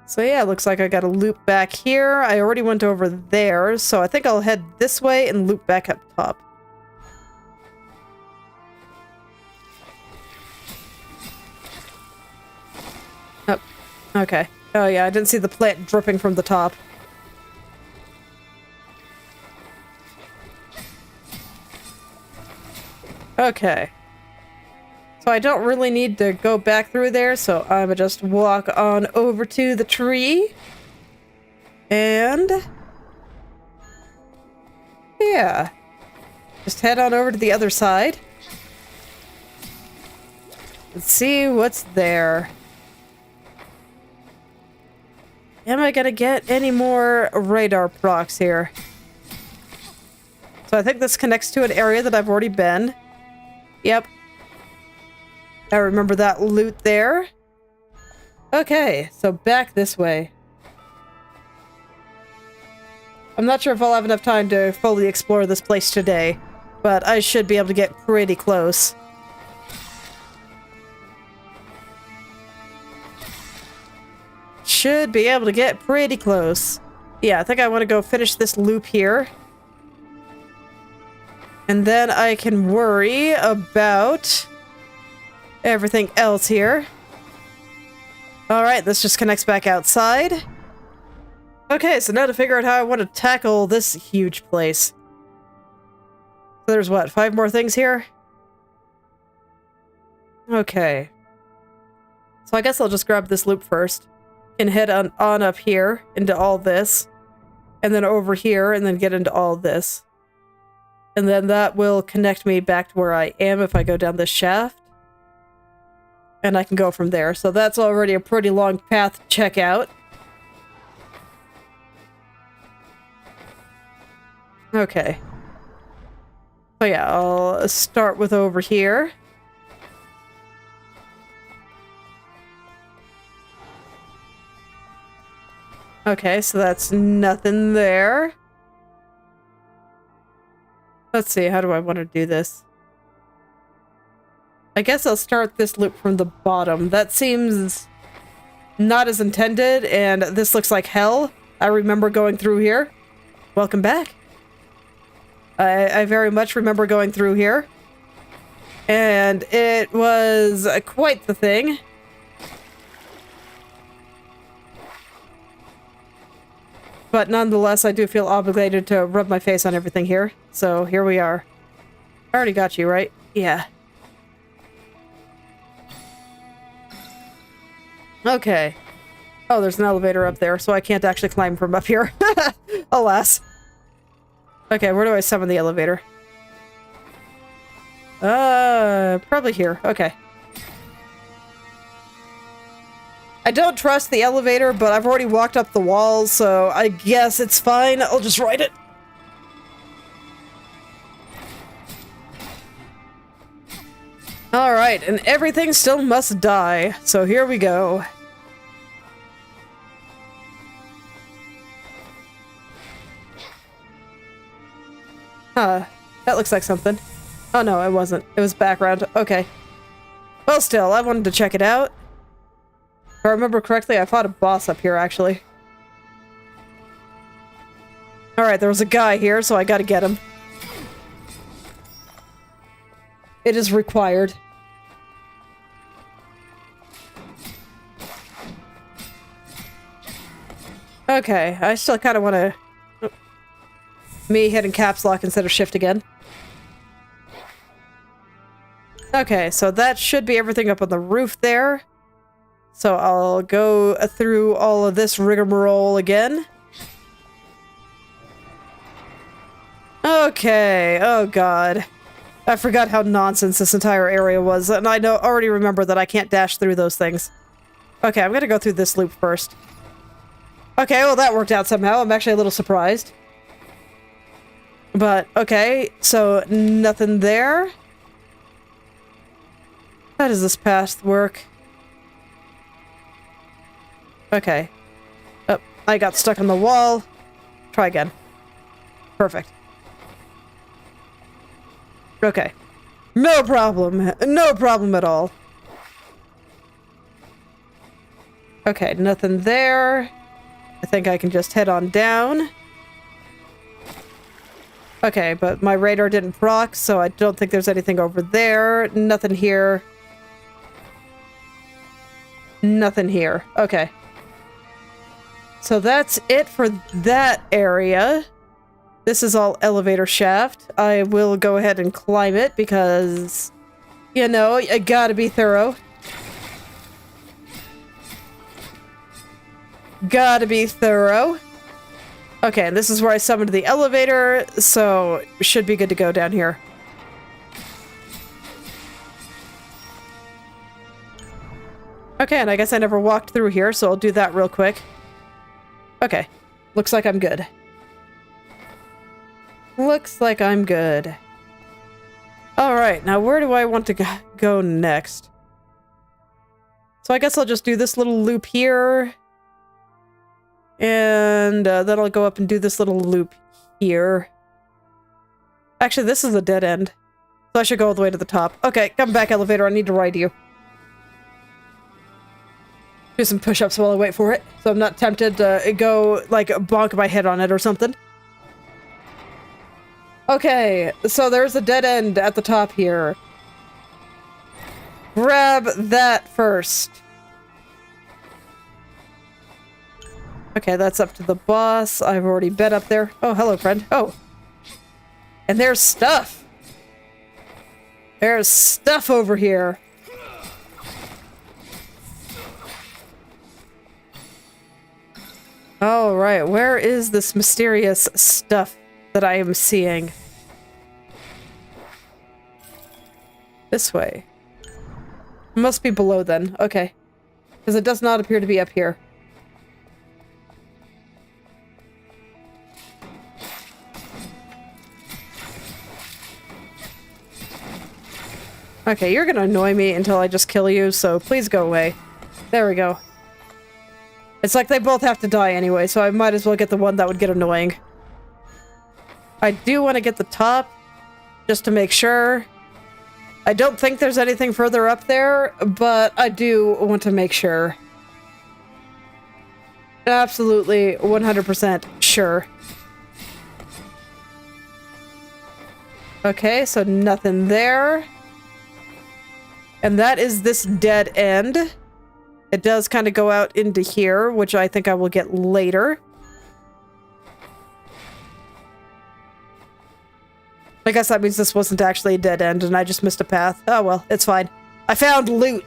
Speaker 1: So yeah, looks like I gotta loop back here. I already went over there, so I think I'll head this way and loop back up top. Oh, okay. Oh yeah, I didn't see the plant dripping from the top. Okay. So I don't really need to go back through there, so I'm gonna just walk on over to the tree. And yeah, just head on over to the other side. Let's see what's there. Am I gonna get any more radar procs here? So I think this connects to an area that I've already been. Yep. I remember that loot there. Okay, so back this way. I'm not sure if I'll have enough time to fully explore this place today, but I should be able to get pretty close. Should be able to get pretty close. Yeah, I think I want to go finish this loop here. And then I can worry about everything else here. Alright, this just connects back outside. Okay, so now to figure out how I want to tackle this huge place. So there's what, 5 more things here? Okay. So I guess I'll just grab this loop first. And head on up here into all this. And then over here, and then get into all this. And then that will connect me back to where I am if I go down this shaft. And I can go from there. So that's already a pretty long path to check out. Okay. So yeah, I'll start with over here. Okay, so that's nothing there. Let's see, how do I want to do this? I guess I'll start this loop from the bottom. That seems not as intended, and this looks like hell. I remember going through here. Welcome back. I very much remember going through here. And it was quite the thing. But nonetheless, I do feel obligated to rub my face on everything here. So here we are. I already got you, right? Yeah. Okay. Oh, there's an elevator up there, so I can't actually climb from up here. Alas. Okay, where do I summon the elevator? Probably here. Okay. I don't trust the elevator, but I've already walked up the walls, so I guess it's fine. I'll just ride it. Alright, and everything still must die, so here we go. Huh, that looks like something. Oh no, it wasn't. It was background. Okay. Well, still, I wanted to check it out. If I remember correctly, I fought a boss up here, actually. Alright, there was a guy here, so I gotta get him. It is required. Okay, I still kind of want to... Me hitting caps lock instead of shift again. Okay, so that should be everything up on the roof there. So I'll go through all of this rigmarole again. Okay, oh god. I forgot how nonsense this entire area was, and I already remember that I can't dash through those things. Okay, I'm gonna go through this loop first. Okay, well that worked out somehow. I'm actually a little surprised. But, okay, so nothing there. How does this path work? Okay. Oh, I got stuck on the wall. Try again. Perfect. Okay. No problem. No problem at all. Okay, nothing there. I think I can just head on down. Okay, but my radar didn't proc, so I don't think there's anything over there. Nothing here. Nothing here. Okay. So that's it for that area. This is all elevator shaft. I will go ahead and climb it because, you know, I gotta be thorough. Gotta be thorough. Okay, and this is where I summoned the elevator, so we should be good to go down here. Okay, and I guess I never walked through here, so I'll do that real quick. Okay, looks like I'm good. Looks like I'm good. Alright, now where do I want to go next? So I guess I'll just do this little loop here. And then I'll go up and do this little loop here. Actually, this is a dead end. So I should go all the way to the top. Okay, come back, elevator. I need to ride you. Do some push-ups while I wait for it. So I'm not tempted to go, like, bonk my head on it or something. Okay, so there's a dead end at the top here. Grab that first. Okay, that's up to the boss. I've already been up there. Oh, hello, friend. Oh. And there's stuff. There's stuff over here. All right, where is this mysterious stuff that I am seeing? This way. Must be below then. Okay. Because it does not appear to be up here. Okay, you're gonna annoy me until I just kill you, so please go away. There we go. It's like they both have to die anyway, so I might as well get the one that would get annoying. I do want to get the top, just to make sure. I don't think there's anything further up there, but I do want to make sure. Absolutely 100% sure. Okay, so nothing there. And that is this dead end. It does kind of go out into here, which I think I will get later. I guess that means this wasn't actually a dead end and I just missed a path. Oh well, it's fine. I found loot.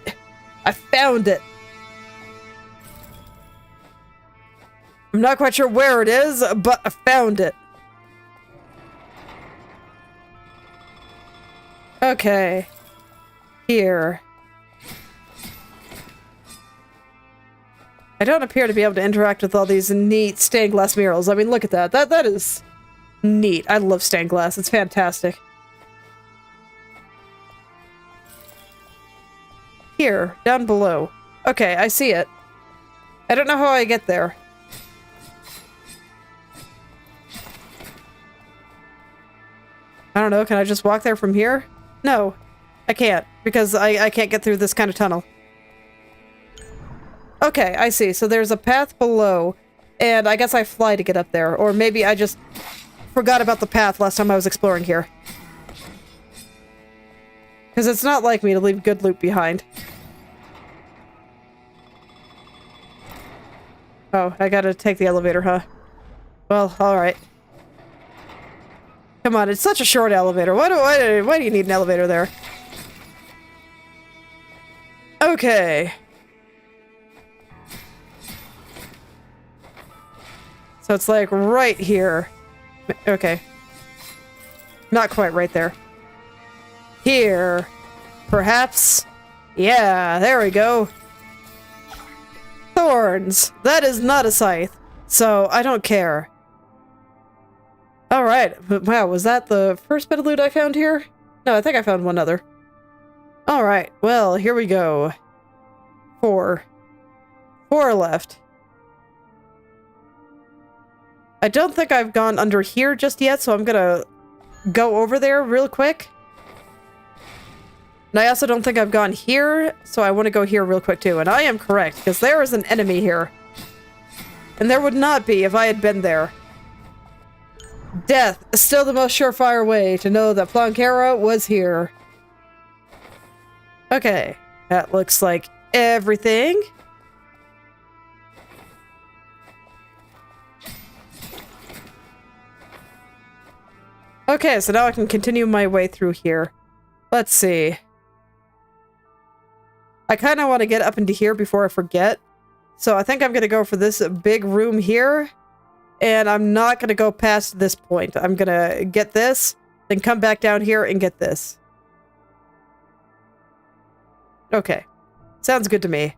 Speaker 1: I found it. I'm not quite sure where it is, but I found it. Okay. Here. I don't appear to be able to interact with all these neat stained glass murals. I mean, look at that. That is neat. I love stained glass. It's fantastic. Here, down below. Okay, I see it. I don't know how I get there. I don't know. Can I just walk there from here? No, I can't, because I can't get through this kind of tunnel. Okay, I see. So there's a path below, and I guess I fly to get up there. Or maybe I just forgot about the path last time I was exploring here. Because it's not like me to leave good loot behind. Oh, I gotta take the elevator, huh? Well, alright. Come on, it's such a short elevator. Why do you need an elevator there? Okay. So it's like right here. Okay. Not quite right there. Here. Perhaps. Yeah, there we go. Thorns. That is not a scythe. So I don't care. Alright. Wow, was that the first bit of loot I found here? No, I think I found one other. Alright, well, here we go. 4 left. I don't think I've gone under here just yet, so I'm gonna go over there real quick. And I also don't think I've gone here, so I want to go here real quick too. And I am correct, because there is an enemy here. And there would not be if I had been there. Death is still the most surefire way to know that Planckera was here. Okay, that looks like everything. Okay, so now I can continue my way through here. Let's see. I kind of want to get up into here before I forget. So I think I'm going to go for this big room here. and I'm not going to go past this point. I'm going to get this, then come back down here and get this. Okay. Sounds good to me.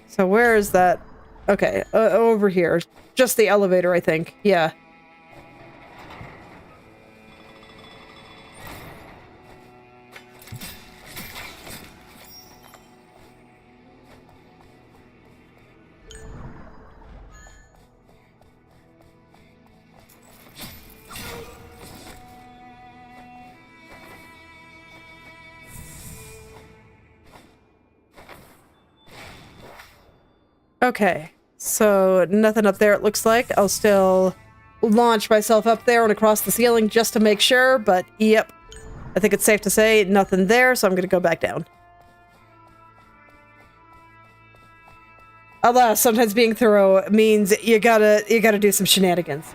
Speaker 1: So where is that? Okay, over here. Just the elevator, I think. Yeah. Okay, so nothing up there it looks like. I'll still launch myself up there and across the ceiling just to make sure, but yep. I think it's safe to say nothing there, so I'm gonna go back down. Alas, sometimes being thorough means you gotta do some shenanigans.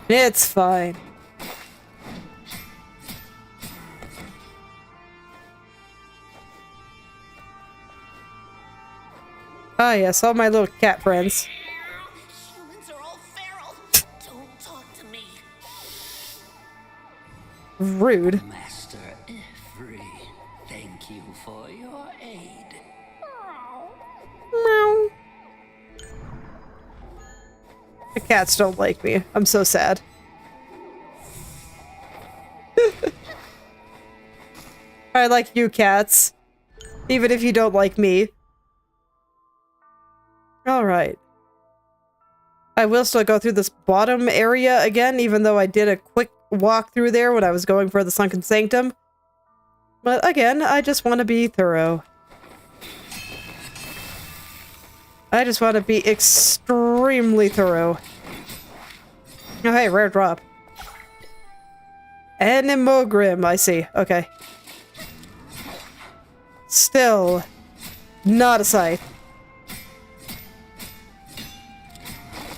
Speaker 1: It's fine. Ah, yes, all my little cat friends.
Speaker 5: Humans are all feral. Don't talk to me.
Speaker 1: Rude.
Speaker 7: Master Ifri, thank you for your aid.
Speaker 1: Meow. The cats don't like me. I'm so sad. I like you cats. Even if you don't like me. Alright. I will still go through this bottom area again, even though I did a quick walk through there when I was going for the Sunken Sanctum. But again, I just want to be thorough. I just want to be extremely thorough. Oh hey, rare drop. Animogrim, I see. Okay. Still not a sight.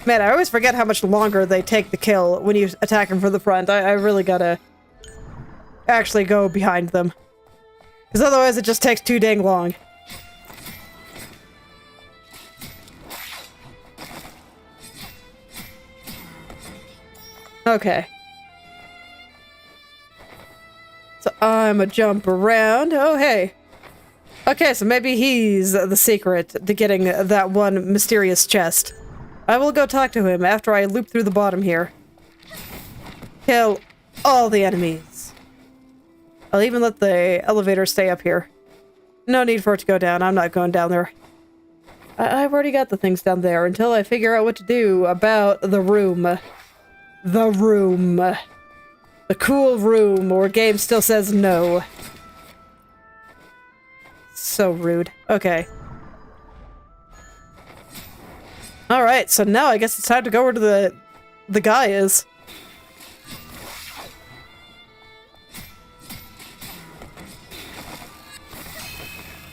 Speaker 1: Man, I always forget how much longer they take the kill when you attack them from the front. I really gotta actually go behind them. Because otherwise it just takes too dang long. Okay. So I'm a jump around. Oh, hey. Okay, so maybe he's the secret to getting that one mysterious chest. I will go talk to him after I loop through the bottom here. Kill all the enemies. I'll even let the elevator stay up here. No need for it to go down. I'm not going down there. I've already got the things down there until I figure out what to do about the room. The room. The cool room where game still says no. So rude. Okay. Alright, so now I guess it's time to go where the guy is.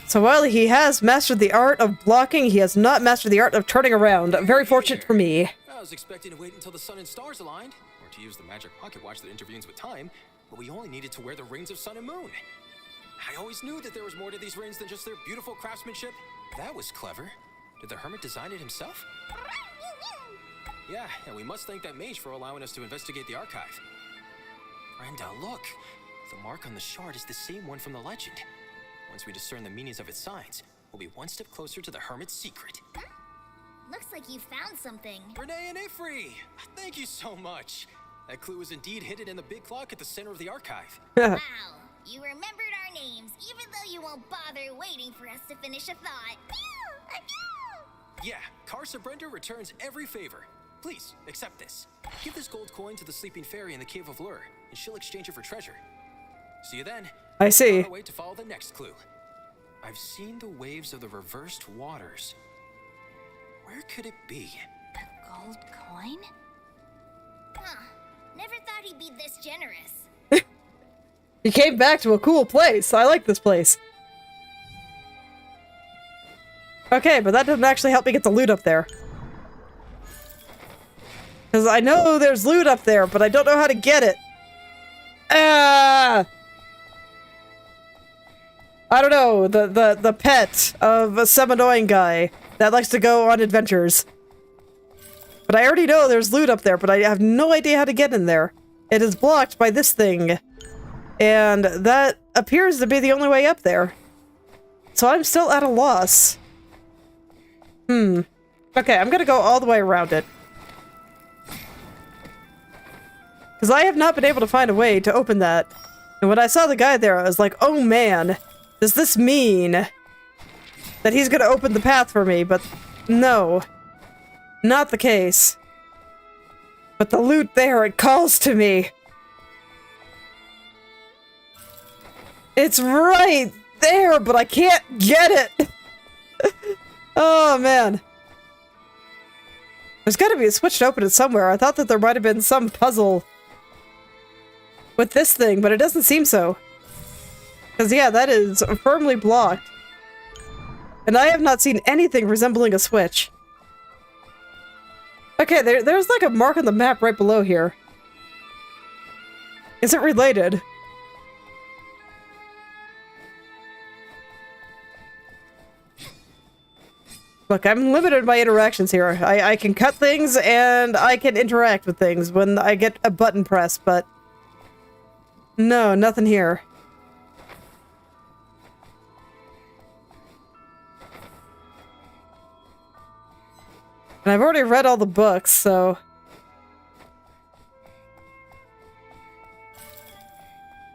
Speaker 1: So while he has mastered the art of blocking, he has not mastered the art of turning around. Very fortunate for me.
Speaker 6: I was expecting to wait until the sun and stars aligned, or to use the magic pocket watch that intervenes with time, but we only needed to wear the rings of sun and moon. I always knew that there was more to these rings than just their beautiful craftsmanship. That was clever. Did the hermit design it himself? Yeah, and we must thank that mage for allowing us to investigate the archive. Brenda, look! The mark on the shard is the same one from the legend. Once we discern the meanings of its signs, we'll be one step closer to the hermit's secret.
Speaker 4: Looks like you found something.
Speaker 6: Renee and Ifri! Thank you so much! That clue is indeed hidden in the big clock at the center of the archive.
Speaker 4: Wow, you remembered our names, even though you won't bother waiting for us to finish a thought.
Speaker 6: Yeah, Karsa Brenda returns every favor. Please, accept this. Give this gold coin to the sleeping fairy in the Cave of Lure, and she'll exchange it for treasure. See you then.
Speaker 1: I see.
Speaker 6: On our way to follow the next clue. I've seen the waves of the reversed waters. Where could it be?
Speaker 2: A gold coin?
Speaker 4: Huh. Never thought he'd be this generous.
Speaker 1: He came back to a cool place. I like this place. Okay, but that doesn't actually help me get the loot up there. Because I know there's loot up there, but I don't know how to get it. Ah! I don't know, the pet of some annoying guy that likes to go on adventures. But I already know there's loot up there, but I have no idea how to get in there. It is blocked by this thing. And that appears to be the only way up there. So I'm still at a loss. Okay, I'm gonna go all the way around it. Because I have not been able to find a way to open that. And when I saw the guy there, I was like, oh man, does this mean that he's gonna open the path for me? But no, not the case. But the loot there, it calls to me. It's right there, but I can't get it. Oh man. There's gotta be a switch to open it somewhere. I thought that there might have been some puzzle with this thing, but it doesn't seem so. Because yeah, that is firmly blocked. And I have not seen anything resembling a switch. Okay, there's like a mark on the map right below here. Is it related? Look, I'm limited in my interactions here. I can cut things and I can interact with things when I get a button pressed, but no, nothing here. And I've already read all the books, so...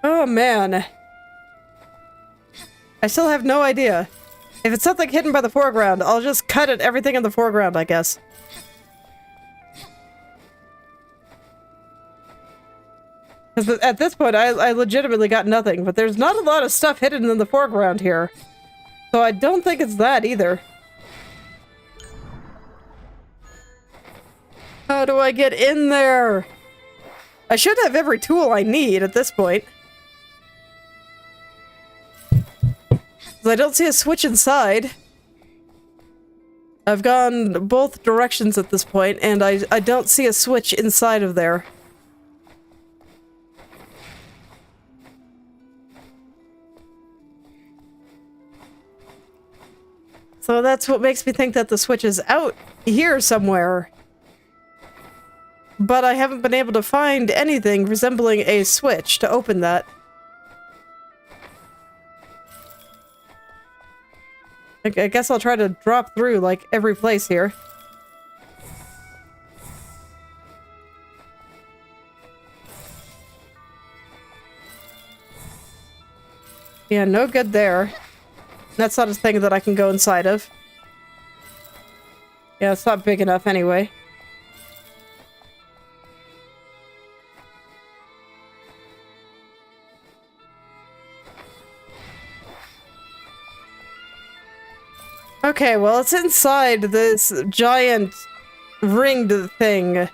Speaker 1: Oh man. I still have no idea. If it's something hidden by the foreground, I'll just cut at everything in the foreground, I guess. Because at this point, I legitimately got nothing, but there's not a lot of stuff hidden in the foreground here. So I don't think it's that either. How do I get in there? I should have every tool I need at this point. I don't see a switch inside. I've gone both directions at this point, and I don't see a switch inside of there. So that's what makes me think that the switch is out here somewhere. But I haven't been able to find anything resembling a switch to open that. I guess I'll try to drop through, like, every place here. Yeah, no good there. That's not a thing that I can go inside of. Yeah, it's not big enough anyway. Okay, well, it's inside this giant ringed thing.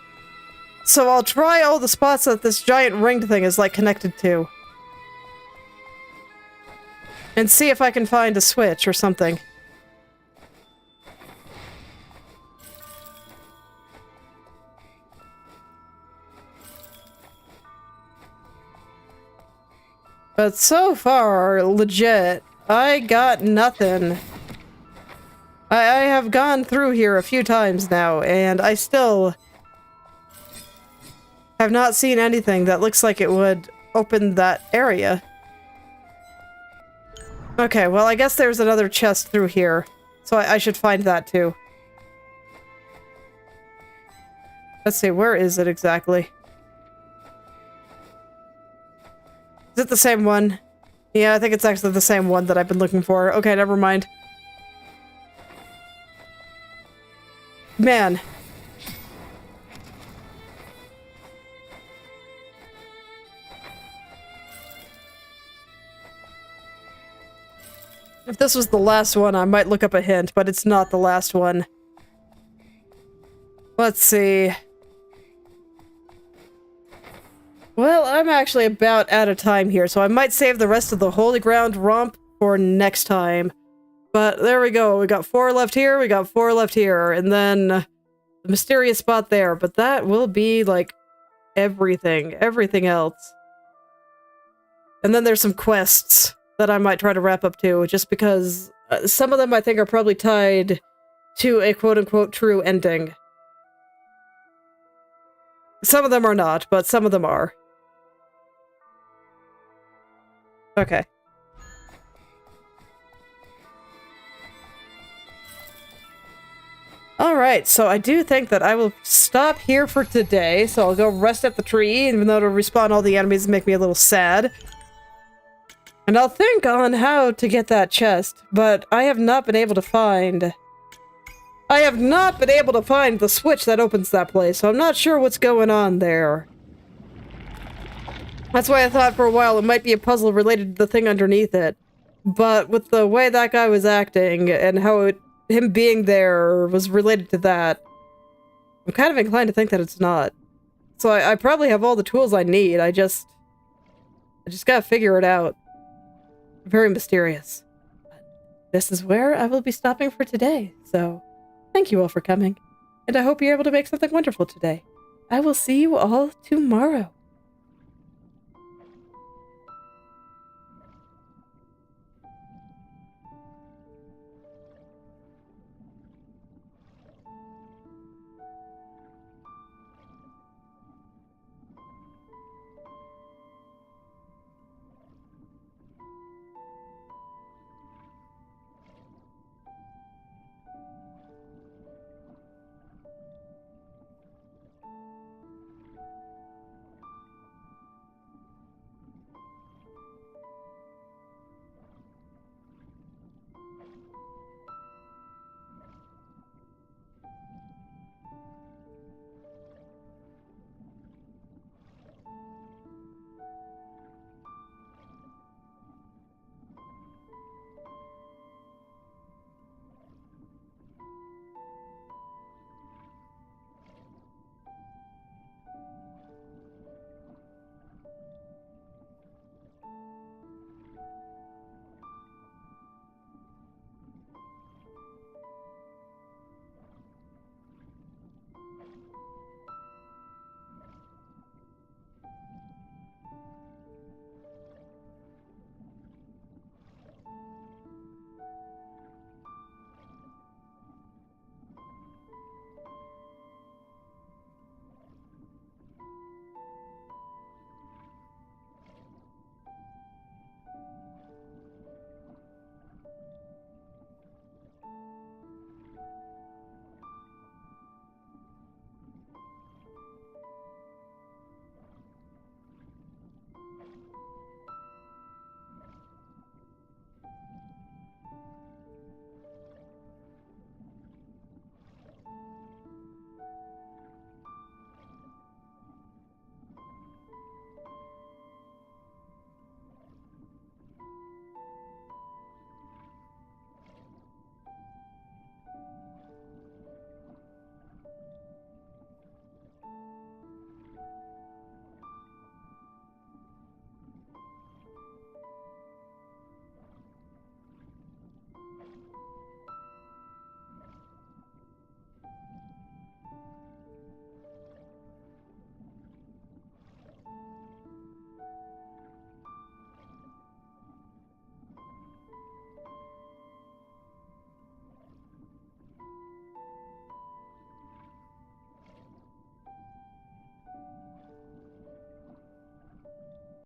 Speaker 1: So I'll try all the spots that this giant ringed thing is, like, connected to. And see if I can find a switch or something. But so far, legit, I got nothing. I have gone through here a few times now, and I still have not seen anything that looks like it would open that area. Okay, well, I guess there's another chest through here, so I should find that too. Let's see, where is it exactly? Is it the same one? Yeah, I think it's actually the same one that I've been looking for. Okay, never mind. Man. If this was the last one, I might look up a hint, but it's not the last one. Let's see. Well, I'm actually about out of time here, so I might save the rest of the Holy Ground romp for next time. But there we go. We got 4 left here, we got 4 left here, and then the mysterious spot there. But that will be, like, everything else. And then there's some quests that I might try to wrap up too, just because some of them I think are probably tied to a quote-unquote true ending. Some of them are not, but some of them are. Okay. Alright, so I do think that I will stop here for today, so I'll go rest at the tree, even though it'll respawn all the enemies and make me a little sad. And I'll think on how to get that chest, but I have not been able to find... I have not been able to find the switch that opens that place, so I'm not sure what's going on there. That's why I thought for a while it might be a puzzle related to the thing underneath it. But with the way that guy was acting, and how him being there was related to that, I'm kind of inclined to think that it's not. So I probably have all the tools I need, I just gotta figure it out. Very mysterious. But this is where I will be stopping for today, so thank you all for coming, and I hope you're able to make something wonderful today. I will see you all tomorrow.